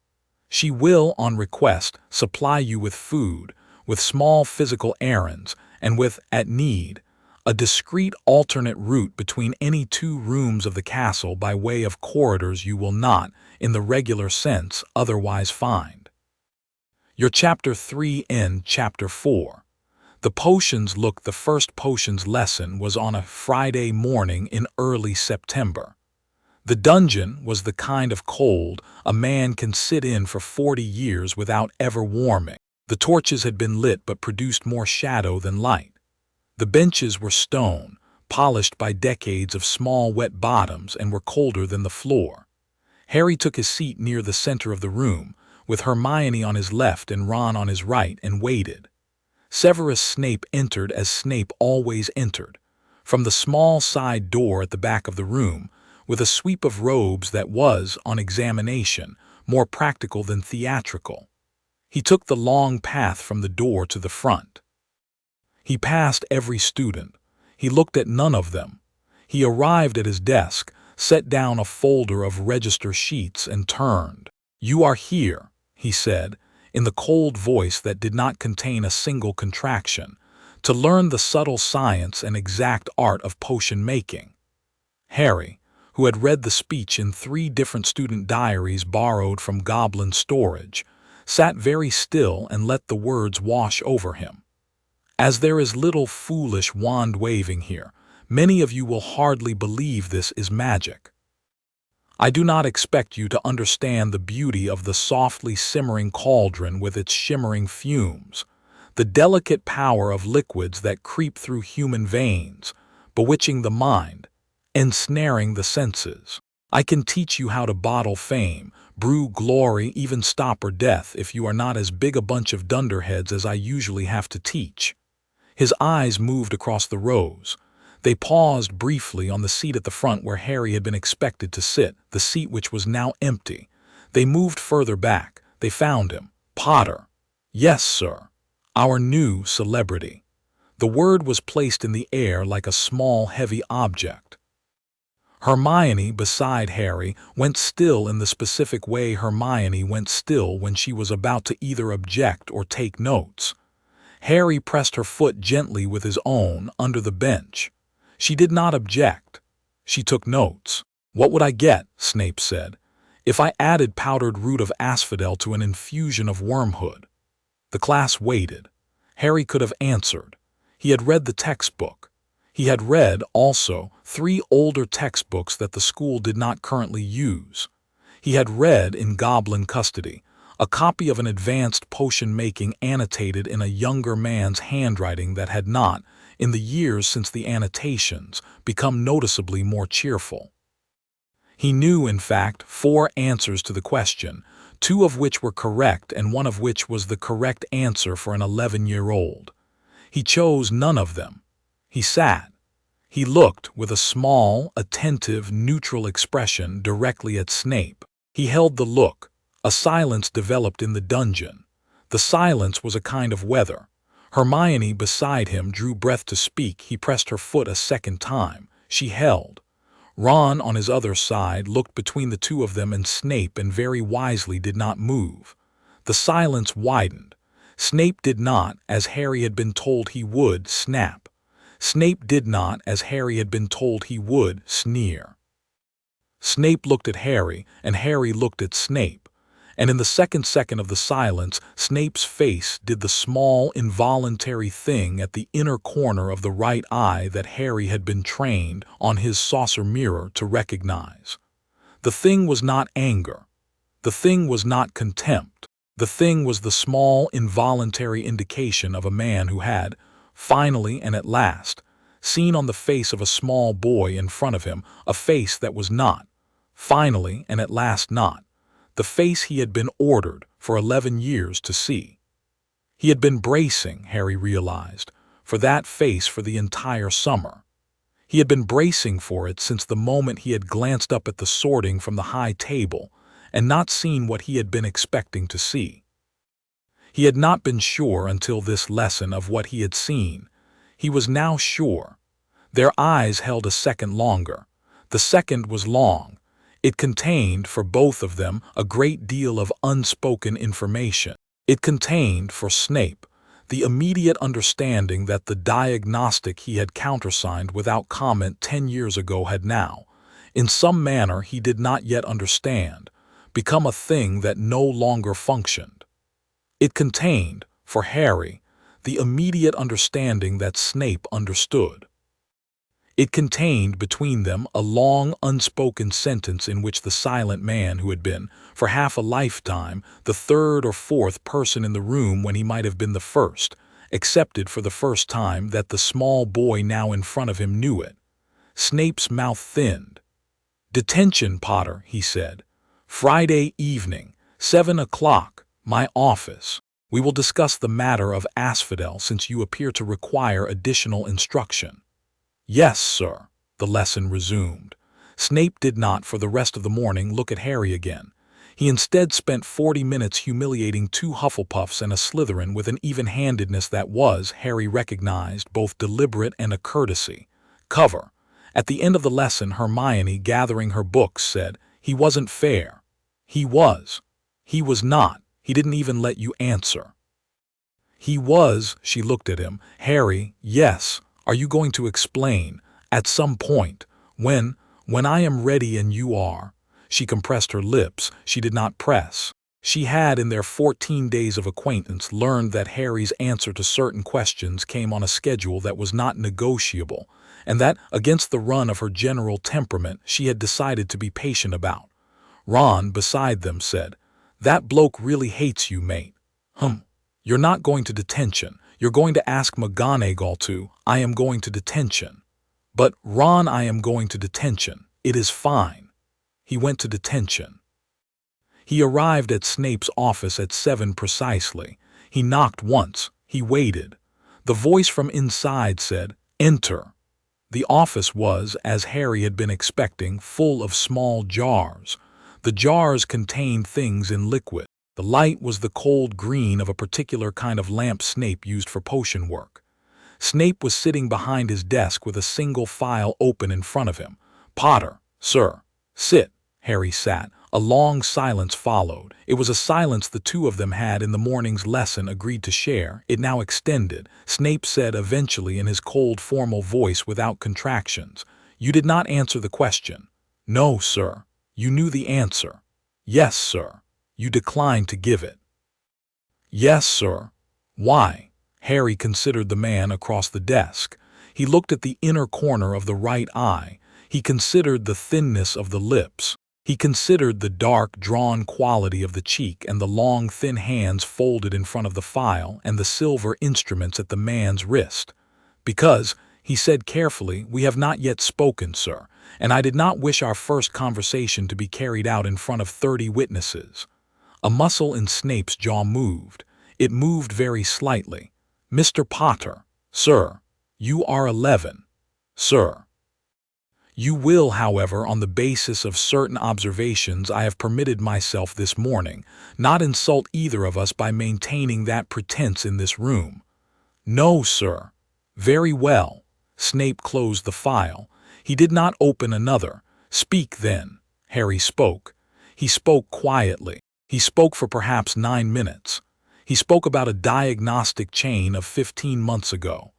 She will, on request, supply you with food, with small physical errands, and with, at need, a discreet alternate route between any 2 rooms of the castle by way of corridors you will not, in the regular sense, otherwise find. Your Chapter 3 in Chapter 4. The potions look. The first potions lesson was on a Friday morning in early September. The dungeon was the kind of cold a man can sit in for 40 years without ever warming. The torches had been lit but produced more shadow than light. The benches were stone, polished by decades of small wet bottoms, and were colder than the floor. Harry took his seat near the center of the room, with Hermione on his left and Ron on his right, and waited. Severus Snape entered as Snape always entered, from the small side door at the back of the room, with a sweep of robes that was, on examination, more practical than theatrical. He took the long path from the door to the front. He passed every student. He looked at none of them. He arrived at his desk, set down a folder of register sheets, and turned. "You are here," he said, in the cold voice that did not contain a single contraction, "to learn the subtle science and exact art of potion-making." Harry, who had read the speech in 3 different student diaries borrowed from goblin storage, sat very still and let the words wash over him. As there is little foolish wand-waving here, many of you will hardly believe this is magic. I do not expect you to understand the beauty of the softly simmering cauldron with its shimmering fumes, the delicate power of liquids that creep through human veins, bewitching the mind, ensnaring the senses. I can teach you how to bottle fame, brew glory, even stopper death if you are not as big a bunch of dunderheads as I usually have to teach. His eyes moved across the rows. They paused briefly on the seat at the front where Harry had been expected to sit, the seat which was now empty. They moved further back. They found him. "Potter." "Yes, sir." "Our new celebrity." The word was placed in the air like a small, heavy object. Hermione, beside Harry, went still in the specific way Hermione went still when she was about to either object or take notes. Harry pressed her foot gently with his own under the bench. She did not object. She took notes. "What would I get," Snape said, "if I added powdered root of asphodel to an infusion of wormwood?" The class waited. Harry could have answered. He had read the textbook. He had read, also, 3 older textbooks that the school did not currently use. He had read, in goblin custody, a copy of an advanced potion-making annotated in a younger man's handwriting that had not, in the years since the annotations, become noticeably more cheerful. He knew, in fact, 4 answers to the question, 2 of which were correct and 1 of which was the correct answer for an 11-year-old. He chose none of them. He sat. He looked, with a small, attentive, neutral expression, directly at Snape. He held the look. A silence developed in the dungeon. The silence was a kind of weather. Hermione, beside him, drew breath to speak. He pressed her foot a second time. She held. Ron, on his other side, looked between the 2 of them and Snape and very wisely did not move. The silence widened. Snape did not, as Harry had been told he would, snap. Snape did not, as Harry had been told he would, sneer. Snape looked at Harry, and Harry looked at Snape. And in the second of the silence, Snape's face did the small, involuntary thing at the inner corner of the right eye that Harry had been trained on his saucer mirror to recognize. The thing was not anger. The thing was not contempt. The thing was the small, involuntary indication of a man who had, finally and at last, seen on the face of a small boy in front of him a face that was not, finally and at last not, the face he had been ordered for 11 years to see. He had been bracing, Harry realized, for that face for the entire summer. He had been bracing for it since the moment he had glanced up at the sorting from the high table and not seen what he had been expecting to see. He had not been sure until this lesson of what he had seen. He was now sure. Their eyes held a second longer. The second was long. It contained, for both of them, a great deal of unspoken information. It contained, for Snape, the immediate understanding that the diagnostic he had countersigned without comment 10 years ago had now, in some manner he did not yet understand, become a thing that no longer functioned. It contained, for Harry, the immediate understanding that Snape understood. It contained between them a long, unspoken sentence in which the silent man who had been, for half a lifetime, the third or fourth person in the room when he might have been the first, accepted for the first time that the small boy now in front of him knew it. Snape's mouth thinned. "Detention, Potter," he said. "Friday evening, 7 o'clock, my office. We will discuss the matter of Asphodel since you appear to require additional instruction." "Yes, sir," the lesson resumed. Snape did not, for the rest of the morning, look at Harry again. He instead spent 40 minutes humiliating 2 Hufflepuffs and a Slytherin with an even-handedness that was, Harry recognized, both deliberate and a courtesy. Cover. At the end of the lesson, Hermione, gathering her books, said, "He wasn't fair." "He was." "He was not. He didn't even let you answer." "He was," she looked at him. "Harry, yes. Are you going to explain, at some point, when I am ready and you are?" She compressed her lips. She did not press. She had, in their 14 days of acquaintance, learned that Harry's answer to certain questions came on a schedule that was not negotiable, and that, against the run of her general temperament, she had decided to be patient about. Ron, beside them, said, "That bloke really hates you, mate." You're not going to detention. You're going to ask McGonagall to. I am going to detention." "But, Ron, I am going to detention. It is fine." He went to detention. He arrived at Snape's office at 7 precisely. He knocked once. He waited. The voice from inside said, "Enter." The office was, as Harry had been expecting, full of small jars. The jars contained things in liquid. The light was the cold green of a particular kind of lamp Snape used for potion work. Snape was sitting behind his desk with a single file open in front of him. "Potter, sir." "Sit." Harry sat. A long silence followed. It was a silence the two of them had in the morning's lesson agreed to share. It now extended. Snape said eventually in his cold, formal voice without contractions, "You did not answer the question." "No, sir." "You knew the answer." "Yes, sir." "You declined to give it." "Yes, sir." "Why?" Harry considered the man across the desk. He looked at the inner corner of the right eye. He considered the thinness of the lips. He considered the dark, drawn quality of the cheek and the long, thin hands folded in front of the file and the silver instruments at the man's wrist. "Because," he said carefully, "we have not yet spoken, sir, and I did not wish our first conversation to be carried out in front of 30 witnesses. A muscle in Snape's jaw moved. It moved very slightly. "Mr. Potter." "Sir." "You are 11." "Sir." "You will, however, on the basis of certain observations I have permitted myself this morning, not insult either of us by maintaining that pretense in this room." "No, sir." "Very well." Snape closed the file. He did not open another. "Speak, then." Harry spoke. He spoke quietly. He spoke for perhaps 9 minutes. He spoke about a diagnostic chain of 15 months ago.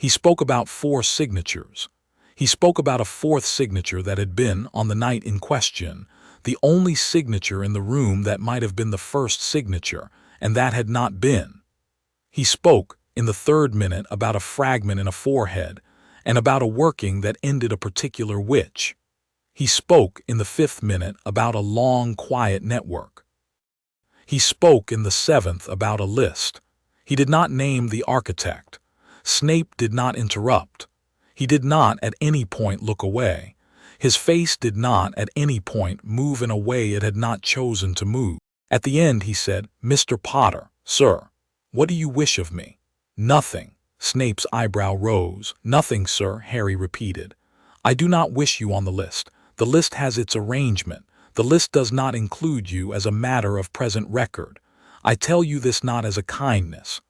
He spoke about 4 signatures. He spoke about a 4th signature that had been, on the night in question, the only signature in the room that might have been the first signature, and that had not been. He spoke, in the 3rd minute, about a fragment in a forehead, and about a working that ended a particular witch. He spoke, in the 5th minute, about a long, quiet network. He spoke, in the 7th, about a list. He did not name the architect. Snape did not interrupt. He did not at any point look away. His face did not at any point move in a way it had not chosen to move. At the end he said, "Mr. Potter, sir, what do you wish of me?" "Nothing." Snape's eyebrow rose. "Nothing, sir," Harry repeated. "I do not wish you on the list. The list has its arrangement. The list does not include you as a matter of present record. I tell you this not as a kindness.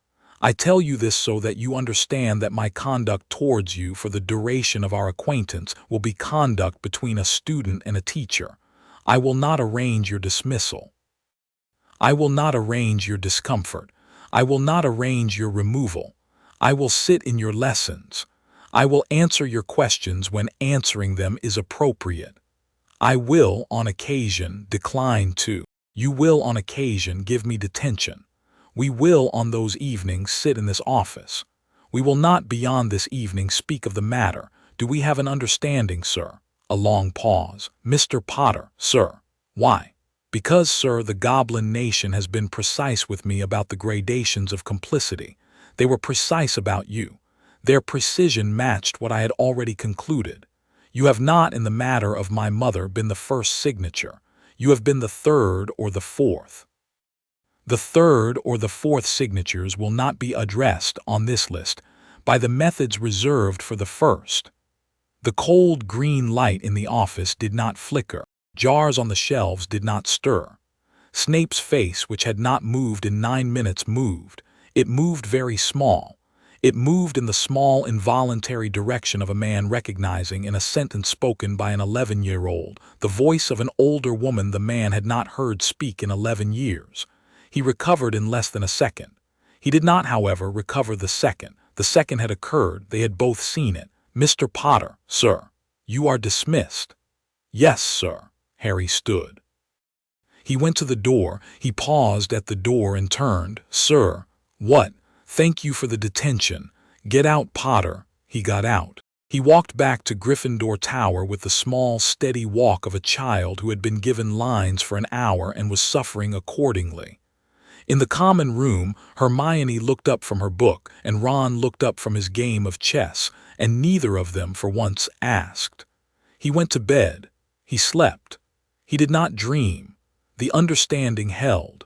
I tell you this so that you understand that my conduct towards you for the duration of our acquaintance will be conduct between a student and a teacher. I will not arrange your dismissal. I will not arrange your discomfort. I will not arrange your removal. I will sit in your lessons. I will answer your questions when answering them is appropriate. I will, on occasion, decline to. You will, on occasion, give me detention. We will, on those evenings, sit in this office. We will not beyond this evening speak of the matter. Do we have an understanding, sir?" A long pause. "Mr. Potter, sir." "Why?" "Because, sir, the goblin nation has been precise with me about the gradations of complicity. They were precise about you. Their precision matched what I had already concluded. You have not, in the matter of my mother, been the first signature. You have been the 3rd or the 4th. The 3rd or the 4th signatures will not be addressed on this list by the methods reserved for the first." The cold green light in the office did not flicker. Jars on the shelves did not stir. Snape's face, which had not moved in 9 minutes, moved. It moved very small. It moved in the small, involuntary direction of a man recognizing in a sentence spoken by an 11-year-old the voice of an older woman the man had not heard speak in 11 years. He recovered in less than a second. He did not, however, recover the second. The second had occurred. They had both seen it. "Mr. Potter, sir, you are dismissed." "Yes, sir." Harry stood. He went to the door. He paused at the door and turned. "Sir." "What?" "Thank you for the detention. Get out, Potter." He got out. He walked back to Gryffindor Tower with the small, steady walk of a child who had been given lines for an hour and was suffering accordingly. In the common room, Hermione looked up from her book, and Ron looked up from his game of chess, and neither of them for once asked. He went to bed. He slept. He did not dream. The understanding held.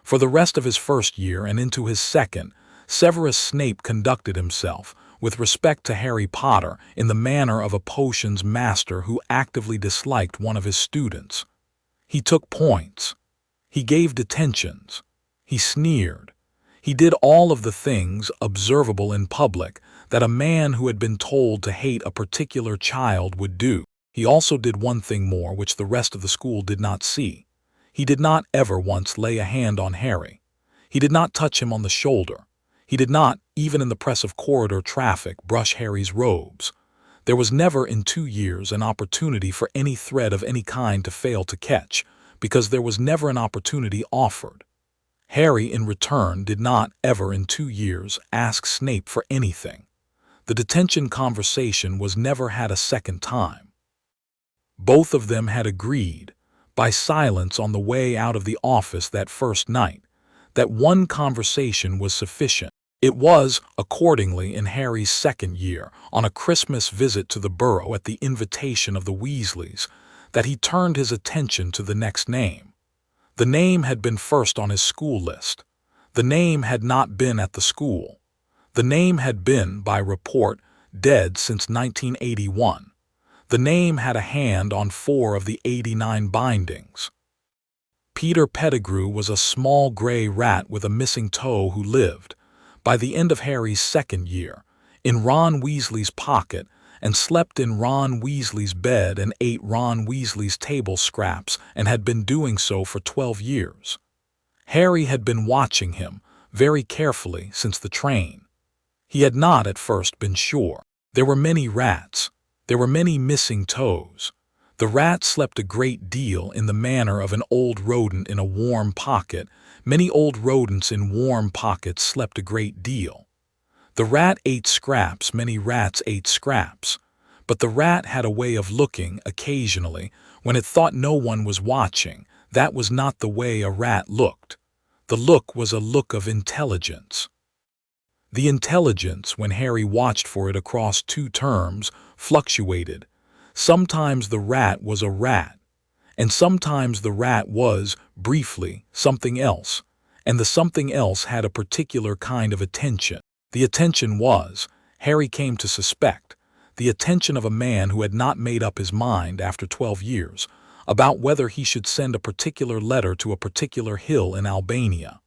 For the rest of his first year and into his second, Severus Snape conducted himself, with respect to Harry Potter, in the manner of a potions master who actively disliked one of his students. He took points. He gave detentions. He sneered. He did all of the things observable in public that a man who had been told to hate a particular child would do. He also did one thing more which the rest of the school did not see. He did not ever once lay a hand on Harry. He did not touch him on the shoulder. He did not, even in the press of corridor traffic, brush Harry's robes. There was never in 2 years an opportunity for any thread of any kind to fail to catch, because there was never an opportunity offered. Harry, in return, did not ever in 2 years ask Snape for anything. The detention conversation was never had a second time. Both of them had agreed, by silence on the way out of the office that first night, that one conversation was sufficient. It was, accordingly, in Harry's second year, on a Christmas visit to the Burrow at the invitation of the Weasleys, that he turned his attention to the next name. The name had been first on his school list. The name had not been at the school. The name had been, by report, dead since 1981. The name had a hand on 4 of the 89 bindings. Peter Pettigrew was a small gray rat with a missing toe who lived, by the end of Harry's second year, in Ron Weasley's pocket, and slept in Ron Weasley's bed and ate Ron Weasley's table scraps, and had been doing so for 12 years. Harry had been watching him very carefully since the train. He had not at first been sure. There were many rats. There were many missing toes. The rat slept a great deal in the manner of an old rodent in a warm pocket. Many old rodents in warm pockets slept a great deal. The rat ate scraps. Many rats ate scraps. But the rat had a way of looking, occasionally, when it thought no one was watching. That was not the way a rat looked. The look was a look of intelligence. The intelligence, when Harry watched for it across 2 terms, fluctuated. Sometimes the rat was a rat, and sometimes the rat was, briefly, something else, and the something else had a particular kind of attention. The attention was, Harry came to suspect, the attention of a man who had not made up his mind after 12 years about whether he should send a particular letter to a particular hill in Albania.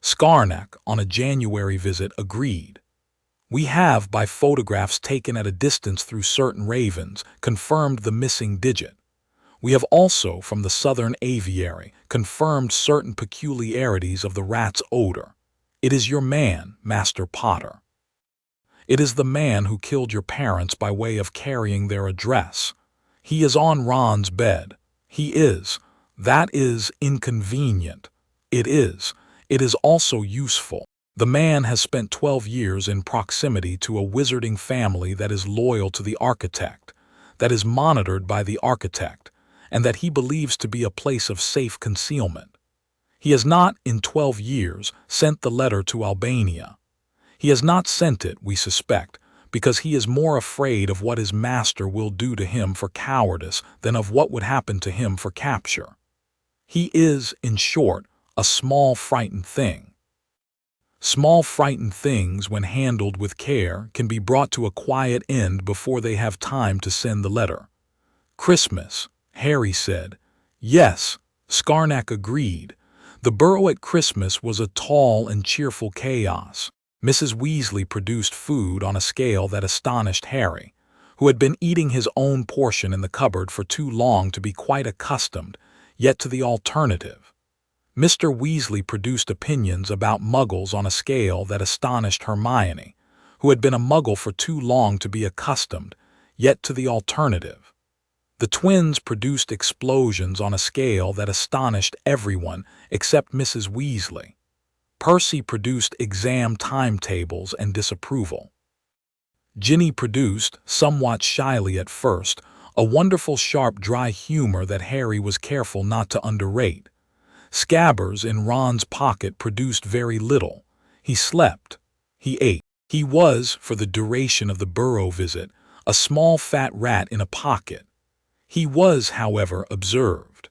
Skarnak, on a January visit, agreed. We have, by photographs taken at a distance through certain ravens, confirmed the missing digit. We have also, from the southern aviary, confirmed certain peculiarities of the rat's odor. It is your man, Master Potter. It is the man who killed your parents by way of carrying their address. He is on Ron's bed. He is. That is inconvenient. It is. It is also useful. The man has spent 12 years in proximity to a wizarding family that is loyal to the architect, that is monitored by the architect, and that he believes to be a place of safe concealment. He has not, in 12 years, sent the letter to Albania. He has not sent it, we suspect, because he is more afraid of what his master will do to him for cowardice than of what would happen to him for capture. He is, in short, a small frightened thing. Small frightened things, when handled with care, can be brought to a quiet end before they have time to send the letter. Christmas, Harry said. Yes, Skarnak agreed. The burrow at Christmas was a tall and cheerful chaos. Mrs. Weasley produced food on a scale that astonished Harry, who had been eating his own portion in the cupboard for too long to be quite accustomed, yet to the alternative. Mr. Weasley produced opinions about muggles on a scale that astonished Hermione, who had been a muggle for too long to be accustomed, yet to the alternative. The twins produced explosions on a scale that astonished everyone except Mrs. Weasley. Percy produced exam timetables and disapproval. Ginny produced, somewhat shyly at first, a wonderful sharp dry humor that Harry was careful not to underrate. Scabbers in Ron's pocket produced very little. He slept. He ate. He was, for the duration of the burrow visit, a small fat rat in a pocket. He was, however, observed.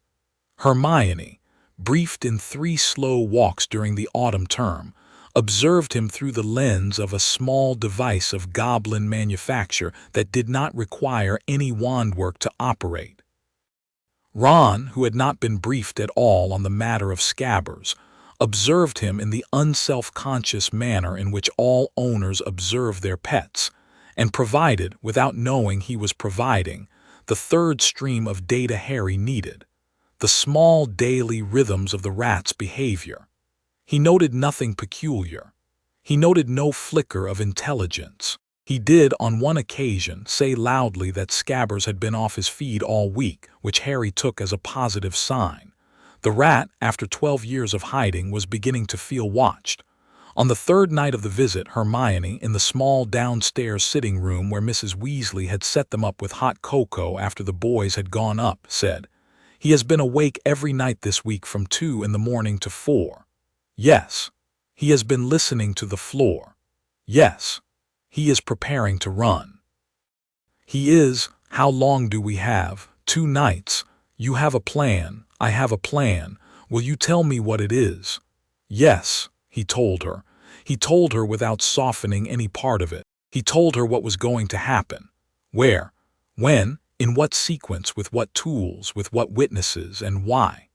Hermione, briefed in 3 slow walks during the autumn term, observed him through the lens of a small device of goblin manufacture that did not require any wand work to operate. Ron, who had not been briefed at all on the matter of Scabbers, observed him in the unself-conscious manner in which all owners observe their pets, and provided, without knowing he was providing, the third stream of data Harry needed, the small daily rhythms of the rat's behavior. He noted nothing peculiar. He noted no flicker of intelligence. He did, on one occasion, say loudly that Scabbers had been off his feed all week, which Harry took as a positive sign. The rat, after 12 years of hiding, was beginning to feel watched. On the 3rd night of the visit, Hermione, in the small downstairs sitting room where Mrs. Weasley had set them up with hot cocoa after the boys had gone up, said, "He has been awake every night this week from 2 in the morning to 4. Yes. He has been listening to the floor. Yes. He is preparing to run. He is. How long do we have? 2 nights. You have a plan. I have a plan. Will you tell me what it is?" Yes, he told her. He told her without softening any part of it. He told her what was going to happen. Where, when, in what sequence, with what tools, with what witnesses, and why.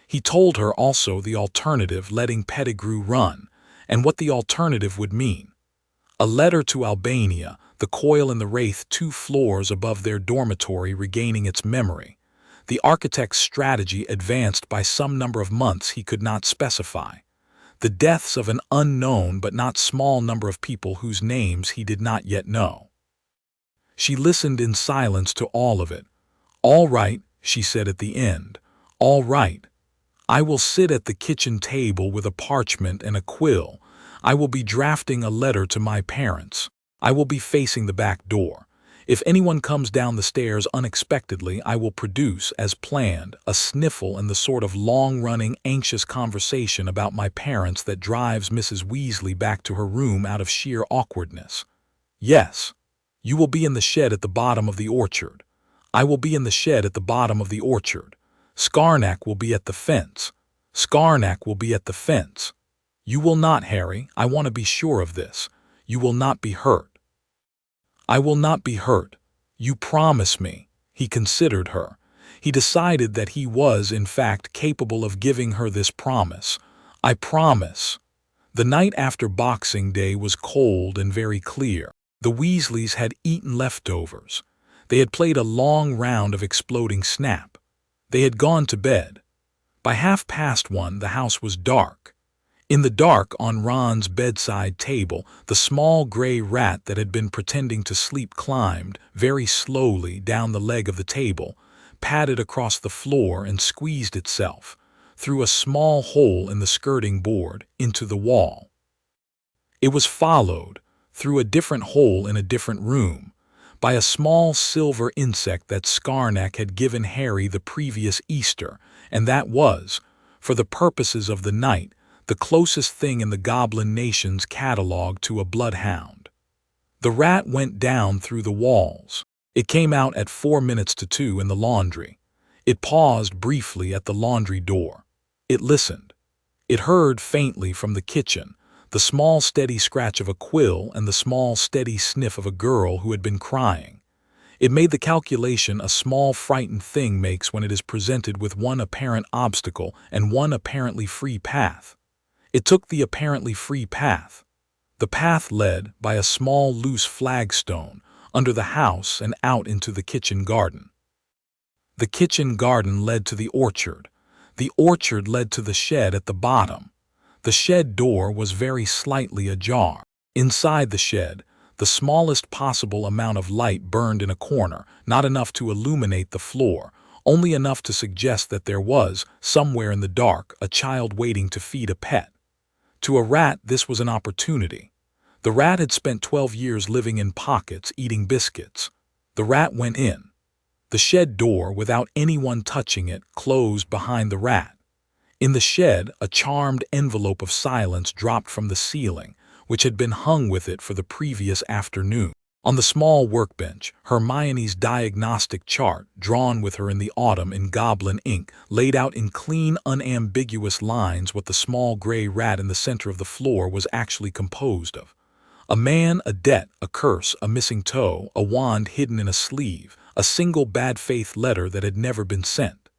He told her also the alternative, letting Pettigrew run, and what the alternative would mean. A letter to Albania, the coil in the wraith 2 floors above their dormitory regaining its memory. The architect's strategy advanced by some number of months he could not specify. the deaths of an unknown but not small number of people whose names he did not yet know. She listened in silence to all of it. "All right," she said at the end. "All right. I will sit at the kitchen table with a parchment and a quill. I will be drafting a letter to my parents. I will be facing the back door. If anyone comes down the stairs unexpectedly, I will produce, as planned, a sniffle and the sort of long-running, anxious conversation about my parents that drives Mrs. Weasley back to her room out of sheer awkwardness. Yes, you will be in the shed at the bottom of the orchard. I will be in the shed at the bottom of the orchard. Scarnack will be at the fence. Scarnack will be at the fence. You will not, Harry. I want to be sure of this. You will not be hurt." "I will not be hurt. You promise me." He considered her. He decided that he was, in fact, capable of giving her this promise. "I promise." The night after Boxing Day was cold and very clear. The Weasleys had eaten leftovers. They had played a long round of exploding snap. They had gone to bed. By 1:30, the house was dark. In the dark, on Ron's bedside table, the small gray rat that had been pretending to sleep climbed, very slowly, down the leg of the table, padded across the floor and squeezed itself, through a small hole in the skirting board, into the wall. It was followed, through a different hole in a different room, by a small silver insect that Scarnack had given Harry the previous Easter, and that was, for the purposes of the night, the closest thing in the Goblin Nation's catalog to a bloodhound. The rat went down through the walls. It came out at 2:04 in the laundry. It paused briefly at the laundry door. It listened. It heard faintly from the kitchen the small steady scratch of a quill and the small steady sniff of a girl who had been crying. It made the calculation a small frightened thing makes when it is presented with one apparent obstacle and one apparently free path. It took the apparently free path. The path led, by a small loose flagstone, under the house and out into the kitchen garden. The kitchen garden led to the orchard. The orchard led to the shed at the bottom. The shed door was very slightly ajar. Inside the shed, the smallest possible amount of light burned in a corner, not enough to illuminate the floor, only enough to suggest that there was, somewhere in the dark, a child waiting to feed a pet. To a rat, this was an opportunity. The rat had spent 12 years living in pockets, eating biscuits. The rat went in. The shed door, without anyone touching it, closed behind the rat. In the shed, a charmed envelope of silence dropped from the ceiling, which had been hung with it for the previous afternoon. On the small workbench, Hermione's diagnostic chart, drawn with her in the autumn in goblin ink, laid out in clean, unambiguous lines what the small gray rat in the center of the floor was actually composed of. A man, a debt, a curse, a missing toe, a wand hidden in a sleeve, a single bad faith letter that had never been sent.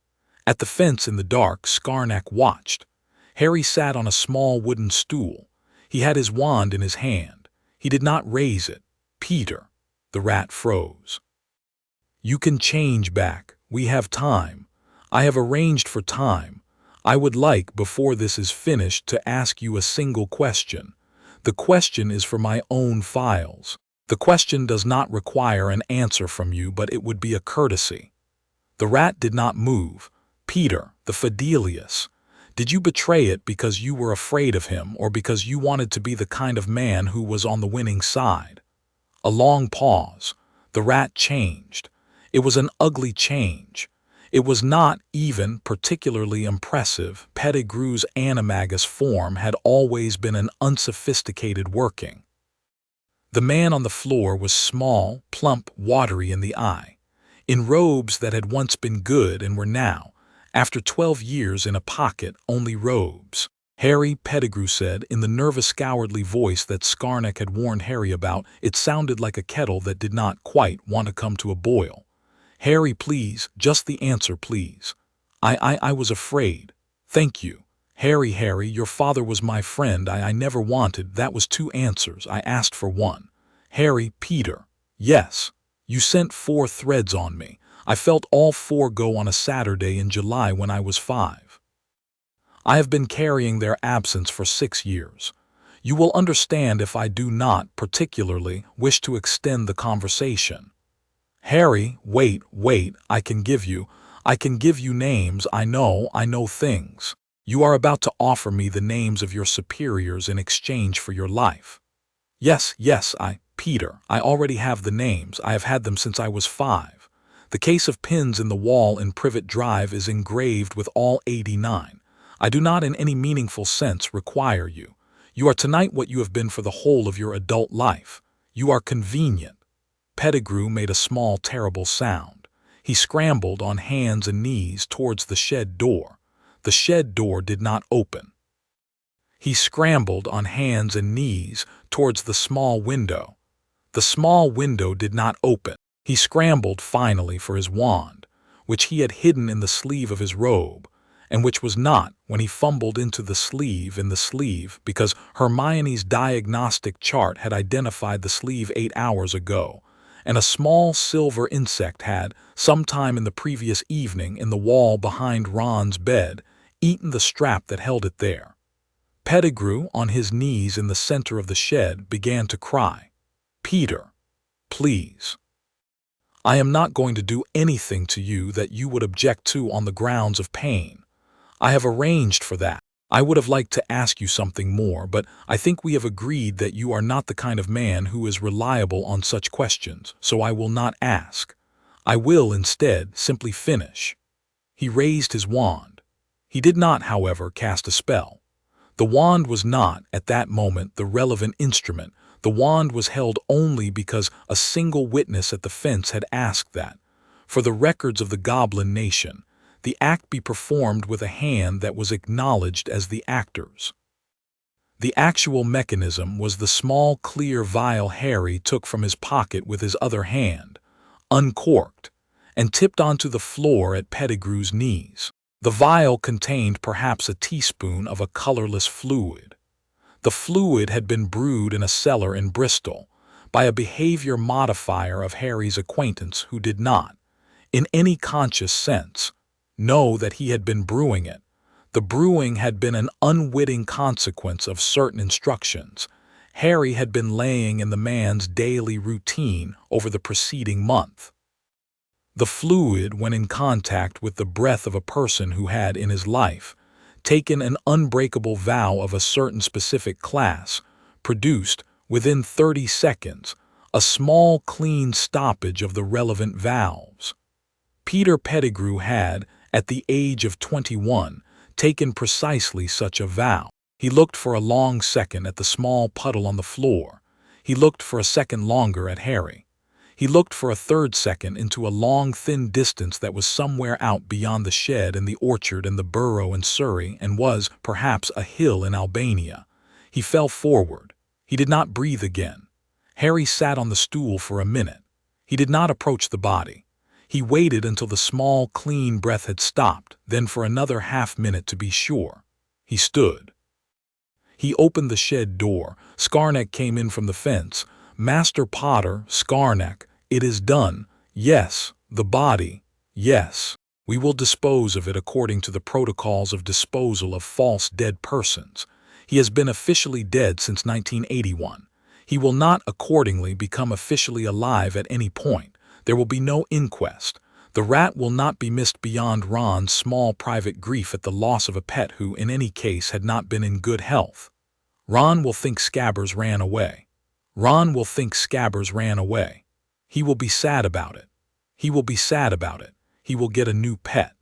At the fence in the dark, Scarnack watched. Harry sat on a small wooden stool. He had his wand in his hand. He did not raise it. "Peter," the rat froze. "You can change back. We have time. I have arranged for time. I would like, before this is finished, to ask you a single question. The question is for my own files. The question does not require an answer from you, but it would be a courtesy." The rat did not move. "Peter, the Fidelius. Did you betray it because you were afraid of him or because you wanted to be the kind of man who was on the winning side?" A long pause. The rat changed. It was an ugly change. It was not even particularly impressive. Pettigrew's animagus form had always been an unsophisticated working. The man on the floor was small, plump, watery in the eye, in robes that had once been good and were now, after 12 years in a pocket, only robes. "Harry," Pettigrew said, in the nervous, cowardly voice that Scarnack had warned Harry about. It sounded like a kettle that did not quite want to come to a boil. "Harry, please, just the answer, please." I was afraid." "Thank you." Harry, your father was my friend. I never wanted, that was 2 answers. I asked for 1. Harry, Peter. Yes. You sent 4 threads on me. I felt all 4 go on a Saturday in July when I was 5. I have been carrying their absence for 6 years. You will understand if I do not particularly wish to extend the conversation. Harry, wait, I can give you names. I know things. You are about to offer me the names of your superiors in exchange for your life. Yes, Peter, I already have the names. I have had them since I was 5. The case of pins in the wall in Privet Drive is engraved with all 89. I do not in any meaningful sense require you. You are tonight what you have been for the whole of your adult life. You are convenient. Pettigrew made a small, terrible sound. He scrambled on hands and knees towards the shed door. The shed door did not open. He scrambled on hands and knees towards the small window. The small window did not open. He scrambled finally for his wand, which he had hidden in the sleeve of his robe, and which was not when he fumbled into the sleeve because Hermione's diagnostic chart had identified the sleeve 8 hours ago, and a small silver insect had, sometime in the previous evening in the wall behind Ron's bed, eaten the strap that held it there. Pettigrew, on his knees in the center of the shed, began to cry. Peter, please. I am not going to do anything to you that you would object to on the grounds of pain. I have arranged for that. I would have liked to ask you something more, but I think we have agreed that you are not the kind of man who is reliable on such questions, so I will not ask. I will, instead, simply finish. He raised his wand. He did not, however, cast a spell. The wand was not, at that moment, the relevant instrument. The wand was held only because a single witness at the fence had asked that, for the records of the goblin nation, the act be performed with a hand that was acknowledged as the actor's. The actual mechanism was the small clear vial Harry took from his pocket with his other hand, uncorked, and tipped onto the floor at Pettigrew's knees. The vial contained perhaps a teaspoon of a colorless fluid. The fluid had been brewed in a cellar in Bristol by a behavior modifier of Harry's acquaintance who did not, in any conscious sense, know that he had been brewing it. The brewing had been an unwitting consequence of certain instructions Harry had been laying in the man's daily routine over the preceding month. The fluid, when in contact with the breath of a person who had, in his life, taken an unbreakable vow of a certain specific class, produced, within 30 seconds, a small clean stoppage of the relevant valves. Peter Pettigrew had, at the age of 21, taken precisely such a vow. He looked for a long second at the small puddle on the floor. He looked for a second longer at Harry. He looked for a third second into a long, thin distance that was somewhere out beyond the shed and the orchard and the borough in Surrey and was, perhaps, a hill in Albania. He fell forward. He did not breathe again. Harry sat on the stool for a minute. He did not approach the body. He waited until the small, clean breath had stopped, then for another half-minute to be sure. He stood. He opened the shed door. Scarnack came in from the fence. Master Potter, Scarnack, it is done. Yes, the body. Yes. We will dispose of it according to the protocols of disposal of false dead persons. He has been officially dead since 1981. He will not accordingly become officially alive at any point. There will be no inquest. The rat will not be missed beyond Ron's small private grief at the loss of a pet who, in any case, had not been in good health. Ron will think Scabbers ran away. Ron will think Scabbers ran away. He will be sad about it. He will be sad about it. He will get a new pet.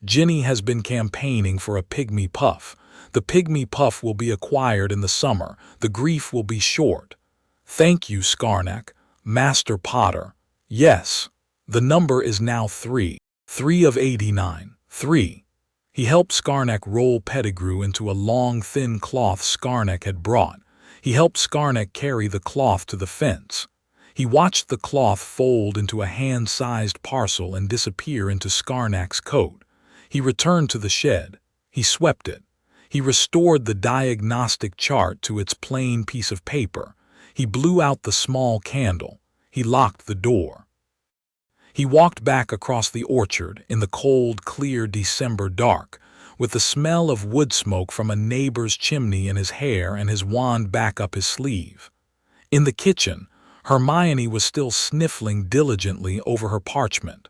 Ginny has been campaigning for a pygmy puff. The pygmy puff will be acquired in the summer. The grief will be short. Thank you, Scarnack. Master Potter. Yes. The number is now 3. 3 of 89. 3. He helped Scarnack roll Pettigrew into a long, thin cloth Scarnack had brought. He helped Scarnack carry the cloth to the fence. He watched the cloth fold into a hand-sized parcel and disappear into Scarnack's coat. He returned to the shed. He swept it. He restored the diagnostic chart to its plain piece of paper. He blew out the small candle. He locked the door. He walked back across the orchard in the cold, clear December dark, with the smell of wood smoke from a neighbor's chimney in his hair and his wand back up his sleeve. In the kitchen, Hermione was still sniffling diligently over her parchment.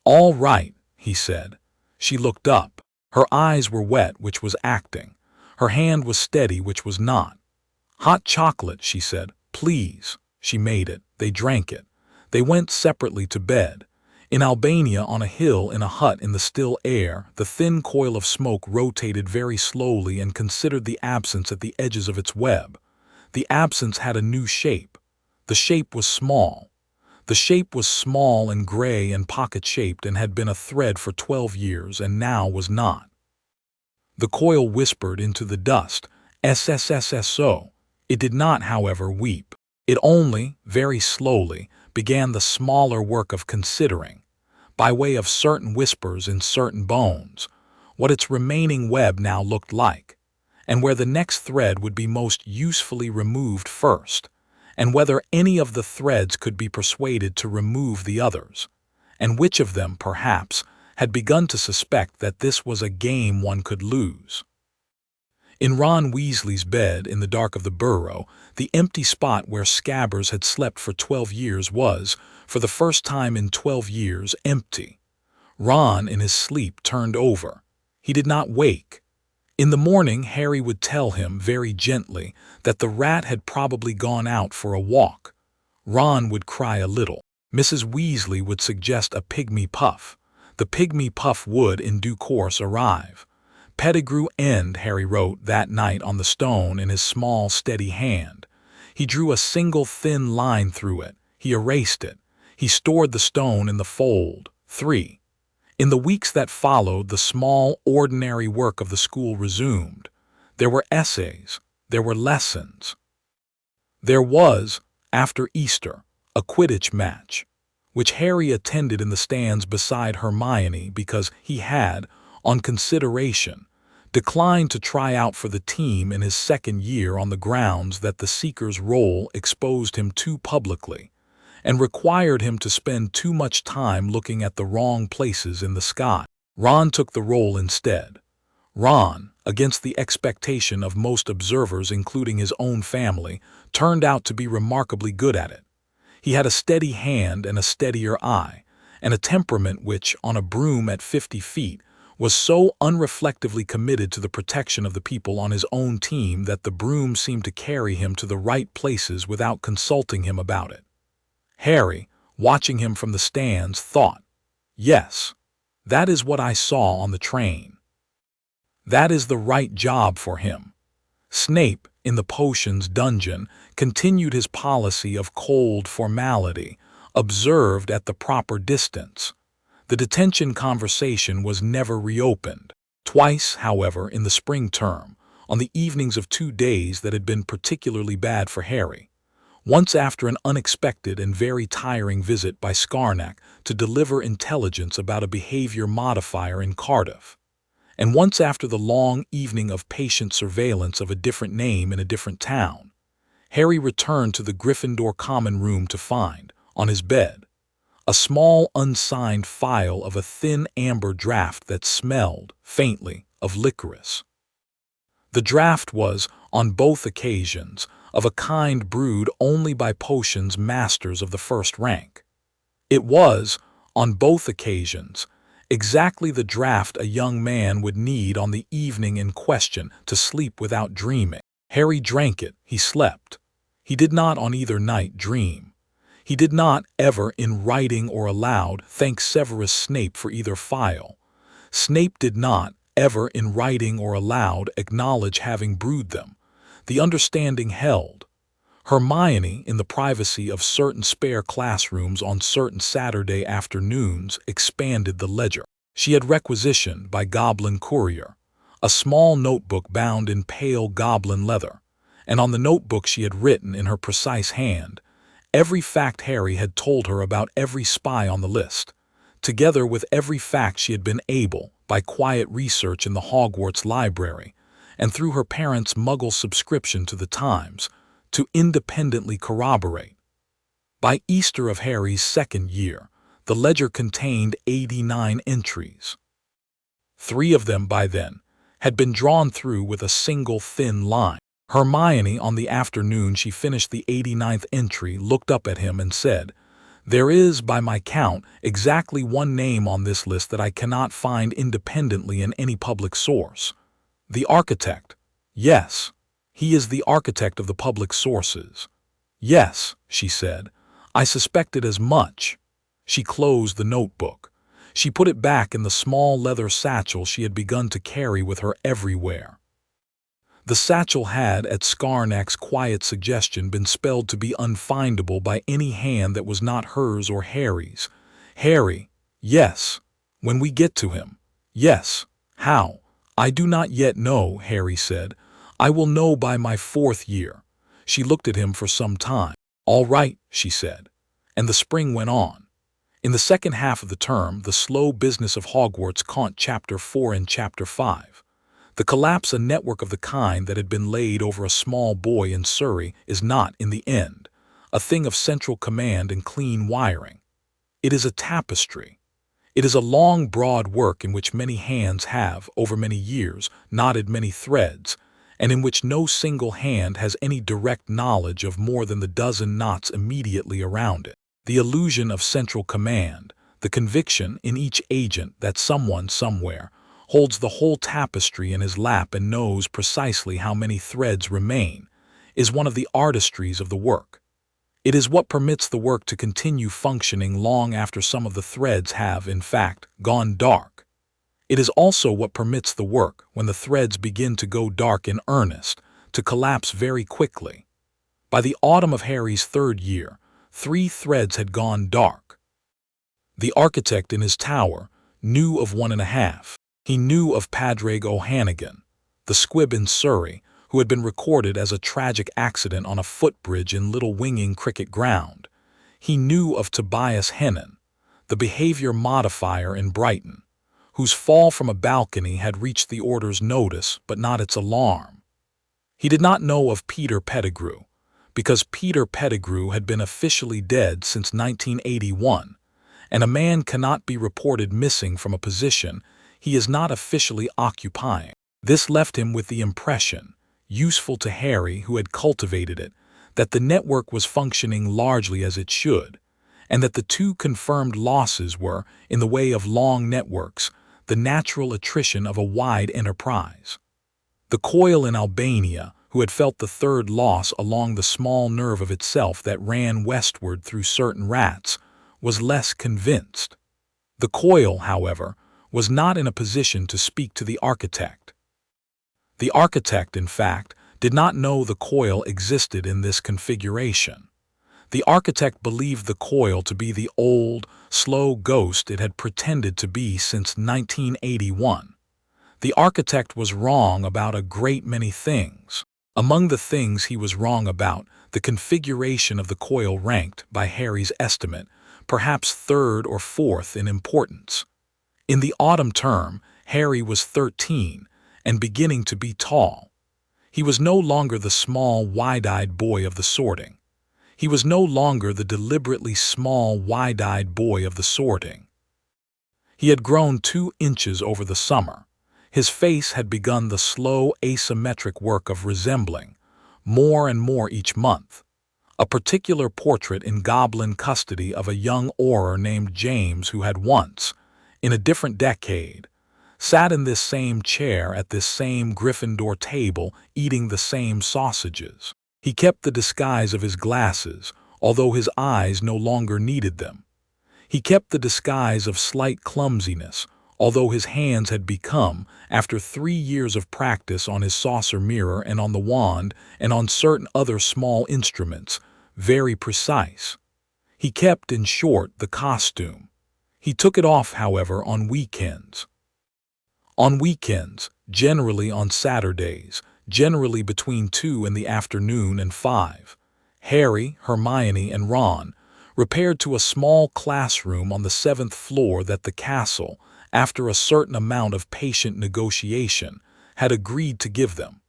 "All right," he said. She looked up. Her eyes were wet, which was acting. Her hand was steady, which was not. "Hot chocolate," she said. "Please." She made it. They drank it. They went separately to bed. In Albania, on a hill in a hut in the still air, the thin coil of smoke rotated very slowly and considered the absence at the edges of its web. The absence had a new shape. The shape was small. The shape was small and gray and pocket-shaped and had been a thread for 12 years and now was not. The coil whispered into the dust, "SSSSO." It did not, however, weep. It only, very slowly, began the smaller work of considering, by way of certain whispers in certain bones, what its remaining web now looked like, and where the next thread would be most usefully removed first, and whether any of the threads could be persuaded to remove the others, and which of them, perhaps, had begun to suspect that this was a game one could lose. In Ron Weasley's bed in the dark of the burrow, the empty spot where Scabbers had slept for 12 years was, for the first time in 12 years, empty. Ron, in his sleep, turned over. He did not wake. In the morning, Harry would tell him, very gently, that the rat had probably gone out for a walk. Ron would cry a little. Mrs. Weasley would suggest a pygmy puff. The pygmy puff would, in due course, arrive. "Pettigrew End," Harry wrote that night on the stone in his small, steady hand. He drew a single thin line through it. He erased it. He stored the stone in the fold. 3. In the weeks that followed, the small, ordinary work of the school resumed. There were essays. There were lessons. There was, after Easter, a Quidditch match, which Harry attended in the stands beside Hermione because he had, on consideration, declined to try out for the team in his second year on the grounds that the Seeker's role exposed him too publicly and required him to spend too much time looking at the wrong places in the sky. Ron took the role instead. Ron, against the expectation of most observers including his own family, turned out to be remarkably good at it. He had a steady hand and a steadier eye, and a temperament which, on a broom at 50 feet, was so unreflectively committed to the protection of the people on his own team that the broom seemed to carry him to the right places without consulting him about it. Harry, watching him from the stands, thought, "Yes, that is what I saw on the train. That is the right job for him." Snape, in the potions dungeon, continued his policy of cold formality, observed at the proper distance. The detention conversation was never reopened. Twice, however, in the spring term, on the evenings of 2 days that had been particularly bad for Harry. Once after an unexpected and very tiring visit by Scarnack to deliver intelligence about a behavior modifier in Cardiff, and once after the long evening of patient surveillance of a different name in a different town, Harry returned to the Gryffindor common room to find, on his bed, a small unsigned file of a thin amber draft that smelled, faintly, of licorice. The draft was, on both occasions, of a kind brewed only by potions masters of the first rank. It was, on both occasions, exactly the draft a young man would need on the evening in question to sleep without dreaming. Harry drank it. He slept. He did not on either night dream. He did not ever, in writing or aloud, thank Severus Snape for either file. Snape did not ever, in writing or aloud, acknowledge having brewed them. The understanding held. Hermione, in the privacy of certain spare classrooms on certain Saturday afternoons, expanded the ledger. She had requisitioned, by Goblin courier, a small notebook bound in pale goblin leather, and on the notebook she had written, in her precise hand, every fact Harry had told her about every spy on the list, together with every fact she had been able, by quiet research in the Hogwarts library, and through her parents' Muggle subscription to the Times, to independently corroborate. By Easter of Harry's second year, the ledger contained 89 entries. 3 of them by then, had been drawn through with a single thin line. Hermione, on the afternoon she finished the 89th entry, looked up at him and said, "There is, by my count, exactly one name on this list that I cannot find independently in any public source. The architect. Yes, he is the architect of the public sources." "Yes," she said, "I suspected as much." She closed the notebook. She put it back in the small leather satchel she had begun to carry with her everywhere. The satchel had, at Scarnack's quiet suggestion, been spelled to be unfindable by any hand that was not hers or Harry's. Harry, yes. When we get to him. Yes. How? I do not yet know, Harry said. I will know by my 4th year. She looked at him for some time. All right, she said. And the spring went on. In the second half of the term, the slow business of Hogwarts caught Chapter 4 and Chapter 5. The collapse a network of the kind that had been laid over a small boy in Surrey is not, in the end, a thing of central command and clean wiring. It is a tapestry. It is a long, broad work in which many hands have, over many years, knotted many threads, and in which no single hand has any direct knowledge of more than the dozen knots immediately around it. The illusion of central command, the conviction in each agent that someone somewhere holds the whole tapestry in his lap and knows precisely how many threads remain, is one of the artistries of the work. It is what permits the work to continue functioning long after some of the threads have, in fact, gone dark. It is also what permits the work, when the threads begin to go dark in earnest, to collapse very quickly. By the autumn of Harry's 3rd year, 3 threads had gone dark. The architect in his tower knew of 1.5. He knew of Padraig O'Hannigan, the squib in Surrey, who had been recorded as a tragic accident on a footbridge in Little Winging Cricket Ground. He knew of Tobias Hennon, the behavior modifier in Brighton, whose fall from a balcony had reached the order's notice but not its alarm. He did not know of Peter Pettigrew, because Peter Pettigrew had been officially dead since 1981, and a man cannot be reported missing from a position he is not officially occupying. This left him with the impression, useful to Harry who had cultivated it, that the network was functioning largely as it should, and that the 2 confirmed losses were, in the way of long networks, the natural attrition of a wide enterprise. The coil in Albania, who had felt the 3rd loss along the small nerve of itself that ran westward through certain rats, was less convinced. The coil, however, was not in a position to speak to the architect. The architect, in fact, did not know the coil existed in this configuration. The architect believed the coil to be the old, slow ghost it had pretended to be since 1981. The architect was wrong about a great many things. Among the things he was wrong about, the configuration of the coil ranked, by Harry's estimate, perhaps 3rd or 4th in importance. In the autumn term, Harry was 13 and beginning to be tall. He was no longer the small, wide-eyed boy of the sorting. He was no longer the deliberately small, wide-eyed boy of the sorting. He had grown 2 inches over the summer. His face had begun the slow, asymmetric work of resembling, more and more each month, a particular portrait in goblin custody of a young Auror named James who had once, in a different decade, sat in this same chair at this same Gryffindor table eating the same sausages. He kept the disguise of his glasses, although his eyes no longer needed them. He kept the disguise of slight clumsiness, although his hands had become, after 3 years of practice on his saucer mirror and on the wand and on certain other small instruments, very precise. He kept, in short, the costume. He took it off, however, on weekends. On weekends, generally on Saturdays, generally between 2 in the afternoon and 5, Harry, Hermione, and Ron repaired to a small classroom on the 7th floor that the castle, after a certain amount of patient negotiation, had agreed to give them.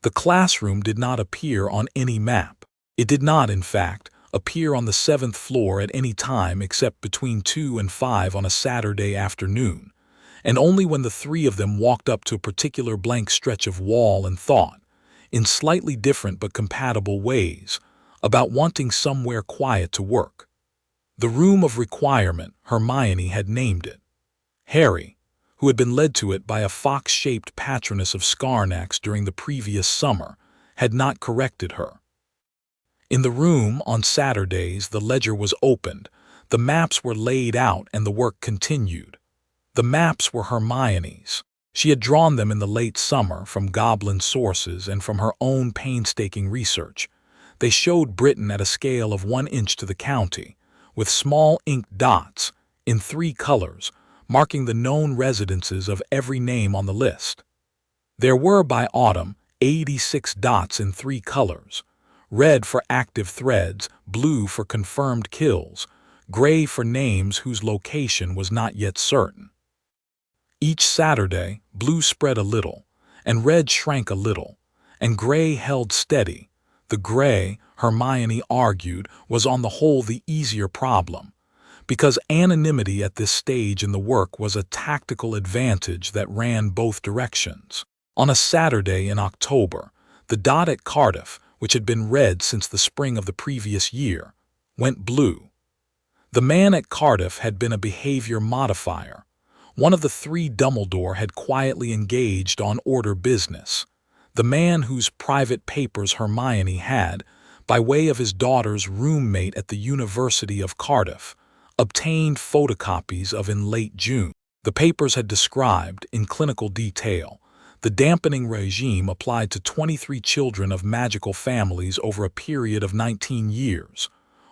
The classroom did not appear on any map. It did not, in fact, appear on the 7th floor at any time except between 2 and 5 on a Saturday afternoon, and only when the three of them walked up to a particular blank stretch of wall and thought, in slightly different but compatible ways, about wanting somewhere quiet to work. The room of requirement, Hermione had named it. Harry, who had been led to it by a fox-shaped patroness of Scarnax during the previous summer, had not corrected her. In the room, on Saturdays, the ledger was opened, the maps were laid out, and the work continued. The maps were Hermione's. She had drawn them in the late summer from goblin sources and from her own painstaking research. They showed Britain at a scale of 1 inch to the county, with small ink dots, in 3 colors, marking the known residences of every name on the list. There were, by autumn, 86 dots in 3 colors: red for active threads, blue for confirmed kills, gray for names whose location was not yet certain. Each Saturday, blue spread a little, and red shrank a little, and gray held steady. The gray, Hermione argued, was on the whole the easier problem, because anonymity at this stage in the work was a tactical advantage that ran both directions. On a Saturday in October, the dot at Cardiff, which had been red since the spring of the previous year, went blue. The man at Cardiff had been a behavior modifier. One of the 3 Dumbledore had quietly engaged on order business. The man whose private papers Hermione had, by way of his daughter's roommate at the University of Cardiff, obtained photocopies of in late June. The papers had described, in clinical detail, the dampening regime applied to 23 children of magical families over a period of 19 years.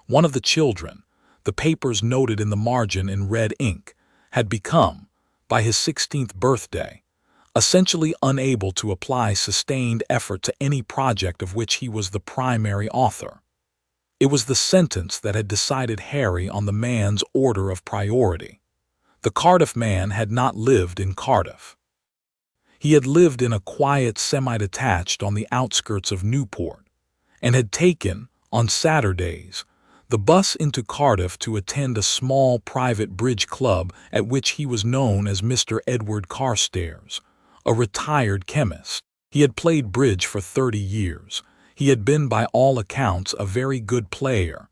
One of the children, the papers noted in the margin in red ink, had become, by his 16th birthday, essentially unable to apply sustained effort to any project of which he was the primary author. It was the sentence that had decided Harry on the man's order of priority. The Cardiff man had not lived in Cardiff. He had lived in a quiet semi-detached on the outskirts of Newport, and had taken, on Saturdays, the bus into Cardiff to attend a small private bridge club at which he was known as Mr. Edward Carstairs, a retired chemist. He had played bridge for 30 years. He had been by all accounts a very good player.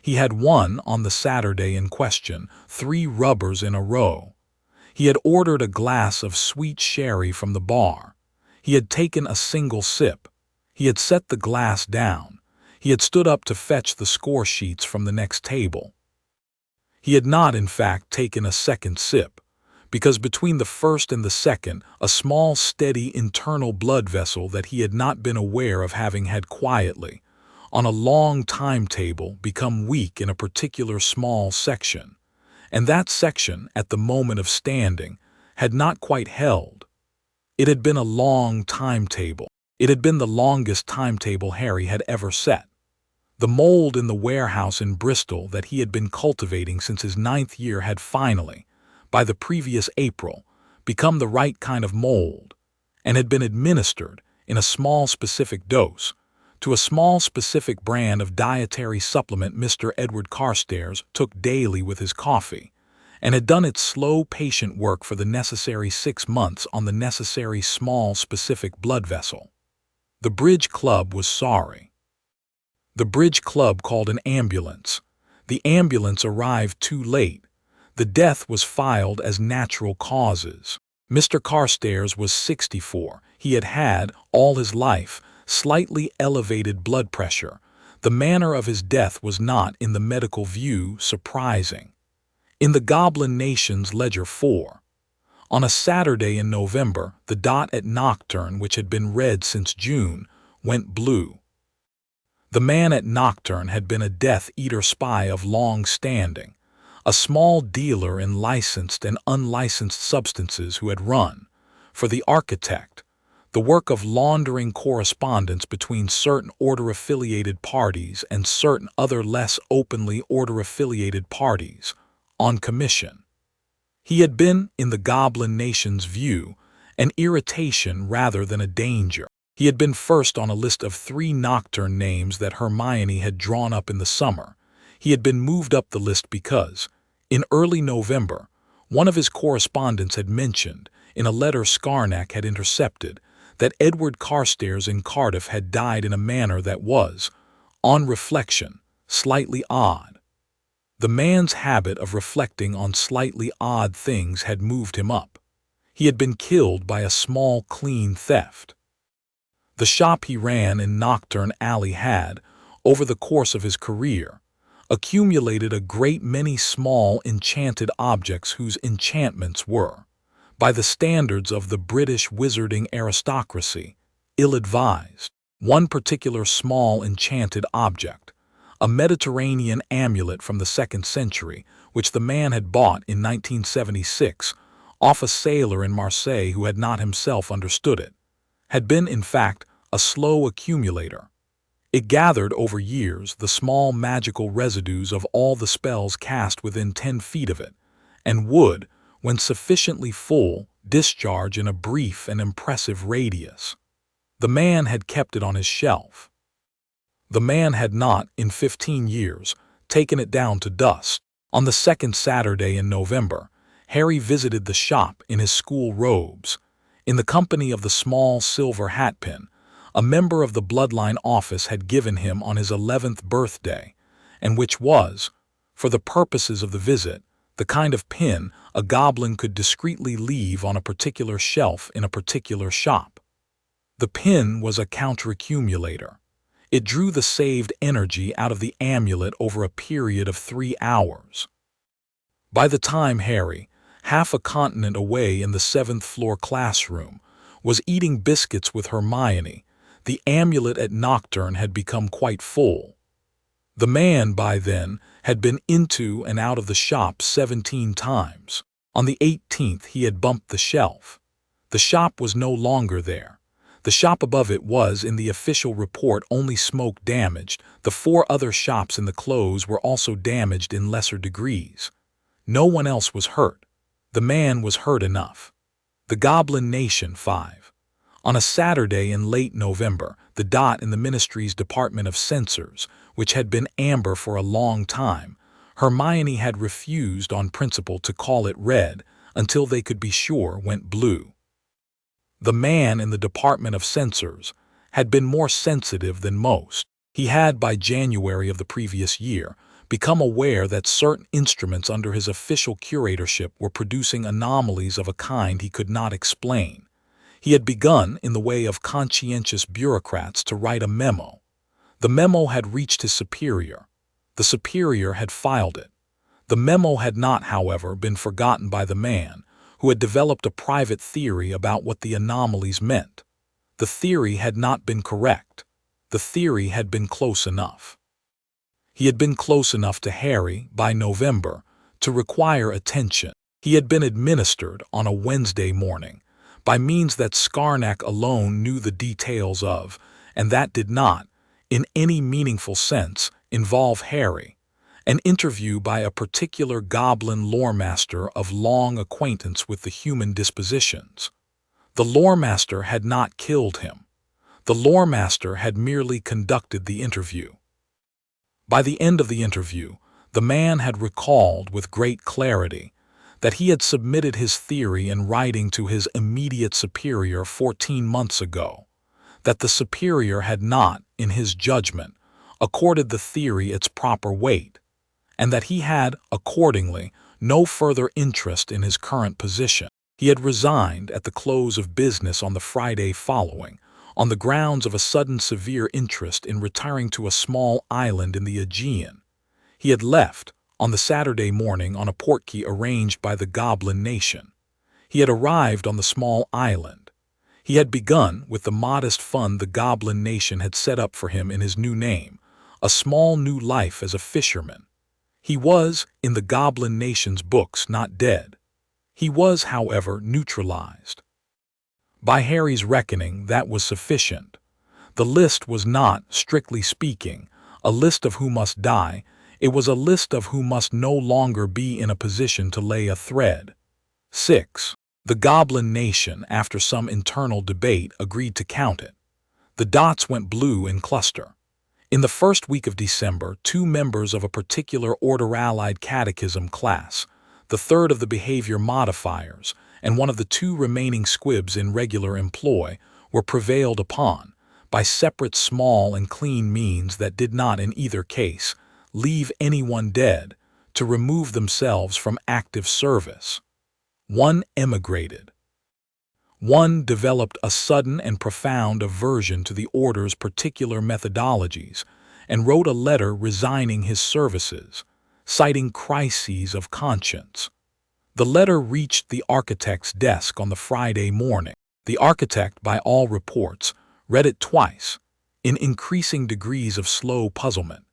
He had won, on the Saturday in question, 3 rubbers in a row. He had ordered a glass of sweet sherry from the bar. He had taken a single sip. He had set the glass down. He had stood up to fetch the score sheets from the next table. He had not, in fact, taken a second sip, because between the first and the second, a small, steady internal blood vessel that he had not been aware of having had quietly, on a long timetable, become weak in a particular small section, and that section, at the moment of standing, had not quite held. It had been a long timetable. It had been the longest timetable Harry had ever set. The mold in the warehouse in Bristol that he had been cultivating since his 9th year had finally, by the previous April, become the right kind of mold, and had been administered, in a small specific dose, to a small specific brand of dietary supplement Mr. Edward Carstairs took daily with his coffee, and had done its slow, patient work for the necessary 6 months on the necessary small specific blood vessel. The bridge club was sorry. The bridge club called an ambulance. The ambulance arrived too late. The death was filed as natural causes. Mr. Carstairs was 64. He had had, all his life, slightly elevated blood pressure. The manner of his death was not, in the medical view, surprising. In the Goblin Nation's Ledger 4, on a Saturday in November, the dot at Nocturne, which had been red since June, went blue. The man at Nocturne had been a Death Eater spy of long standing, a small dealer in licensed and unlicensed substances who had run, for the architect, the work of laundering correspondence between certain order-affiliated parties and certain other less openly order-affiliated parties, on commission. He had been, in the Goblin Nation's view, an irritation rather than a danger. He had been first on a list of 3 Nocturne names that Hermione had drawn up in the summer. He had been moved up the list because, in early November, One of his correspondents had mentioned, in a letter Skarnak had intercepted, that Edward Carstairs in Cardiff had died in a manner that was, on reflection, slightly odd. The man's habit of reflecting on slightly odd things had moved him up. He had been killed by a small clean theft. The shop he ran in Knockturn Alley had, over the course of his career, accumulated a great many small enchanted objects whose enchantments were, by the standards of the British wizarding aristocracy, ill-advised. One particular small enchanted object, a Mediterranean amulet from the 2nd century, which the man had bought in 1976 off a sailor in Marseille who had not himself understood it, had been, in fact, a slow accumulator. It gathered over years the small magical residues of all the spells cast within 10 feet of it, and would, when sufficiently full, discharge in a brief and impressive radius. The man had kept it on his shelf. The man had not, in 15 years, taken it down to dust. On the 2nd Saturday in November, Harry visited the shop in his school robes, in the company of the small silver hatpin a member of the Bloodline office had given him on his 11th birthday, and which was, for the purposes of the visit, the kind of pin a goblin could discreetly leave on a particular shelf in a particular shop. The pin was a counteraccumulator. It drew the saved energy out of the amulet over a period of 3 hours. By the time Harry, half a continent away in the 7th-floor classroom, was eating biscuits with Hermione, the amulet at Knockturn had become quite full. The man, by then, had been into and out of the shop 17 times. On the 18th he had bumped the shelf. The shop was no longer there. The shop above it was, in the official report, only smoke damaged. The 4 other shops in the close were also damaged in lesser degrees. No one else was hurt. The man was hurt enough. The Goblin Nation 5. On a Saturday in late November, the dot in the Ministry's Department of Censors, which had been amber for a long time, Hermione had refused on principle to call it red until they could be sure went blue. The man in the Department of Censors had been more sensitive than most. He had, by January of the previous year, become aware that certain instruments under his official curatorship were producing anomalies of a kind he could not explain. He had begun, in the way of conscientious bureaucrats, to write a memo. The memo had reached his superior. The superior had filed it. The memo had not, however, been forgotten by the man, who had developed a private theory about what the anomalies meant. The theory had not been correct. The theory had been close enough. He had been close enough to Harry, by November, to require attention. He had been administered on a Wednesday morning, by means that Skarnak alone knew the details of, and that did not, in any meaningful sense, involve Harry, an interview by a particular goblin loremaster of long acquaintance with the human dispositions. The loremaster had not killed him. The loremaster had merely conducted the interview. By the end of the interview, the man had recalled with great clarity that he had submitted his theory in writing to his immediate superior 14 months ago, that the superior had not, in his judgment, accorded the theory its proper weight, and that he had, accordingly, no further interest in his current position. He had resigned at the close of business on the Friday following, on the grounds of a sudden severe interest in retiring to a small island in the Aegean. He had left, on the Saturday morning, on a portkey arranged by the Goblin Nation. He had arrived on the small island. He had begun, with the modest fund the Goblin Nation had set up for him in his new name, a small new life as a fisherman. He was, in the Goblin Nation's books, not dead. He was, however, neutralized. By Harry's reckoning, that was sufficient. The list was not, strictly speaking, a list of who must die. It was a list of who must no longer be in a position to lay a thread. 6. The Goblin Nation, after some internal debate, agreed to count it. The dots went blue in cluster. In the first week of December, 2 members of a particular Order Allied Catechism class, the third of the behavior modifiers, and one of the two remaining squibs in regular employ were prevailed upon, by separate small and clean means that did not in either case leave anyone dead, to remove themselves from active service. One emigrated. One developed a sudden and profound aversion to the order's particular methodologies and wrote a letter resigning his services, citing crises of conscience. The letter reached the architect's desk on the Friday morning. The architect, by all reports, read it twice, in increasing degrees of slow puzzlement,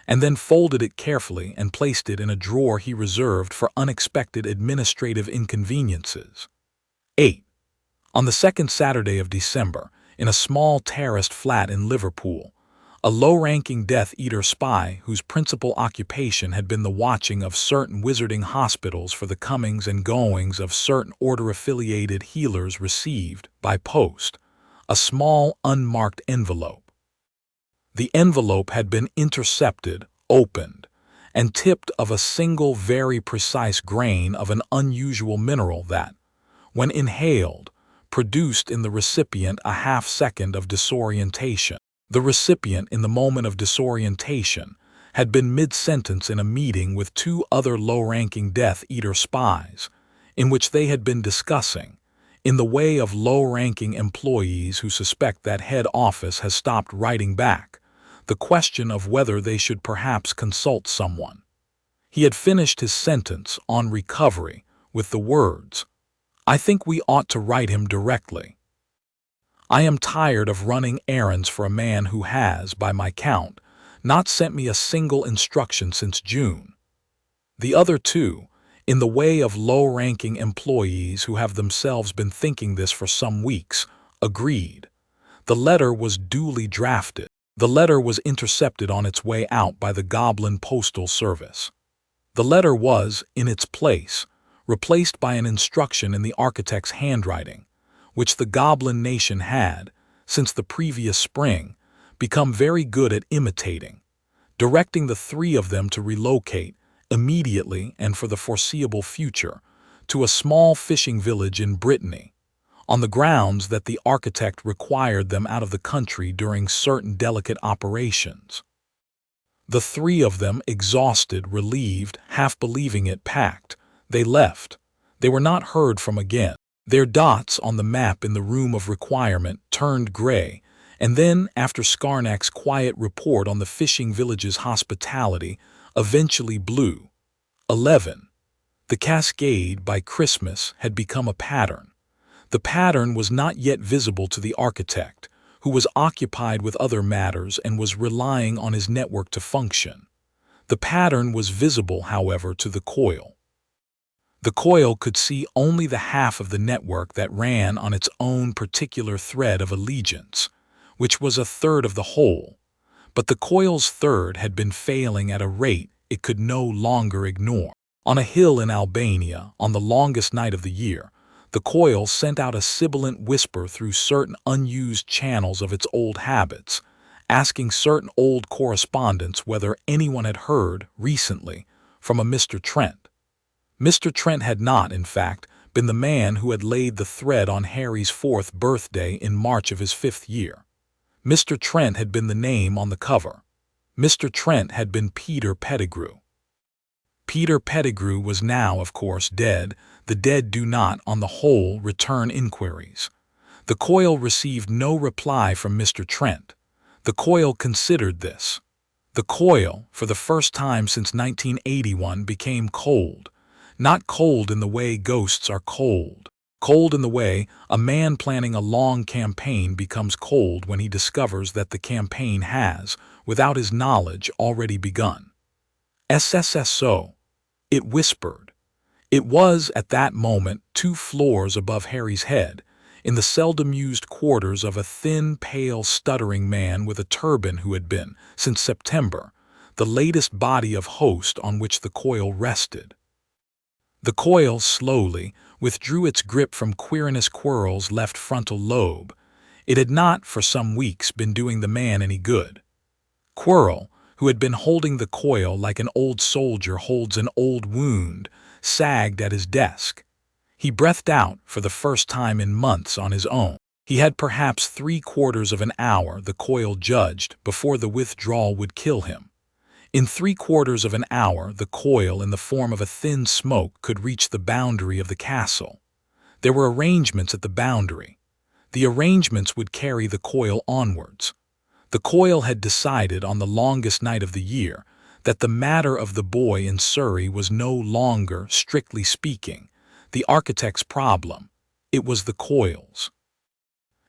and then folded it carefully and placed it in a drawer he reserved for unexpected administrative inconveniences. 8. On the second Saturday of December, in a small terraced flat in Liverpool, a low-ranking Death Eater spy whose principal occupation had been the watching of certain wizarding hospitals for the comings and goings of certain order-affiliated healers received, by post, a small unmarked envelope. The envelope had been intercepted, opened, and tipped of a single very precise grain of an unusual mineral that, when inhaled, produced in the recipient a half-second of disorientation. The recipient, in the moment of disorientation, had been mid-sentence in a meeting with two other low-ranking Death Eater spies, in which they had been discussing, in the way of low-ranking employees who suspect that head office has stopped writing back, the question of whether they should perhaps consult someone. He had finished his sentence, on recovery, with the words, "I think we ought to write him directly. I am tired of running errands for a man who has, by my count, not sent me a single instruction since June." The other two, in the way of low-ranking employees who have themselves been thinking this for some weeks, agreed. The letter was duly drafted. The letter was intercepted on its way out by the Goblin Postal Service. The letter was, in its place, replaced by an instruction in the architect's handwriting, which the Goblin nation had, since the previous spring, become very good at imitating, directing the three of them to relocate, immediately and for the foreseeable future, to a small fishing village in Brittany, on the grounds that the architect required them out of the country during certain delicate operations. The three of them, exhausted, relieved, half believing it, packed, they left. They were not heard from again. Their dots on the map in the room of requirement turned gray, and then, after Scarnack's quiet report on the fishing village's hospitality, eventually blue. 11. The cascade, by Christmas, had become a pattern. The pattern was not yet visible to the architect, who was occupied with other matters and was relying on his network to function. The pattern was visible, however, to the coil. The coil could see only the half of the network that ran on its own particular thread of allegiance, which was a third of the whole, but the coil's third had been failing at a rate it could no longer ignore. On a hill in Albania, on the longest night of the year, the coil sent out a sibilant whisper through certain unused channels of its old habits, asking certain old correspondents whether anyone had heard, recently, from a Mr. Trent. Mr. Trent had not, in fact, been the man who had laid the thread on Harry's 4th birthday in March of his 5th year. Mr. Trent had been the name on the cover. Mr. Trent had been Peter Pettigrew. Peter Pettigrew was now, of course, dead. The dead do not, on the whole, return inquiries. The coil received no reply from Mr. Trent. The coil considered this. The coil, for the first time since 1981, became cold. Not cold in the way ghosts are cold. Cold in the way a man planning a long campaign becomes cold when he discovers that the campaign has, without his knowledge, already begun. SSSO. It whispered. It was, at that moment, 2 floors above Harry's head, in the seldom-used quarters of a thin, pale, stuttering man with a turban who had been, since September, the latest body of host on which the coil rested. The coil slowly withdrew its grip from Quirinus Quirrell's left frontal lobe. It had not, for some weeks, been doing the man any good. Quirrell, who had been holding the coil like an old soldier holds an old wound, sagged at his desk. He breathed out for the first time in months on his own. He had perhaps 3/4 of an hour, the coil judged, before the withdrawal would kill him. In 3/4 of an hour, the coil, in the form of a thin smoke, could reach the boundary of the castle. There were arrangements at the boundary. The arrangements would carry the coil onwards. The coil had decided on the longest night of the year that the matter of the boy in Surrey was no longer, strictly speaking, the architect's problem. It was the coil's.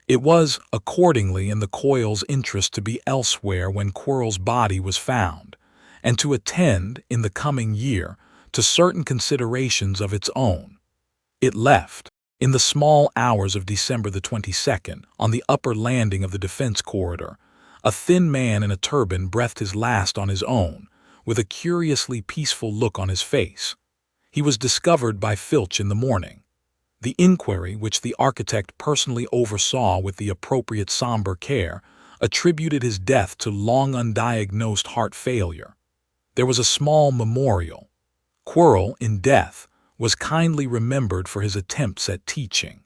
It was, accordingly, in the coil's interest to be elsewhere when Quirrell's body was found, and to attend, in the coming year, to certain considerations of its own. It left. In the small hours of December the 22nd, on the upper landing of the defense corridor, a thin man in a turban breathed his last on his own, with a curiously peaceful look on his face. He was discovered by Filch in the morning. The inquiry, which the architect personally oversaw with the appropriate somber care, attributed his death to long undiagnosed heart failure. There was a small memorial. Quirrell, in death, was kindly remembered for his attempts at teaching.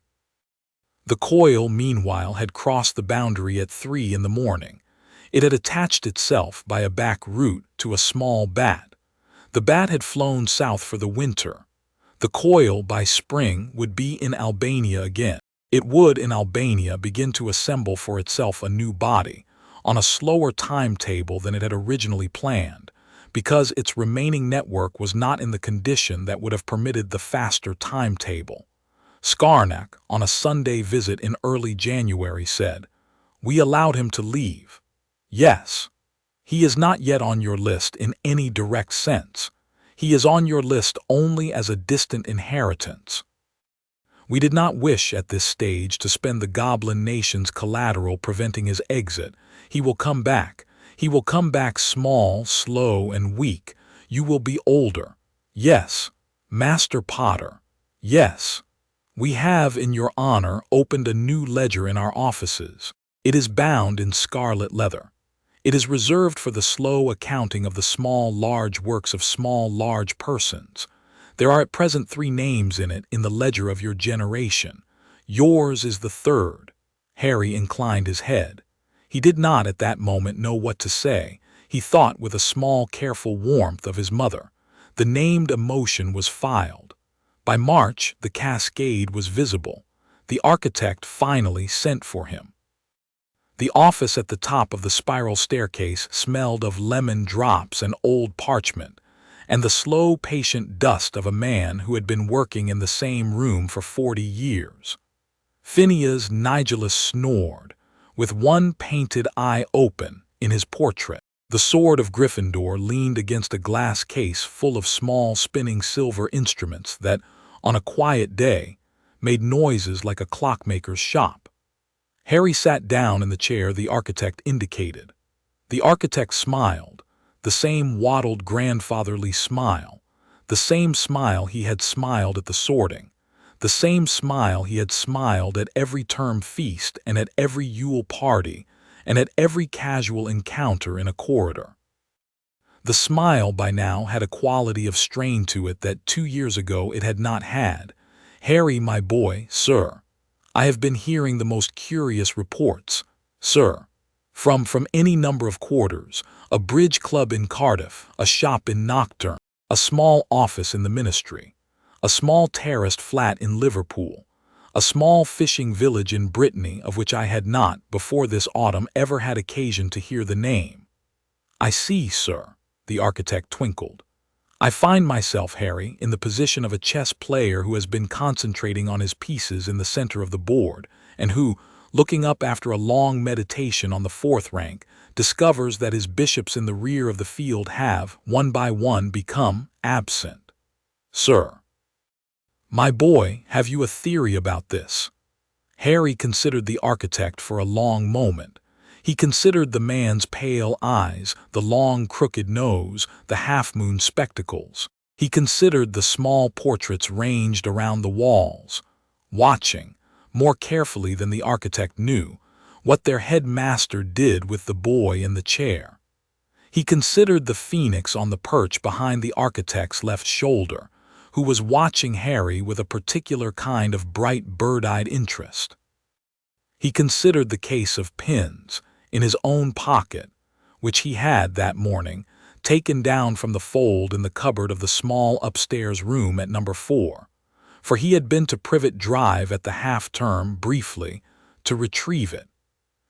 The coil, meanwhile, had crossed the boundary at 3 in the morning. It had attached itself by a back route to a small bat. The bat had flown south for the winter. The coil, by spring, would be in Albania again. It would, in Albania, begin to assemble for itself a new body, on a slower timetable than it had originally planned, because its remaining network was not in the condition that would have permitted the faster timetable. Skarnak, on a Sunday visit in early January, said, "We allowed him to leave. Yes. He is not yet on your list in any direct sense. He is on your list only as a distant inheritance. We did not wish at this stage to spend the goblin nation's collateral preventing his exit. He will come back. He will come back small, slow, and weak. You will be older. Yes. Master Potter. Yes. We have, in your honor, opened a new ledger in our offices. It is bound in scarlet leather. It is reserved for the slow accounting of the small, large works of small, large persons. There are at present 3 names in it in the ledger of your generation. Yours is the 3rd. Harry inclined his head. He did not at that moment know what to say. He thought with a small, careful warmth of his mother. The named emotion was filed. By March, the cascade was visible. The architect finally sent for him. The office at the top of the spiral staircase smelled of lemon drops and old parchment, and the slow, patient dust of a man who had been working in the same room for 40 years. Phineas Nigellus snored, with one painted eye open, in his portrait. The sword of Gryffindor leaned against a glass case full of small spinning silver instruments that, on a quiet day, made noises like a clockmaker's shop. Harry sat down in the chair the architect indicated. The architect smiled, the same waddled grandfatherly smile, the same smile he had smiled at the sorting, the same smile he had smiled at every term feast and at every Yule party and at every casual encounter in a corridor. The smile by now had a quality of strain to it that 2 years ago it had not had. "Harry, my boy, sir, I have been hearing the most curious reports, sir, from any number of quarters, a bridge club in Cardiff, a shop in Nocturne, a small office in the ministry, a small terraced flat in Liverpool, a small fishing village in Brittany of which I had not, before this autumn, ever had occasion to hear the name." "I see, sir," the architect twinkled. "I find myself, Harry, in the position of a chess player who has been concentrating on his pieces in the center of the board, and who, looking up after a long meditation on the 4th rank, discovers that his bishops in the rear of the field have, one by one, become absent. Sir. My boy, have you a theory about this?" Harry considered the architect for a long moment. He considered the man's pale eyes, the long crooked nose, the half-moon spectacles. He considered the small portraits ranged around the walls, watching, more carefully than the architect knew, what their headmaster did with the boy in the chair. He considered the phoenix on the perch behind the architect's left shoulder, who was watching Harry with a particular kind of bright bird-eyed interest. He considered the case of pins in his own pocket, which he had that morning taken down from the fold in the cupboard of the small upstairs room at number 4, for he had been to Privet Drive at the half-term briefly to retrieve it.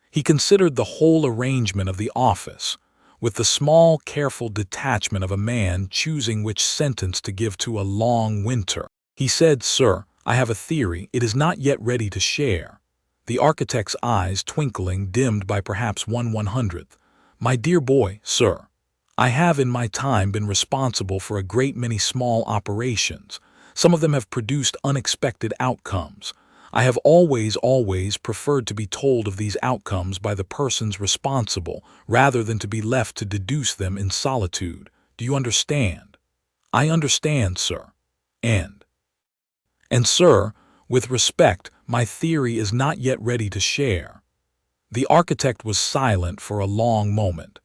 He considered the whole arrangement of the office, with the small, careful detachment of a man choosing which sentence to give to a long winter. He said, "Sir, I have a theory. It is not yet ready to share." The architect's eyes twinkling, dimmed by perhaps 1/100th. "My dear boy, sir, I have in my time been responsible for a great many small operations. Some of them have produced unexpected outcomes. I have always preferred to be told of these outcomes by the persons responsible, rather than to be left to deduce them in solitude. Do you understand?" "I understand, sir. And sir, with respect, my theory is not yet ready to share." The architect was silent for a long moment.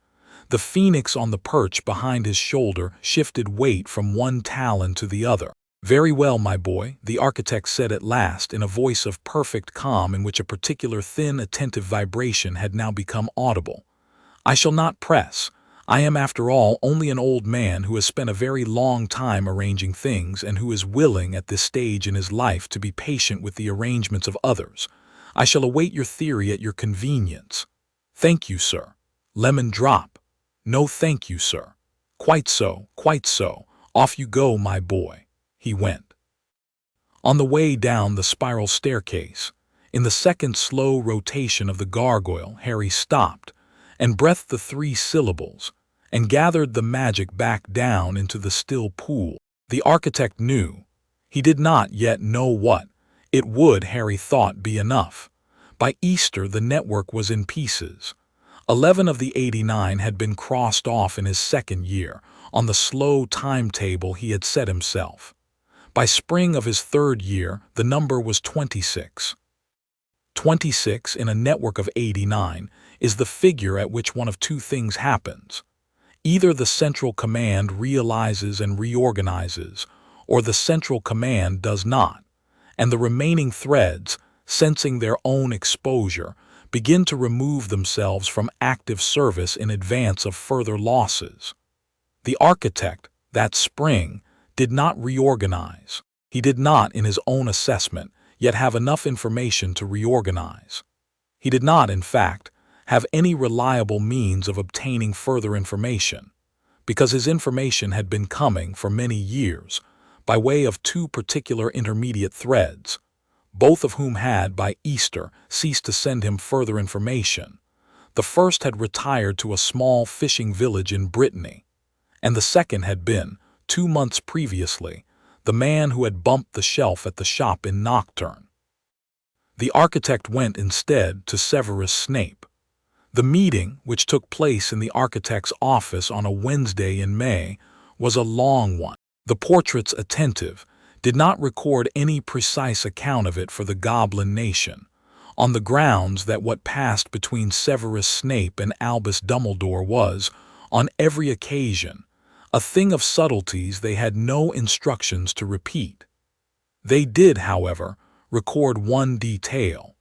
The phoenix on the perch behind his shoulder shifted weight from one talon to the other. "Very well, my boy," the architect said at last in a voice of perfect calm in which a particular thin, attentive vibration had now become audible. "I shall not press. I am, after all, only an old man who has spent a very long time arranging things and who is willing at this stage in his life to be patient with the arrangements of others. I shall await your theory at your convenience." "Thank you, sir." Lemon drop. "No, thank you, sir." "Quite so, quite so. Off you go, my boy." He went. On the way down the spiral staircase, in the second slow rotation of the gargoyle, Harry stopped and breathed the 3 syllables and gathered the magic back down into the still pool. The architect knew. He did not yet know what. It would, Harry thought, be enough. By Easter the network was in pieces. 11 of the 89 had been crossed off in his second year, on the slow timetable he had set himself. By spring of his third year, the number was 26. 26 in a network of 89 is the figure at which one of two things happens. Either the central command realizes and reorganizes, or the central command does not, and the remaining threads, sensing their own exposure, begin to remove themselves from active service in advance of further losses. The architect, that spring, did not reorganize. He did not, in his own assessment, yet have enough information to reorganize. He did not, in fact, have any reliable means of obtaining further information, because his information had been coming for many years by way of 2 particular intermediate threads, both of whom had, by Easter, ceased to send him further information. The first had retired to a small fishing village in Brittany, and the second had been, 2 months previously, the man who had bumped the shelf at the shop in Nocturne. The architect went instead to Severus Snape. The meeting, which took place in the architect's office on a Wednesday in May, was a long one. The portraits attentive did not record any precise account of it for the Goblin nation, on the grounds that what passed between Severus Snape and Albus Dumbledore was, on every occasion, a thing of subtleties they had no instructions to repeat. They did, however, record one detail.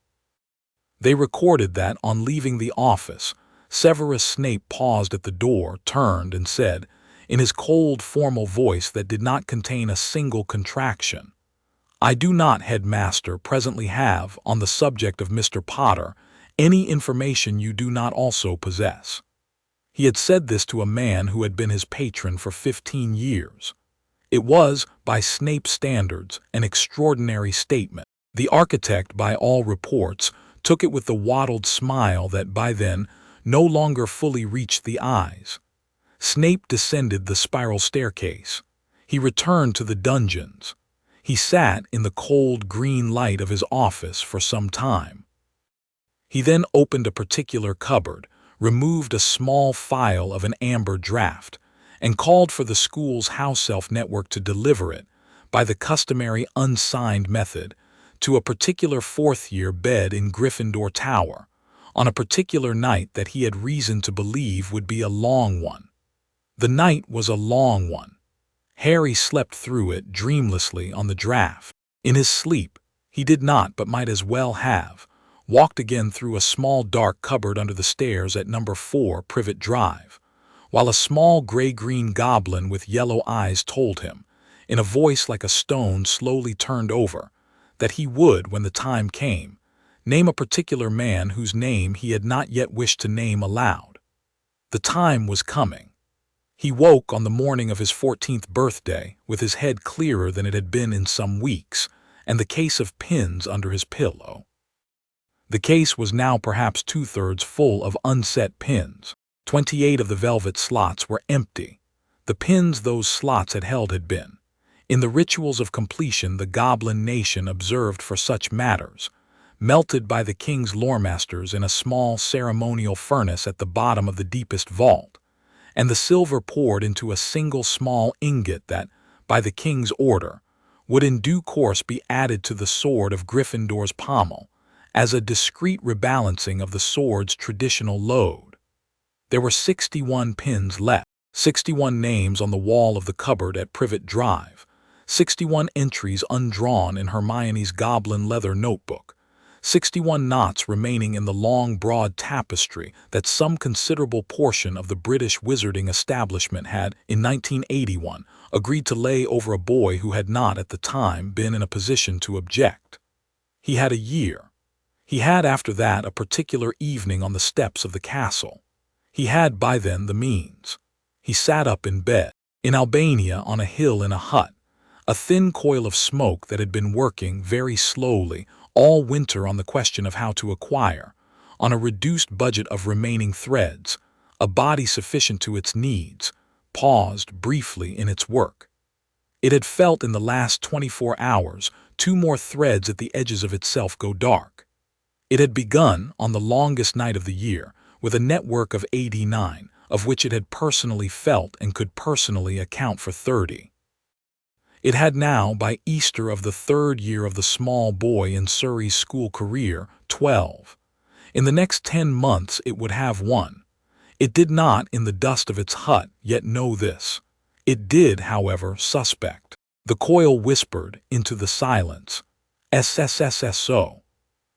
They recorded that, on leaving the office, Severus Snape paused at the door, turned, and said, in his cold, formal voice that did not contain a single contraction, "I do not, headmaster, presently have, on the subject of Mr. Potter, any information you do not also possess." He had said this to a man who had been his patron for 15 years. It was, by Snape's standards, an extraordinary statement. The architect, by all reports, took it with the waddled smile that by then no longer fully reached the eyes. Snape descended the spiral staircase. He returned to the dungeons. He sat in the cold green light of his office for some time. He then opened a particular cupboard, removed a small phial of an amber draft, and called for the school's house elf network to deliver it, by the customary unsigned method, to a particular 4th-year bed in Gryffindor Tower, on a particular night that he had reason to believe would be a long one. The night was a long one. Harry slept through it dreamlessly on the draft. In his sleep, he did not, but might as well have, walked again through a small dark cupboard under the stairs at number 4 Privet Drive, while a small gray-green goblin with yellow eyes told him, in a voice like a stone slowly turned over, that he would, when the time came, name a particular man whose name he had not yet wished to name aloud. The time was coming. He woke on the morning of his 14th birthday with his head clearer than it had been in some weeks, and the case of pins under his pillow. The case was now perhaps 2/3 full of unset pins. 28 of the velvet slots were empty. The pins those slots had held had been, in the rituals of completion the goblin nation observed for such matters, melted by the king's loremasters in a small ceremonial furnace at the bottom of the deepest vault, and the silver poured into a single small ingot that, by the king's order, would in due course be added to the sword of Gryffindor's pommel, as a discreet rebalancing of the sword's traditional load. There were 61 pins left, 61 names on the wall of the cupboard at Privet Drive, 61 entries undrawn in Hermione's goblin leather notebook, 61 knots remaining in the long, broad tapestry that some considerable portion of the British wizarding establishment had, in 1981, agreed to lay over a boy who had not at the time been in a position to object. He had a year. He had after that a particular evening on the steps of the castle. He had by then the means. He sat up in bed. In Albania, on a hill in a hut, a thin coil of smoke that had been working very slowly all winter on the question of how to acquire, on a reduced budget of remaining threads, a body sufficient to its needs, paused briefly in its work. It had felt in the last 24 hours 2 more threads at the edges of itself go dark. It had begun, on the longest night of the year, with a network of 89, of which it had personally felt and could personally account for 30. It had now, by Easter of the 3rd year of the small boy in Surrey's school career, 12. In the next 10 months it would have 1. It did not, in the dust of its hut, yet know this. It did, however, suspect. The coil whispered into the silence, "SSSSO."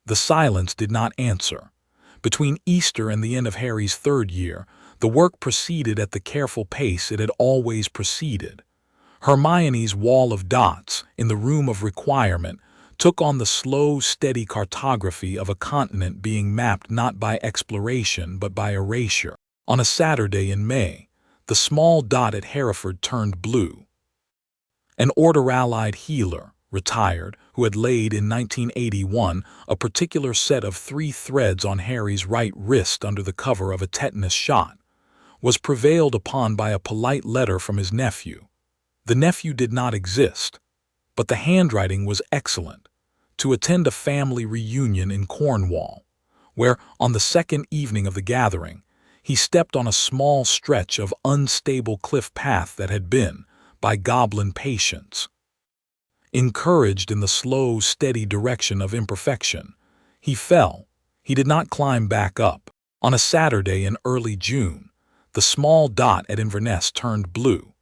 The silence did not answer. Between Easter and the end of Harry's 3rd year, the work proceeded at the careful pace it had always proceeded. Hermione's wall of dots, in the room of requirement, took on the slow, steady cartography of a continent being mapped not by exploration but by erasure. On a Saturday in May, the small dot at Hereford turned blue. An Order-allied healer, retired, who had laid in 1981 a particular set of 3 threads on Harry's right wrist under the cover of a tetanus shot, was prevailed upon by a polite letter from his nephew. The nephew did not exist, but the handwriting was excellent, to attend a family reunion in Cornwall, where, on the 2nd evening of the gathering, he stepped on a small stretch of unstable cliff path that had been, by goblin patience, encouraged in the slow, steady direction of imperfection. He fell. He did not climb back up. On a Saturday in early June, the small dot at Inverness turned blue.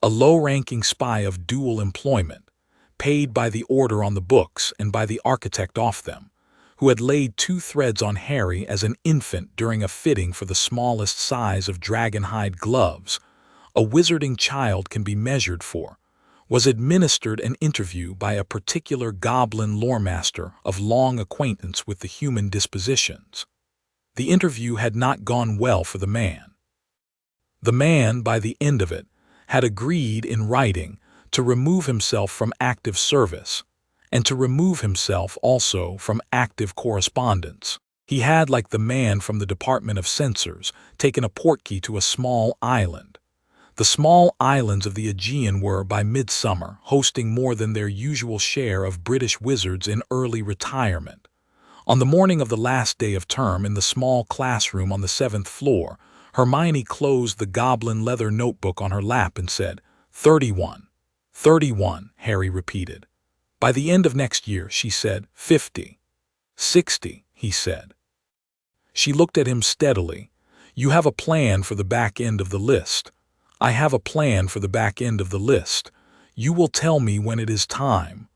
A low-ranking spy of dual employment, paid by the order on the books and by the architect off them, who had laid 2 threads on Harry as an infant during a fitting for the smallest size of dragon-hide gloves a wizarding child can be measured for, was administered an interview by a particular goblin loremaster of long acquaintance with the human dispositions. The interview had not gone well for the man. The man, by the end of it, had agreed in writing to remove himself from active service, and to remove himself also from active correspondence. He had, like the man from the Department of Censors, taken a portkey to a small island. The small islands of the Aegean were, by midsummer, hosting more than their usual share of British wizards in early retirement. On the morning of the last day of term, in the small classroom on the 7th floor, Hermione closed the goblin leather notebook on her lap and said, 31. 31, Harry repeated. By the end of next year, she said, 50. 60, he said. She looked at him steadily. You have a plan for the back end of the list. I have a plan for the back end of the list. You will tell me when it is time.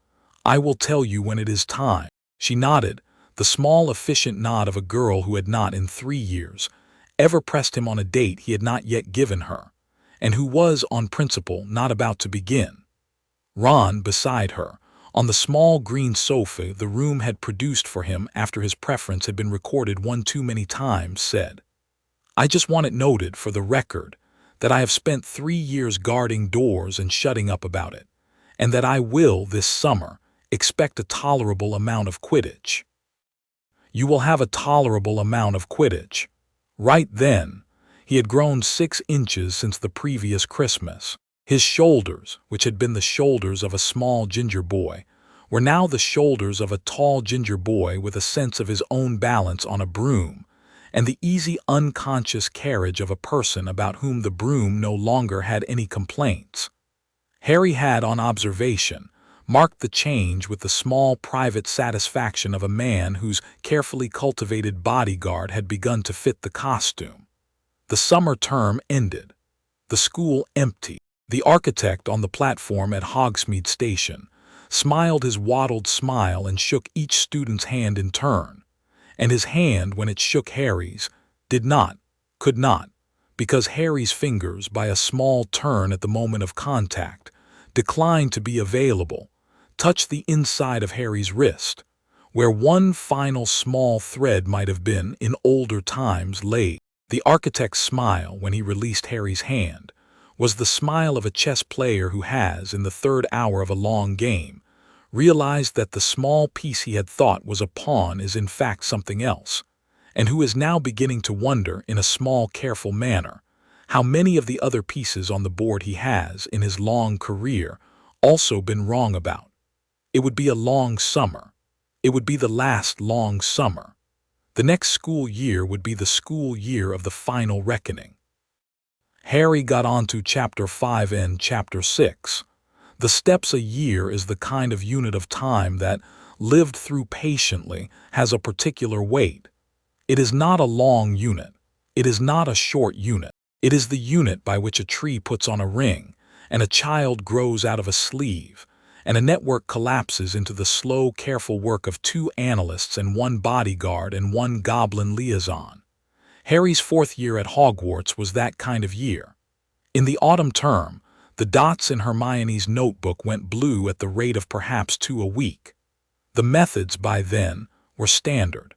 I will tell you when it is time." She nodded, the small, efficient nod of a girl who had not in 3 years ever pressed him on a date he had not yet given her, and who was, on principle, not about to begin. Ron, beside her, on the small green sofa the room had produced for him after his preference had been recorded one too many times, said, "I just want it noted for the record that I have spent 3 years guarding doors and shutting up about it, and that I will, this summer, expect a tolerable amount of Quidditch." "You will have a tolerable amount of Quidditch." Right then, he had grown 6 inches since the previous Christmas. His shoulders, which had been the shoulders of a small ginger boy, were now the shoulders of a tall ginger boy with a sense of his own balance on a broom, and the easy unconscious carriage of a person about whom the broom no longer had any complaints. Harry had, on observation, marked the change with the small private satisfaction of a man whose carefully cultivated bodyguard had begun to fit the costume. The summer term ended. The school empty. The architect on the platform at Hogsmeade Station smiled his waddled smile and shook each student's hand in turn, and his hand, when it shook Harry's, could not, because Harry's fingers, by a small turn at the moment of contact, declined to be available, touched the inside of Harry's wrist, where one final small thread might have been, in older times, laid. The architect's smile, when he released Harry's hand, was the smile of a chess player who has, in the 3rd hour of a long game, realized that the small piece he had thought was a pawn is in fact something else, and who is now beginning to wonder, in a small, careful manner, how many of the other pieces on the board he has, in his long career, also been wrong about. It would be a long summer. It would be the last long summer. The next school year would be the school year of the final reckoning. Harry got on to Chapter 5 and Chapter 6. The steps a year is the kind of unit of time that, lived through patiently, has a particular weight. It is not a long unit. It is not a short unit. It is the unit by which a tree puts on a ring, and a child grows out of a sleeve, and a network collapses into the slow, careful work of 2 analysts and 1 bodyguard and 1 goblin liaison. Harry's 4th year at Hogwarts was that kind of year. In the autumn term, the dots in Hermione's notebook went blue at the rate of perhaps 2 a week. The methods, by then, were standard.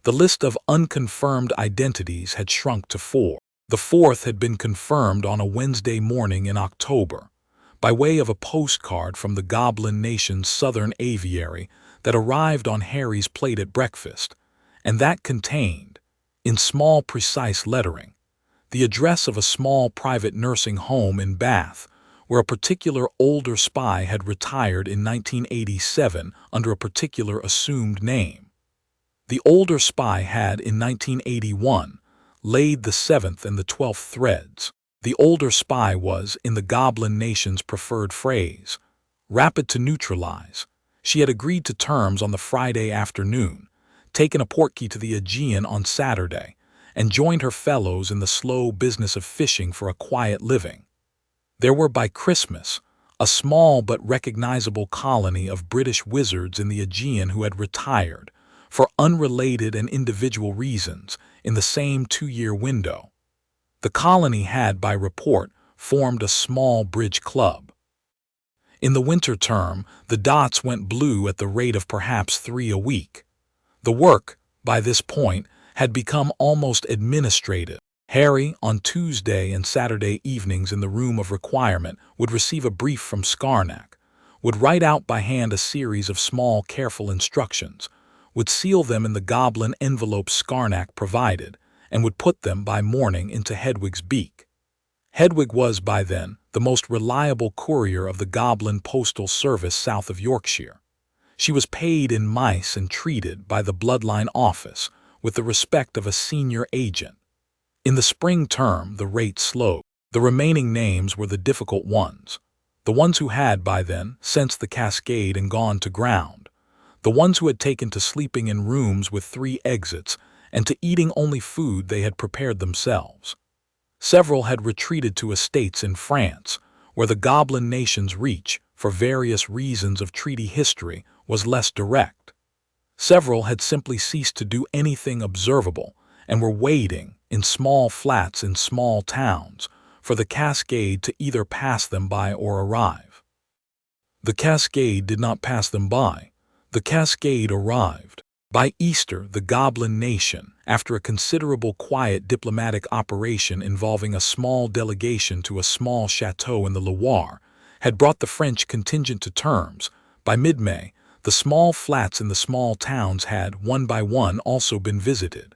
The list of unconfirmed identities had shrunk to 4. The 4th had been confirmed on a Wednesday morning in October, by way of a postcard from the Goblin Nation's southern aviary that arrived on Harry's plate at breakfast, and that contained, in small precise lettering, the address of a small private nursing home in Bath, where a particular older spy had retired in 1987 under a particular assumed name. The older spy had, in 1981, laid the 7th and the 12th threads. The older spy was, in the Goblin Nation's preferred phrase, rapid to neutralize. She had agreed to terms on the Friday afternoon, taken a portkey to the Aegean on Saturday, and joined her fellows in the slow business of fishing for a quiet living. There were, by Christmas, a small but recognizable colony of British wizards in the Aegean who had retired, for unrelated and individual reasons, in the same 2-year window. The colony had, by report, formed a small bridge club. In the winter term, the dots went blue at the rate of perhaps 3 a week. The work, by this point, had become almost administrative. Harry, on Tuesday and Saturday evenings in the room of requirement, would receive a brief from Scarnack, would write out by hand a series of small, careful instructions, would seal them in the goblin envelopes Scarnack provided, and would put them by morning into Hedwig's beak. Hedwig was, by then, the most reliable courier of the Goblin Postal Service south of Yorkshire. She was paid in mice and treated, by the Bloodline Office, with the respect of a senior agent. In the spring term, the rate slowed. The remaining names were the difficult ones, the ones who had, by then, sensed the cascade and gone to ground, the ones who had taken to sleeping in rooms with 3 exits and to eating only food they had prepared themselves. Several had retreated to estates in France, where the goblin nation's reach, for various reasons of treaty history, was less direct. Several had simply ceased to do anything observable and were waiting, in small flats in small towns, for the cascade to either pass them by or arrive. The cascade did not pass them by. The cascade arrived. By Easter, the goblin nation, after a considerable quiet diplomatic operation involving a small delegation to a small chateau in the Loire, had brought the French contingent to terms. By mid-May, the small flats in the small towns had, one by one, also been visited.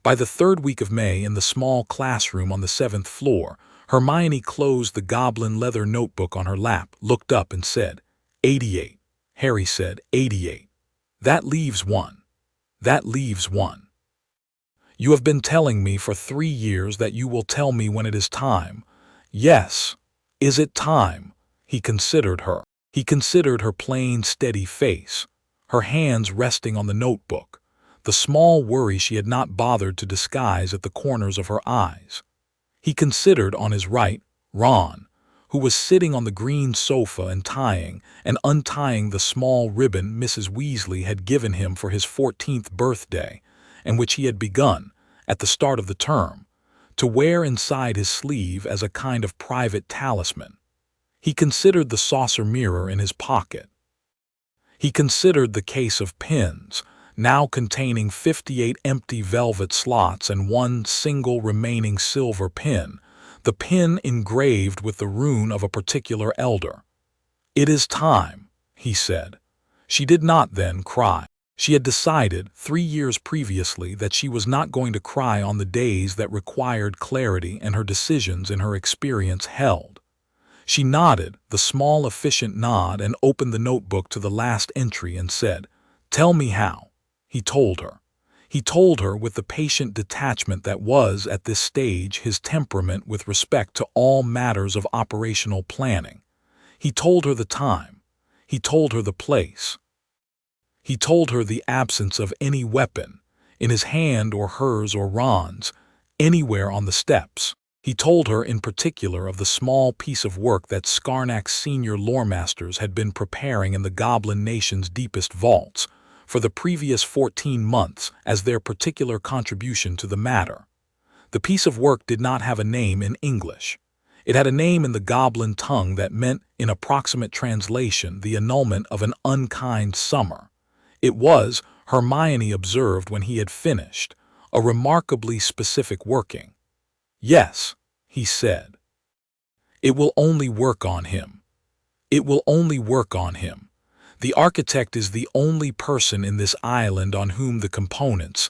By the third week of May, in the small classroom on the 7th floor, Hermione closed the goblin leather notebook on her lap, looked up and said, 88. Harry said, 88. That leaves one. That leaves one. You have been telling me for 3 years that you will tell me when it is time. Yes. Is it time? He considered her. He considered her plain, steady face, her hands resting on the notebook, the small worry she had not bothered to disguise at the corners of her eyes. He considered on his right, Ron, who was sitting on the green sofa and tying and untying the small ribbon Mrs. Weasley had given him for his 14th birthday, and which he had begun, at the start of the term, to wear inside his sleeve as a kind of private talisman. He considered the saucer mirror in his pocket. He considered the case of pins, now containing 58 empty velvet slots and one single remaining silver pin, the pin engraved with the rune of a particular elder. It is time, he said. She did not then cry. She had decided 3 years previously that she was not going to cry on the days that required clarity, and her decisions in her experience held. She nodded, the small efficient nod, and opened the notebook to the last entry and said, "Tell me how." He told her. He told her with the patient detachment that was, at this stage, his temperament with respect to all matters of operational planning. He told her the time. He told her the place. He told her the absence of any weapon, in his hand or hers or Ron's, anywhere on the steps. He told her in particular of the small piece of work that Scarnack's senior loremasters had been preparing in the Goblin Nation's deepest vaults for the previous 14 months as their particular contribution to the matter. The piece of work did not have a name in English. It had a name in the Goblin tongue that meant, in approximate translation, the annulment of an unkind summer. It was, Hermione observed when he had finished, a remarkably specific working. "Yes," he said. "It will only work on him. It will only work on him. The architect is the only person in this island on whom the components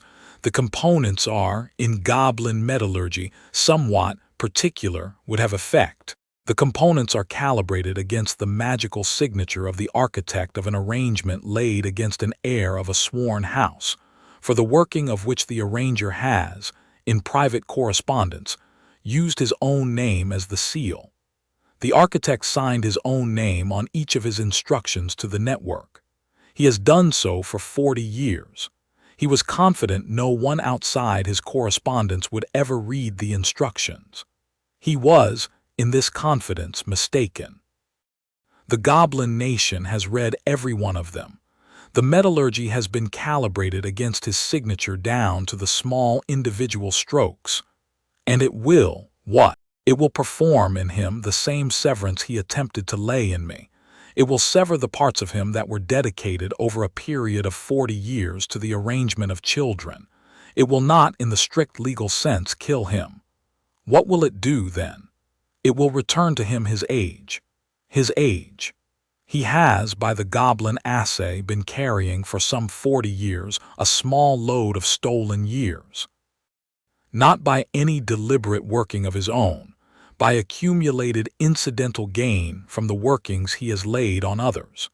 are, in goblin metallurgy, somewhat particular, would have effect. The components are calibrated against the magical signature of the architect of an arrangement laid against an heir of a sworn house, for the working of which the arranger has, in private correspondence, used his own name as the seal. The architect signed his own name on each of his instructions to the network. He has done so for 40 years. He was confident no one outside his correspondence would ever read the instructions. He was, in this confidence, mistaken. The Goblin Nation has read every one of them. The metallurgy has been calibrated against his signature down to the small individual strokes. And it will, what? It will perform in him the same severance he attempted to lay in me. It will sever the parts of him that were dedicated over a period of 40 years to the arrangement of children. It will not, in the strict legal sense, kill him. What will it do, then? It will return to him his age. His age. He has, by the goblin assay, been carrying for some 40 years a small load of stolen years. Not by any deliberate working of his own, by accumulated incidental gain from the workings he has laid on others.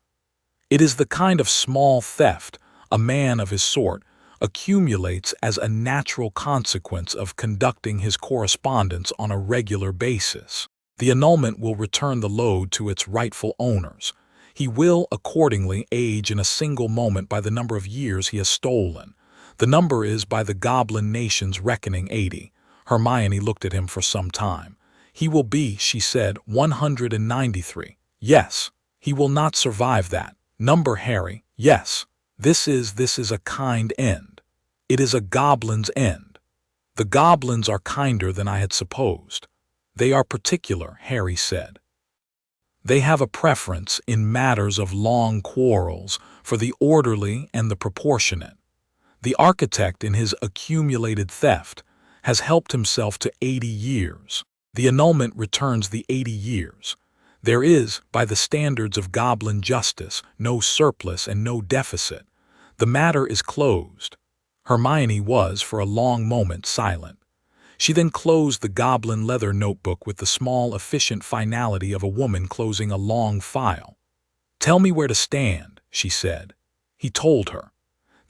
It is the kind of small theft a man of his sort accumulates as a natural consequence of conducting his correspondence on a regular basis. The annulment will return the load to its rightful owners. He will, accordingly, age in a single moment by the number of years he has stolen. The number is, by the Goblin Nation's reckoning, 80. Hermione looked at him for some time. He will be, she said, 193. Yes. He will not survive that. Number, Harry. Yes. This is a kind end. It is a goblin's end. The goblins are kinder than I had supposed. They are particular, Harry said. They have a preference in matters of long quarrels for the orderly and the proportionate. The architect, in his accumulated theft, has helped himself to 80 years. The annulment returns the 80 years. There is, by the standards of goblin justice, no surplus and no deficit. The matter is closed. Hermione was, for a long moment, silent. She then closed the goblin leather notebook with the small, efficient finality of a woman closing a long file. "Tell me where to stand," she said. He told her.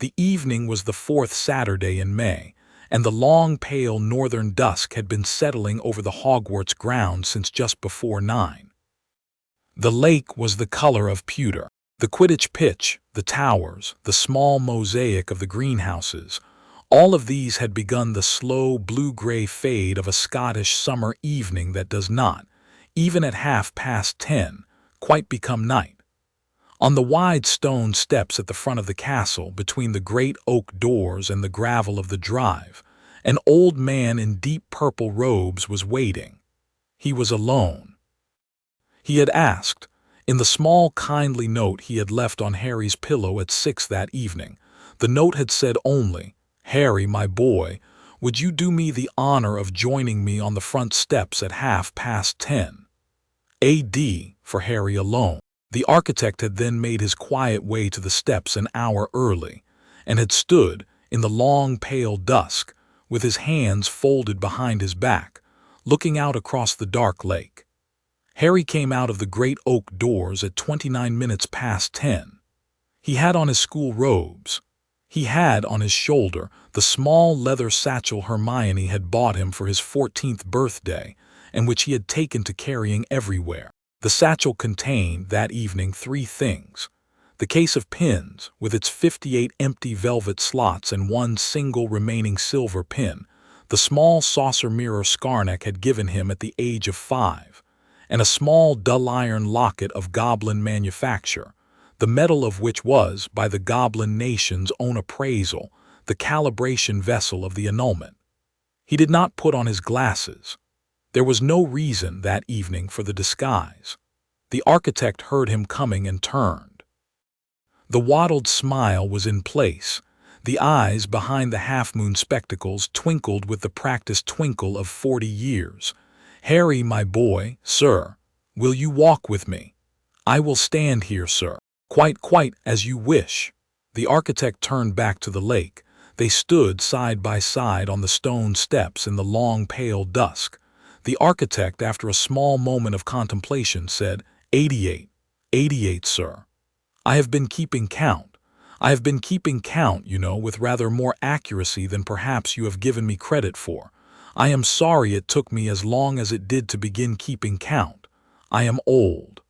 The evening was the 4th Saturday in May, and the long, pale northern dusk had been settling over the Hogwarts grounds since just before 9. The lake was the color of pewter. The Quidditch pitch, the towers, the small mosaic of the greenhouses, all of these had begun the slow blue-gray fade of a Scottish summer evening that does not, even at 10:30, quite become night. On the wide stone steps at the front of the castle, between the great oak doors and the gravel of the drive, an old man in deep purple robes was waiting. He was alone. He had asked, in the small kindly note he had left on Harry's pillow at 6 that evening, the note had said only, "Harry, my boy, would you do me the honor of joining me on the front steps at 10:30 AD for Harry alone?" The architect had then made his quiet way to the steps an hour early, and had stood, in the long pale dusk, with his hands folded behind his back, looking out across the dark lake. Harry came out of the great oak doors at 10:29. He had on his school robes. He had on his shoulder the small leather satchel Hermione had bought him for his 14th birthday, and which he had taken to carrying everywhere. The satchel contained, that evening, 3 things: the case of pins, with its 58 empty velvet slots and 1 single remaining silver pin, the small saucer mirror Scarnack had given him at the age of 5, and a small dull iron locket of goblin manufacture, the metal of which was, by the goblin nation's own appraisal, the calibration vessel of the annulment. He did not put on his glasses. There was no reason that evening for the disguise. The architect heard him coming and turned. The wattled smile was in place. The eyes behind the half-moon spectacles twinkled with the practiced twinkle of 40 years. "Harry, my boy, sir, will you walk with me?" "I will stand here, sir." Quite, as you wish." The architect turned back to the lake. They stood side by side on the stone steps in the long pale dusk. The architect, after a small moment of contemplation, said, 88, 88, sir. I have been keeping count. I have been keeping count, you know, with rather more accuracy than perhaps you have given me credit for. I am sorry it took me as long as it did to begin keeping count. I am old.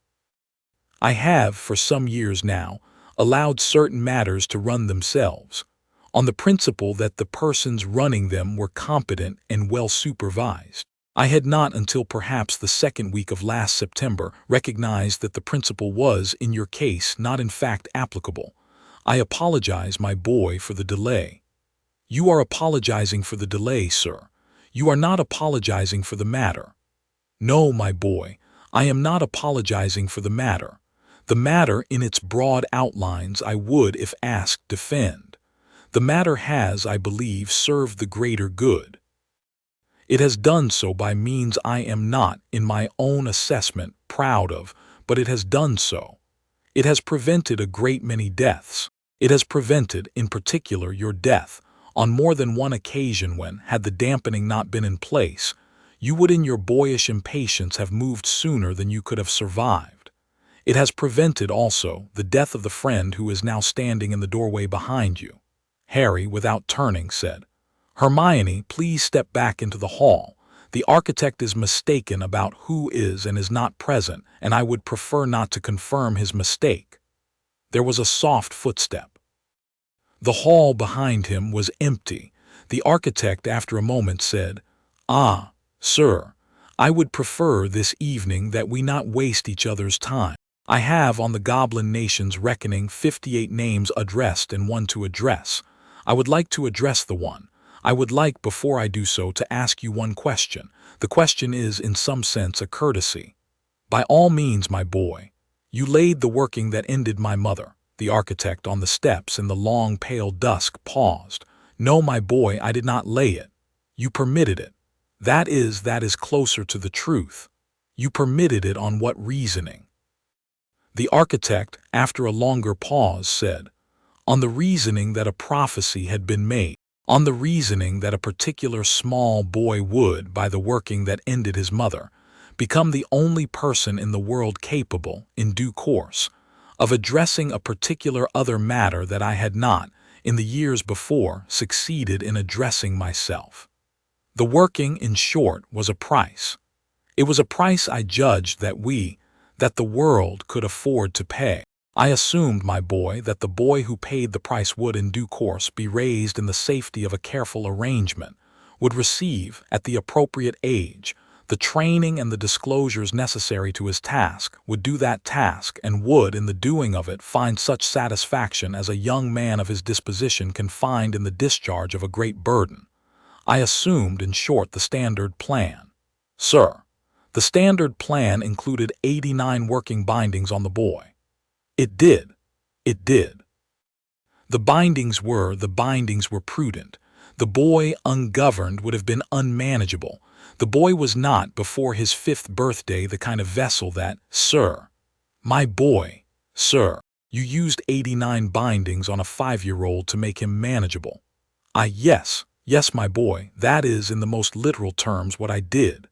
I have, for some years now, allowed certain matters to run themselves, on the principle that the persons running them were competent and well supervised. I had not until perhaps the 2nd week of last September recognized that the principle was, in your case, not in fact applicable. I apologize, my boy, for the delay. You are apologizing for the delay, sir. You are not apologizing for the matter. No, my boy, I am not apologizing for the matter. The matter, in its broad outlines, I would, if asked, defend. The matter has, I believe, served the greater good. It has done so by means I am not, in my own assessment, proud of, but it has done so. It has prevented a great many deaths. It has prevented, in particular, your death, on more than one occasion when, had the dampening not been in place, you would in your boyish impatience have moved sooner than you could have survived. It has prevented, also, the death of the friend who is now standing in the doorway behind you. Harry, without turning, said, "Hermione, please step back into the hall. The architect is mistaken about who is and is not present, and I would prefer not to confirm his mistake." There was a soft footstep. The hall behind him was empty. The architect, after a moment, said, Ah, sir, I would prefer this evening that we not waste each other's time. I have on the Goblin Nation's reckoning 58 names addressed and one to address. I would like to address the one. I would like, before I do so, to ask you one question. The question is, in some sense, a courtesy. By all means, my boy. You laid the working that ended my mother. The architect on the steps in the long pale dusk paused. No, my boy, I did not lay it. You permitted it. That is closer to the truth. You permitted it on what reasoning? The architect, after a longer pause, said, on the reasoning that a prophecy had been made, on the reasoning that a particular small boy would, by the working that ended his mother, become the only person in the world capable, in due course, of addressing a particular other matter that I had not, in the years before, succeeded in addressing myself. The working, in short, was a price. It was a price I judged that the world could afford to pay. I assumed, my boy, that the boy who paid the price would in due course be raised in the safety of a careful arrangement, would receive, at the appropriate age, the training and the disclosures necessary to his task, would do that task, and would, in the doing of it, find such satisfaction as a young man of his disposition can find in the discharge of a great burden. I assumed, in short, the standard plan. Sir, the standard plan included 89 working bindings on the boy. It did. It did. The bindings were prudent. The boy, ungoverned, would have been unmanageable. The boy was not, before his 5th birthday, the kind of vessel that, sir, my boy, sir, you used 89 bindings on a 5-year-old to make him manageable. Yes, my boy, that is, in the most literal terms, what I did.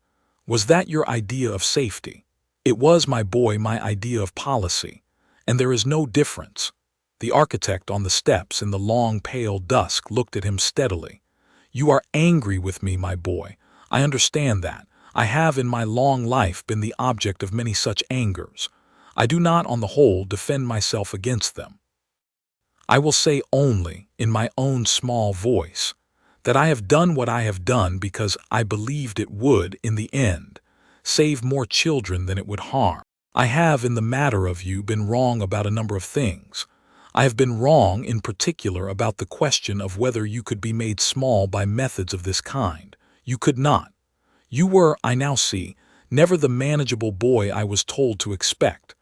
Was that your idea of safety? It was, my boy, my idea of policy. And there is no difference. The architect on the steps in the long pale dusk looked at him steadily. You are angry with me, my boy. I understand that. I have in my long life been the object of many such angers. I do not, on the whole, defend myself against them. I will say only, in my own small voice, that I have done what I have done because I believed it would, in the end, save more children than it would harm. I have, in the matter of you, been wrong about a number of things. I have been wrong, in particular, about the question of whether you could be made small by methods of this kind. You could not. You were, I now see, never the manageable boy I was told to expect.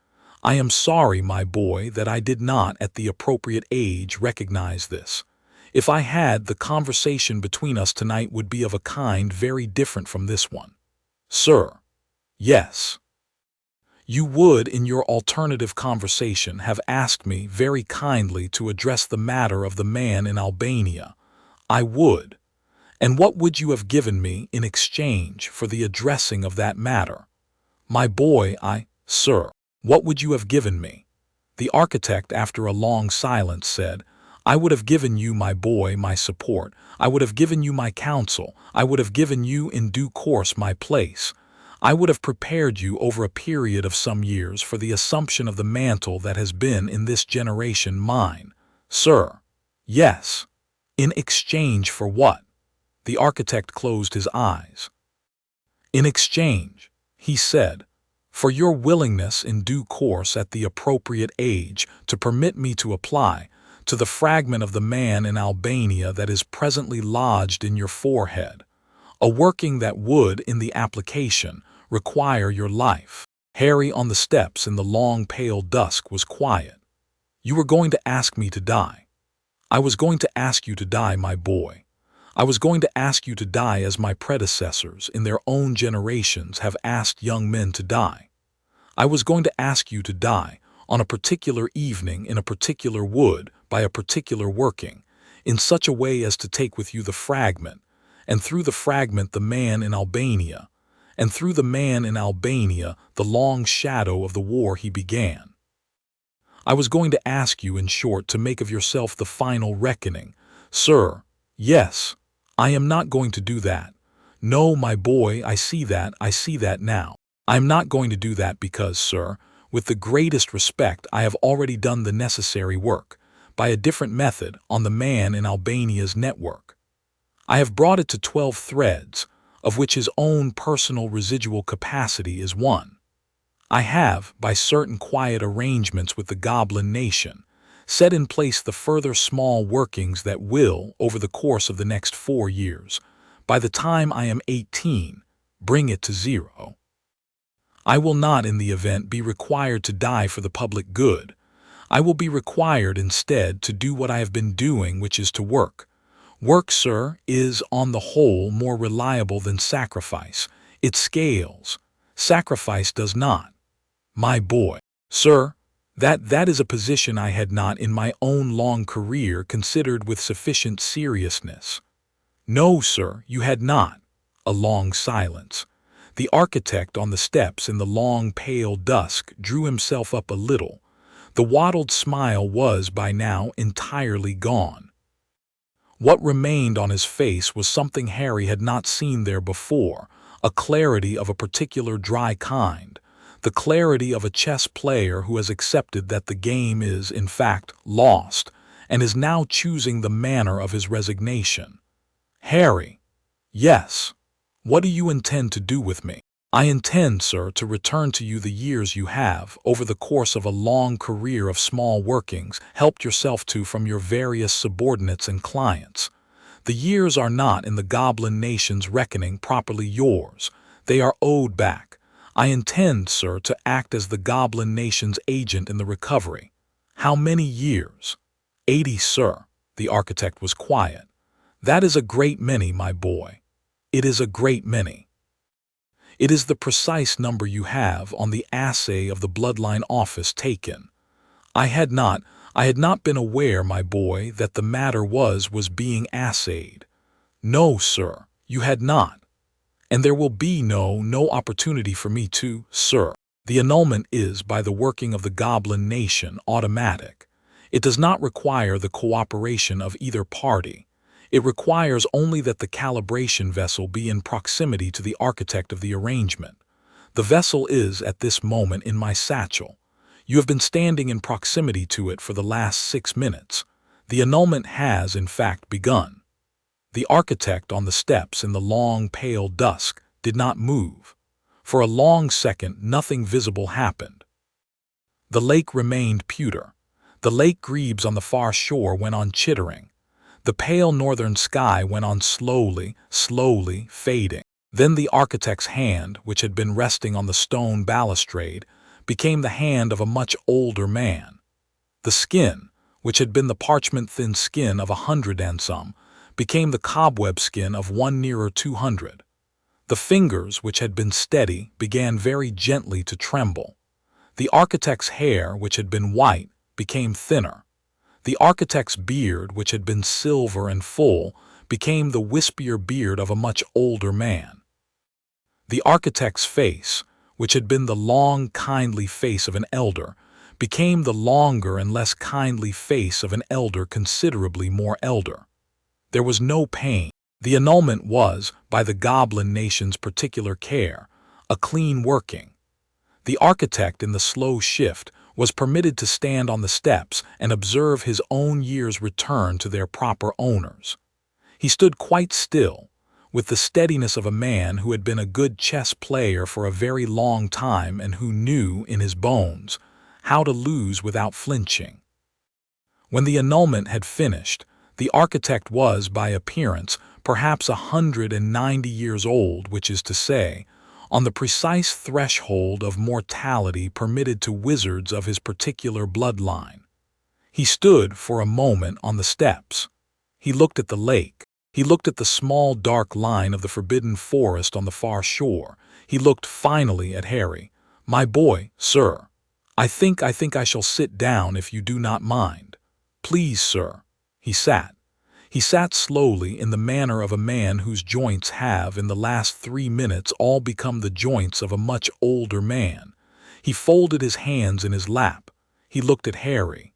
I am sorry, my boy, that I did not, at the appropriate age, recognize this. If I had, the conversation between us tonight would be of a kind very different from this one. Sir. Yes. You would, in your alternative conversation, have asked me very kindly to address the matter of the man in Albania. I would. And what would you have given me in exchange for the addressing of that matter? My boy, sir, what would you have given me? The architect, after a long silence, said, I would have given you, my boy, my support. I would have given you my counsel. I would have given you, in due course, my place. I would have prepared you over a period of some years for the assumption of the mantle that has been in this generation mine. Sir. Yes. In exchange for what? The architect closed his eyes. In exchange, he said, for your willingness in due course at the appropriate age to permit me to apply to the fragment of the man in Albania that is presently lodged in your forehead, a working that would, in the application, require your life. Harry on the steps in the long pale dusk was quiet. You were going to ask me to die. I was going to ask you to die, my boy. I was going to ask you to die as my predecessors in their own generations have asked young men to die. I was going to ask you to die on a particular evening in a particular wood by a particular working, in such a way as to take with you the fragment, and through the fragment the man in Albania, and through the man in Albania the long shadow of the war he began. I was going to ask you, in short, to make of yourself the final reckoning. Sir, yes, I am not going to do that. No, my boy, I see that now. I am not going to do that because, sir, with the greatest respect, I have already done the necessary work, by a different method, on the man in Albania's network. I have brought it to 12 threads. of which his own personal residual capacity is one. I have, by certain quiet arrangements with the goblin nation, set in place the further small workings that will, over the course of the next 4 years, by the time I am 18, bring it to zero. I will not, in the event, be required to die for the public good. I will be required instead to do what I have been doing, which is to work. Work, sir, is, on the whole, more reliable than sacrifice. It scales. Sacrifice does not. My boy, sir, that is a position I had not in my own long career considered with sufficient seriousness. No, sir, you had not. A long silence. The architect on the steps in the long pale dusk drew himself up a little. The wattled smile was by now entirely gone. What remained on his face was something Harry had not seen there before, a clarity of a particular dry kind, the clarity of a chess player who has accepted that the game is, in fact, lost, and is now choosing the manner of his resignation. Harry. Yes. What do you intend to do with me? I intend, sir, to return to you the years you have, over the course of a long career of small workings, helped yourself to from your various subordinates and clients. The years are not, in the goblin nation's reckoning, properly yours. They are owed back. I intend, sir, to act as the goblin nation's agent in the recovery. How many years? 80, sir. The architect was quiet. That is a great many, my boy. It is a great many. It is the precise number you have on the assay of the bloodline office taken. I had not been aware, my boy, that the matter was being assayed. No, sir, you had not. And there will be no opportunity for me to, sir. The annulment is, by the working of the goblin nation, automatic. It does not require the cooperation of either party. It requires only that the calibration vessel be in proximity to the architect of the arrangement. The vessel is, at this moment, in my satchel. You have been standing in proximity to it for the last 6 minutes. The annulment has, in fact, begun. The architect on the steps in the long, pale dusk did not move. For a long second, nothing visible happened. The lake remained pewter. The lake grebes on the far shore went on chittering. The pale northern sky went on slowly fading. Then the architect's hand, which had been resting on the stone balustrade, became the hand of a much older man. The skin, which had been the parchment-thin skin of 100 and some, became the cobweb skin of one nearer 200. The fingers, which had been steady, began very gently to tremble. The architect's hair, which had been white, became thinner. The architect's beard, which had been silver and full, became the wispier beard of a much older man. The architect's face, which had been the long, kindly face of an elder, became the longer and less kindly face of an elder considerably more elder. There was no pain. The annulment was, by the goblin nation's particular care, a clean working. The architect in the slow shift was permitted to stand on the steps and observe his own years return to their proper owners. He stood quite still, with the steadiness of a man who had been a good chess player for a very long time and who knew, in his bones, how to lose without flinching. When the annulment had finished, the architect was, by appearance, perhaps 190 years old, which is to say, on the precise threshold of mortality permitted to wizards of his particular bloodline. He stood for a moment on the steps. He looked at the lake. He looked at the small dark line of the forbidden forest on the far shore. He looked finally at Harry. "My boy, sir, I think I shall sit down if you do not mind. Please, sir." He sat. He sat slowly in the manner of a man whose joints have, in the last 3 minutes, all become the joints of a much older man. He folded his hands in his lap. He looked at Harry.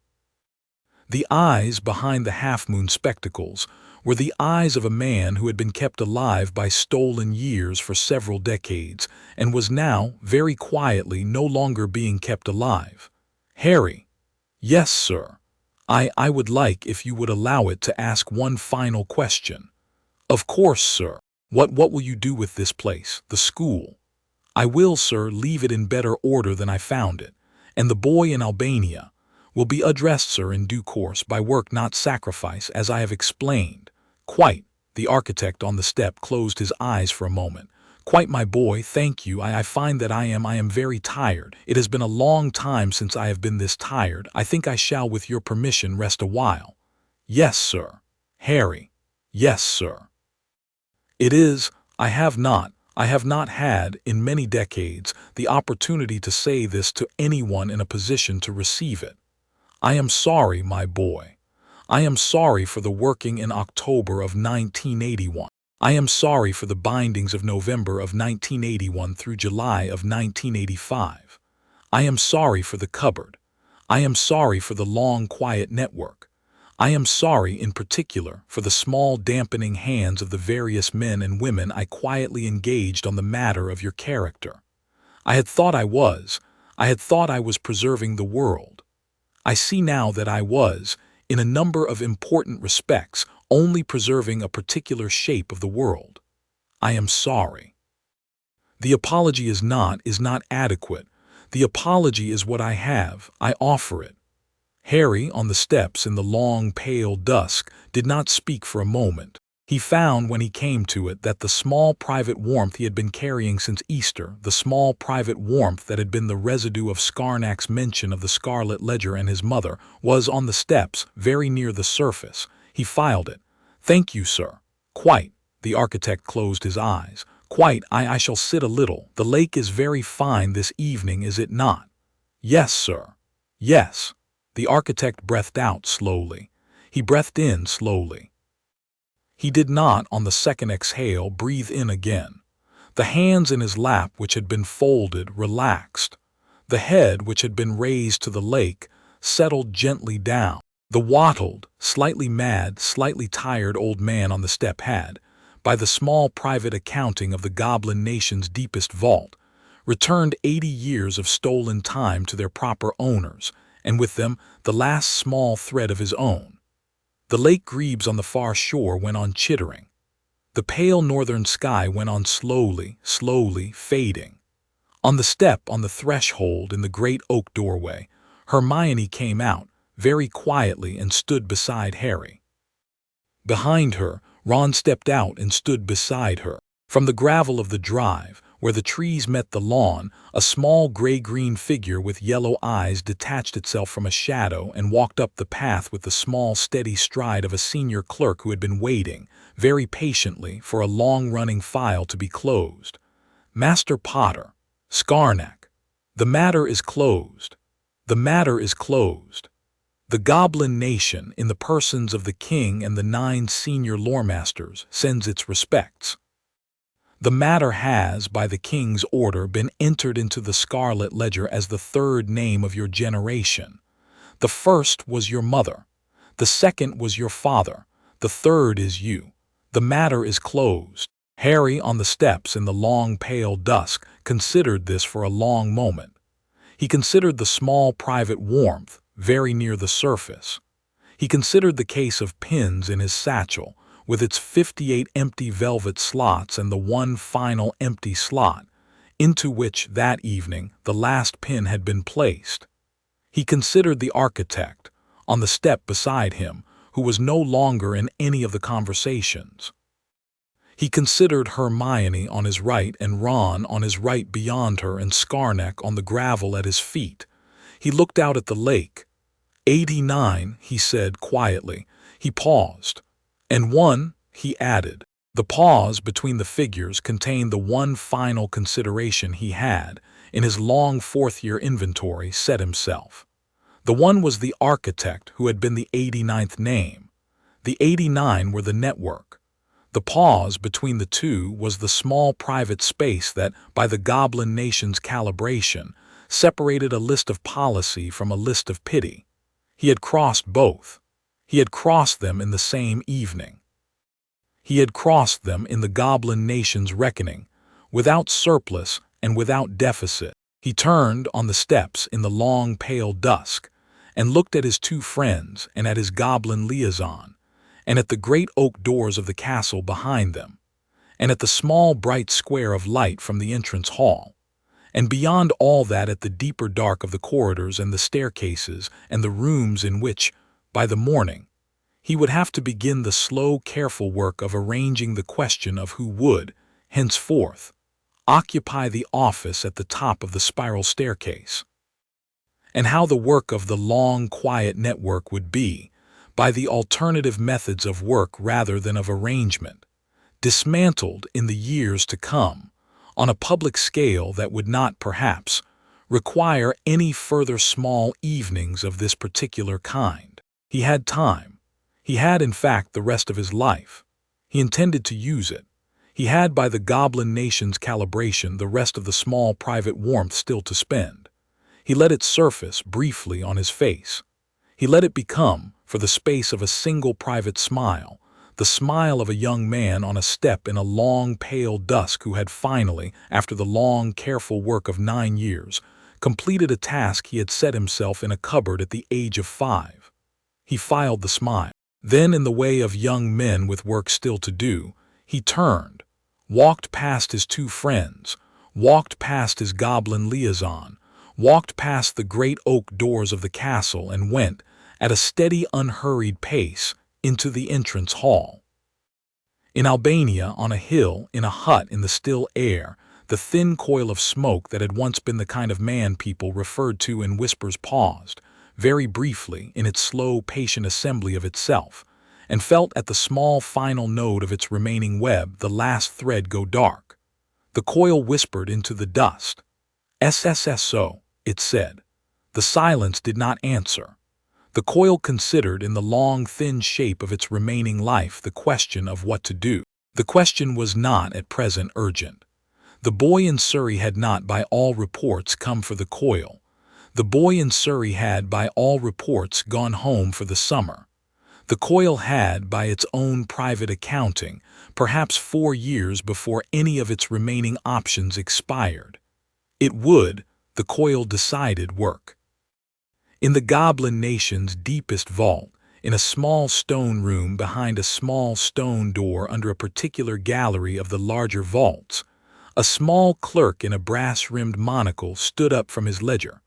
The eyes behind the half-moon spectacles were the eyes of a man who had been kept alive by stolen years for several decades and was now, very quietly, no longer being kept alive. "Harry." "Yes, sir. I would like, if you would allow it, to ask one final question." "Of course, sir." What will you do with this place, the school?" "I will, sir, leave it in better order than I found it, and the boy in Albania will be addressed, sir, in due course, by work not sacrifice, as I have explained." "Quite." The architect on the step closed his eyes for a moment. "Quite, my boy, thank you. I find that I am very tired. It has been a long time since I have been this tired. I think I shall, with your permission, rest a while." "Yes, sir." "Harry." "Yes, sir." "It is, I have not had, in many decades, the opportunity to say this to anyone in a position to receive it. I am sorry, my boy. I am sorry for the working in October of 1981. I am sorry for the bindings of November of 1981 through July of 1985. I am sorry for the cupboard. I am sorry for the long, quiet network. I am sorry, in particular, for the small, dampening hands of the various men and women I quietly engaged on the matter of your character. I had thought I was preserving the world. I see now that I was, in a number of important respects, only preserving a particular shape of the world. I am sorry. The apology is not adequate. The apology is what I have. I offer it." Harry, on the steps in the long, pale dusk, did not speak for a moment. He found, when he came to it, that the small private warmth he had been carrying since Easter, the small private warmth that had been the residue of Scarnack's mention of the Scarlet Ledger and his mother, was on the steps, very near the surface. He filed it. "Thank you, sir." "Quite." The architect closed his eyes. "Quite. I shall sit a little. The lake is very fine this evening, is it not?" "Yes, sir." "Yes." The architect breathed out slowly. He breathed in slowly. He did not, on the second exhale, breathe in again. The hands in his lap, which had been folded, relaxed. The head, which had been raised to the lake, settled gently down. The wattled, slightly mad, slightly tired old man on the step had, by the small private accounting of the goblin nation's deepest vault, returned 80 years of stolen time to their proper owners, and with them the last small thread of his own. The lake grebes on the far shore went on chittering. The pale northern sky went on slowly, slowly fading. On the step, on the threshold, in the great oak doorway, Hermione came out, very quietly, and stood beside Harry. Behind her, Ron stepped out and stood beside her. From the gravel of the drive, where the trees met the lawn, a small gray-green figure with yellow eyes detached itself from a shadow and walked up the path with the small, steady stride of a senior clerk who had been waiting, very patiently, for a long-running file to be closed. "Master Potter, Scarnack, the matter is closed. The matter is closed. The Goblin Nation, in the persons of the King and the 9 senior loremasters, sends its respects. The matter has, by the King's order, been entered into the Scarlet Ledger as the 3rd name of your generation. The first was your mother. The second was your father. The third is you. The matter is closed." Harry, on the steps in the long pale dusk, considered this for a long moment. He considered the small private warmth, very near the surface. He considered the case of pins in his satchel, with its 58 empty velvet slots and the one final empty slot, into which, that evening, the last pin had been placed. He considered the architect, on the step beside him, who was no longer in any of the conversations. He considered Hermione on his right and Ron on his right beyond her and Scarnack on the gravel at his feet. He looked out at the lake. 89, he said quietly. He paused. "And 1, he added. The pause between the figures contained the one final consideration he had, in his long 4th-year inventory, set himself. The one was the architect who had been the 89th name. The 89 were the network. The pause between the two was the small private space that, by the Goblin Nation's calibration, separated a list of policy from a list of pity. He had crossed both. He had crossed them in the same evening. He had crossed them in the Goblin Nation's reckoning, without surplus and without deficit. He turned on the steps in the long pale dusk, and looked at his 2 friends and at his goblin liaison, and at the great oak doors of the castle behind them, and at the small bright square of light from the entrance hall, and beyond all that at the deeper dark of the corridors and the staircases and the rooms in which, by the morning, he would have to begin the slow, careful work of arranging the question of who would, henceforth, occupy the office at the top of the spiral staircase, and how the work of the long, quiet network would be, by the alternative methods of work rather than of arrangement, dismantled in the years to come, on a public scale that would not, perhaps, require any further small evenings of this particular kind. He had time. He had, in fact, the rest of his life. He intended to use it. He had, by the goblin nation's calibration, the rest of the small private warmth still to spend. He let it surface briefly on his face. He let it become, for the space of a single private smile, the smile of a young man on a step in a long, pale dusk who had finally, after the long, careful work of 9 years, completed a task he had set himself in a cupboard at the age of 5. He filed the smile. Then, in the way of young men with work still to do, he turned, walked past his 2 friends, walked past his goblin liaison, walked past the great oak doors of the castle and went, at a steady, unhurried pace, into the entrance hall. In Albania, on a hill, in a hut in the still air, the thin coil of smoke that had once been the kind of man people referred to in whispers paused, very briefly, in its slow, patient assembly of itself, and felt at the small final node of its remaining web the last thread go dark. The coil whispered into the dust. "SSSO," it said. The silence did not answer. The coil considered in the long, thin shape of its remaining life the question of what to do. The question was not at present urgent. The boy in Surrey had not, by all reports, come for the coil. The boy in Surrey had, by all reports, gone home for the summer. The coil had, by its own private accounting, perhaps 4 years before any of its remaining options expired. It would, the coil decided, work. In the goblin nation's deepest vault, in a small stone room behind a small stone door under a particular gallery of the larger vaults, a small clerk in a brass-rimmed monocle stood up from his ledger,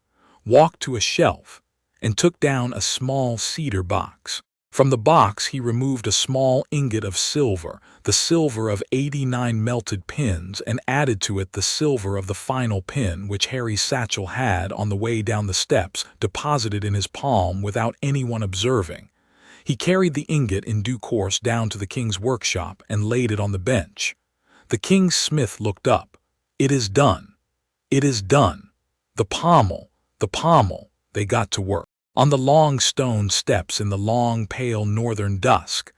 walked to a shelf, and took down a small cedar box. From the box he removed a small ingot of silver, the silver of 89 melted pins, and added to it the silver of the final pin which Harry's satchel had, on the way down the steps, deposited in his palm without anyone observing. He carried the ingot in due course down to the king's workshop and laid it on the bench. The king's smith looked up. "It is done. It is done. The pommel, the pommel." They got to work. On the long stone steps in the long, pale northern dusk,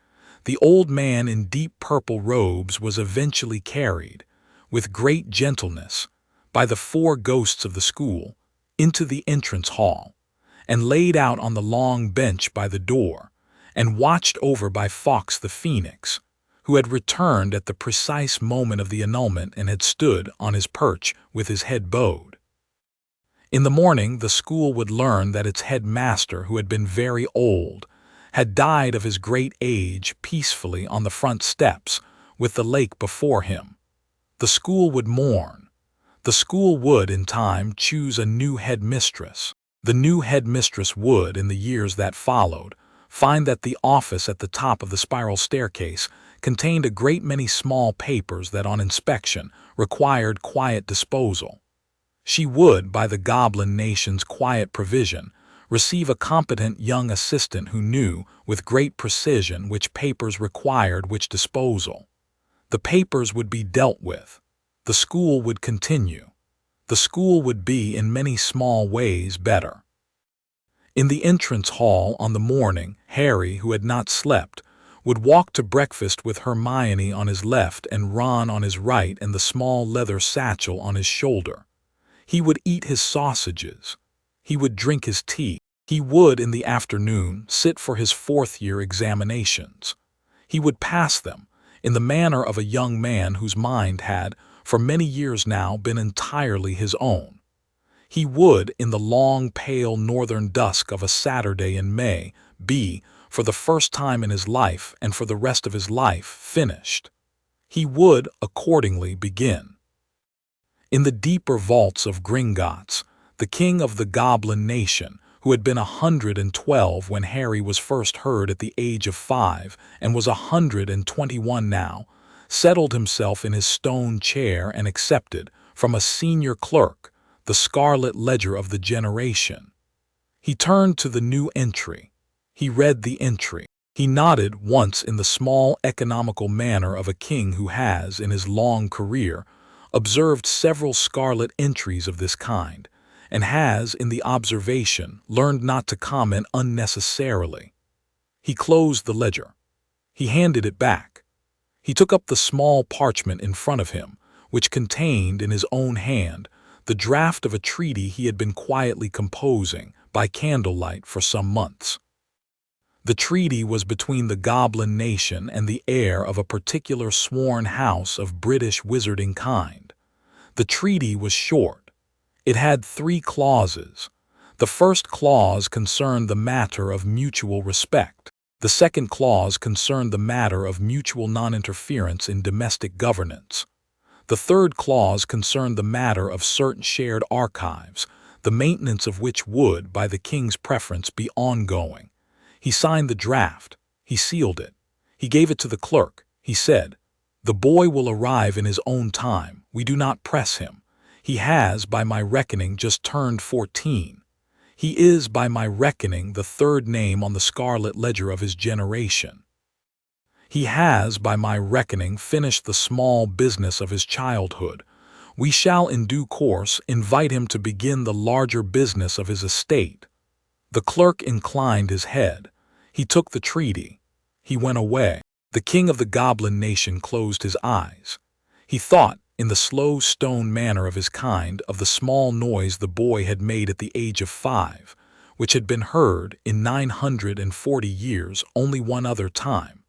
the old man in deep purple robes was eventually carried, with great gentleness, by the 4 ghosts of the school, into the entrance hall, and laid out on the long bench by the door, and watched over by Fawkes the Phoenix, who had returned at the precise moment of the annulment and had stood on his perch with his head bowed. In the morning, the school would learn that its headmaster, who had been very old, had died of his great age peacefully on the front steps, with the lake before him. The school would mourn. The school would, in time, choose a new headmistress. The new headmistress would, in the years that followed, find that the office at the top of the spiral staircase contained a great many small papers that, on inspection, required quiet disposal. She would, by the goblin nation's quiet provision, receive a competent young assistant who knew, with great precision, which papers required which disposal. The papers would be dealt with. The school would continue. The school would be, in many small ways, better. In the entrance hall on the morning, Harry, who had not slept, would walk to breakfast with Hermione on his left and Ron on his right and the small leather satchel on his shoulder. He would eat his sausages. He would drink his tea. He would, in the afternoon, sit for his 4th-year examinations. He would pass them, in the manner of a young man whose mind had, for many years now, been entirely his own. He would, in the long, pale northern dusk of a Saturday in May, be, for the first time in his life and for the rest of his life, finished. He would, accordingly, begin. In the deeper vaults of Gringotts, the king of the goblin nation, who had been 112 when Harry was first heard at the age of 5 and was 121 now, settled himself in his stone chair and accepted, from a senior clerk, the scarlet ledger of the generation. He turned to the new entry. He read the entry. He nodded once in the small economical manner of a king who has, in his long career, observed several scarlet entries of this kind, and has, in the observation, learned not to comment unnecessarily. He closed the ledger. He handed it back. He took up the small parchment in front of him, which contained, in his own hand, the draft of a treaty he had been quietly composing, by candlelight, for some months. The treaty was between the goblin nation and the heir of a particular sworn house of British wizarding kind. The treaty was short. It had 3 clauses. The first clause concerned the matter of mutual respect. The second clause concerned the matter of mutual non-interference in domestic governance. The third clause concerned the matter of certain shared archives, the maintenance of which would, by the king's preference, be ongoing. He signed the draft. He sealed it. He gave it to the clerk. He said, "The boy will arrive in his own time. We do not press him. He has, by my reckoning, just turned 14. He is, by my reckoning, the 3rd name on the scarlet ledger of his generation. He has, by my reckoning, finished the small business of his childhood. We shall, in due course, invite him to begin the larger business of his estate." The clerk inclined his head. He took the treaty. He went away. The king of the goblin nation closed his eyes. He thought, in the slow stone manner of his kind, of the small noise the boy had made at the age of 5, which had been heard, in 940 years, only one other time.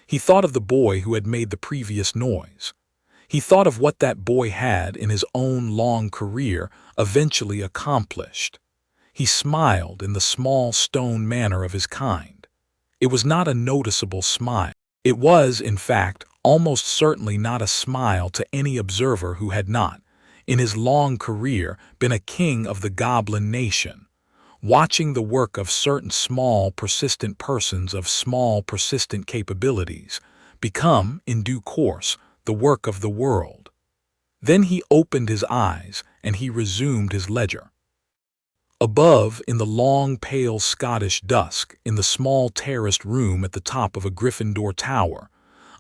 He thought of the boy who had made the previous noise. He thought of what that boy had, in his own long career, eventually accomplished. He smiled in the small stone manner of his kind. It was not a noticeable smile. It was, in fact, almost certainly not a smile to any observer who had not, in his long career, been a king of the goblin nation, watching the work of certain small, persistent persons of small, persistent capabilities, become, in due course, the work of the world. Then he opened his eyes, and he resumed his ledger. Above, in the long, pale Scottish dusk, in the small terraced room at the top of a Gryffindor tower,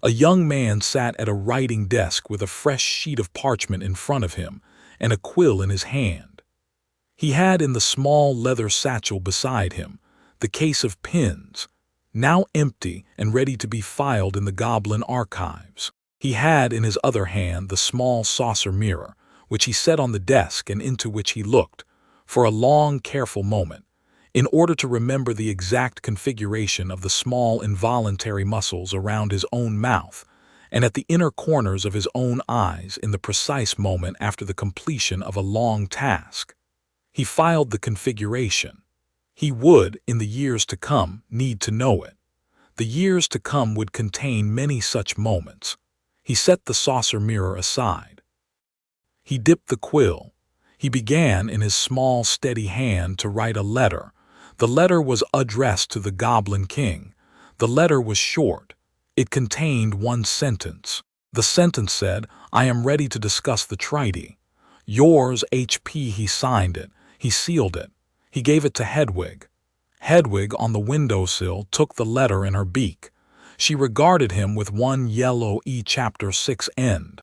a young man sat at a writing desk with a fresh sheet of parchment in front of him and a quill in his hand. He had in the small leather satchel beside him the case of pins, now empty and ready to be filed in the goblin archives. He had in his other hand the small saucer mirror, which he set on the desk and into which he looked, for a long, careful moment, in order to remember the exact configuration of the small involuntary muscles around his own mouth and at the inner corners of his own eyes in the precise moment after the completion of a long task. He filed the configuration. He would, in the years to come, need to know it. The years to come would contain many such moments. He set the saucer mirror aside. He dipped the quill. He began, in his small, steady hand, to write a letter. The letter was addressed to the Goblin King. The letter was short. It contained 1 sentence. The sentence said, "I am ready to discuss the treaty. Yours, H.P." He signed it. He sealed it. He gave it to Hedwig. Hedwig, on the windowsill, took the letter in her beak. She regarded him with one yellow Chapter 6 end.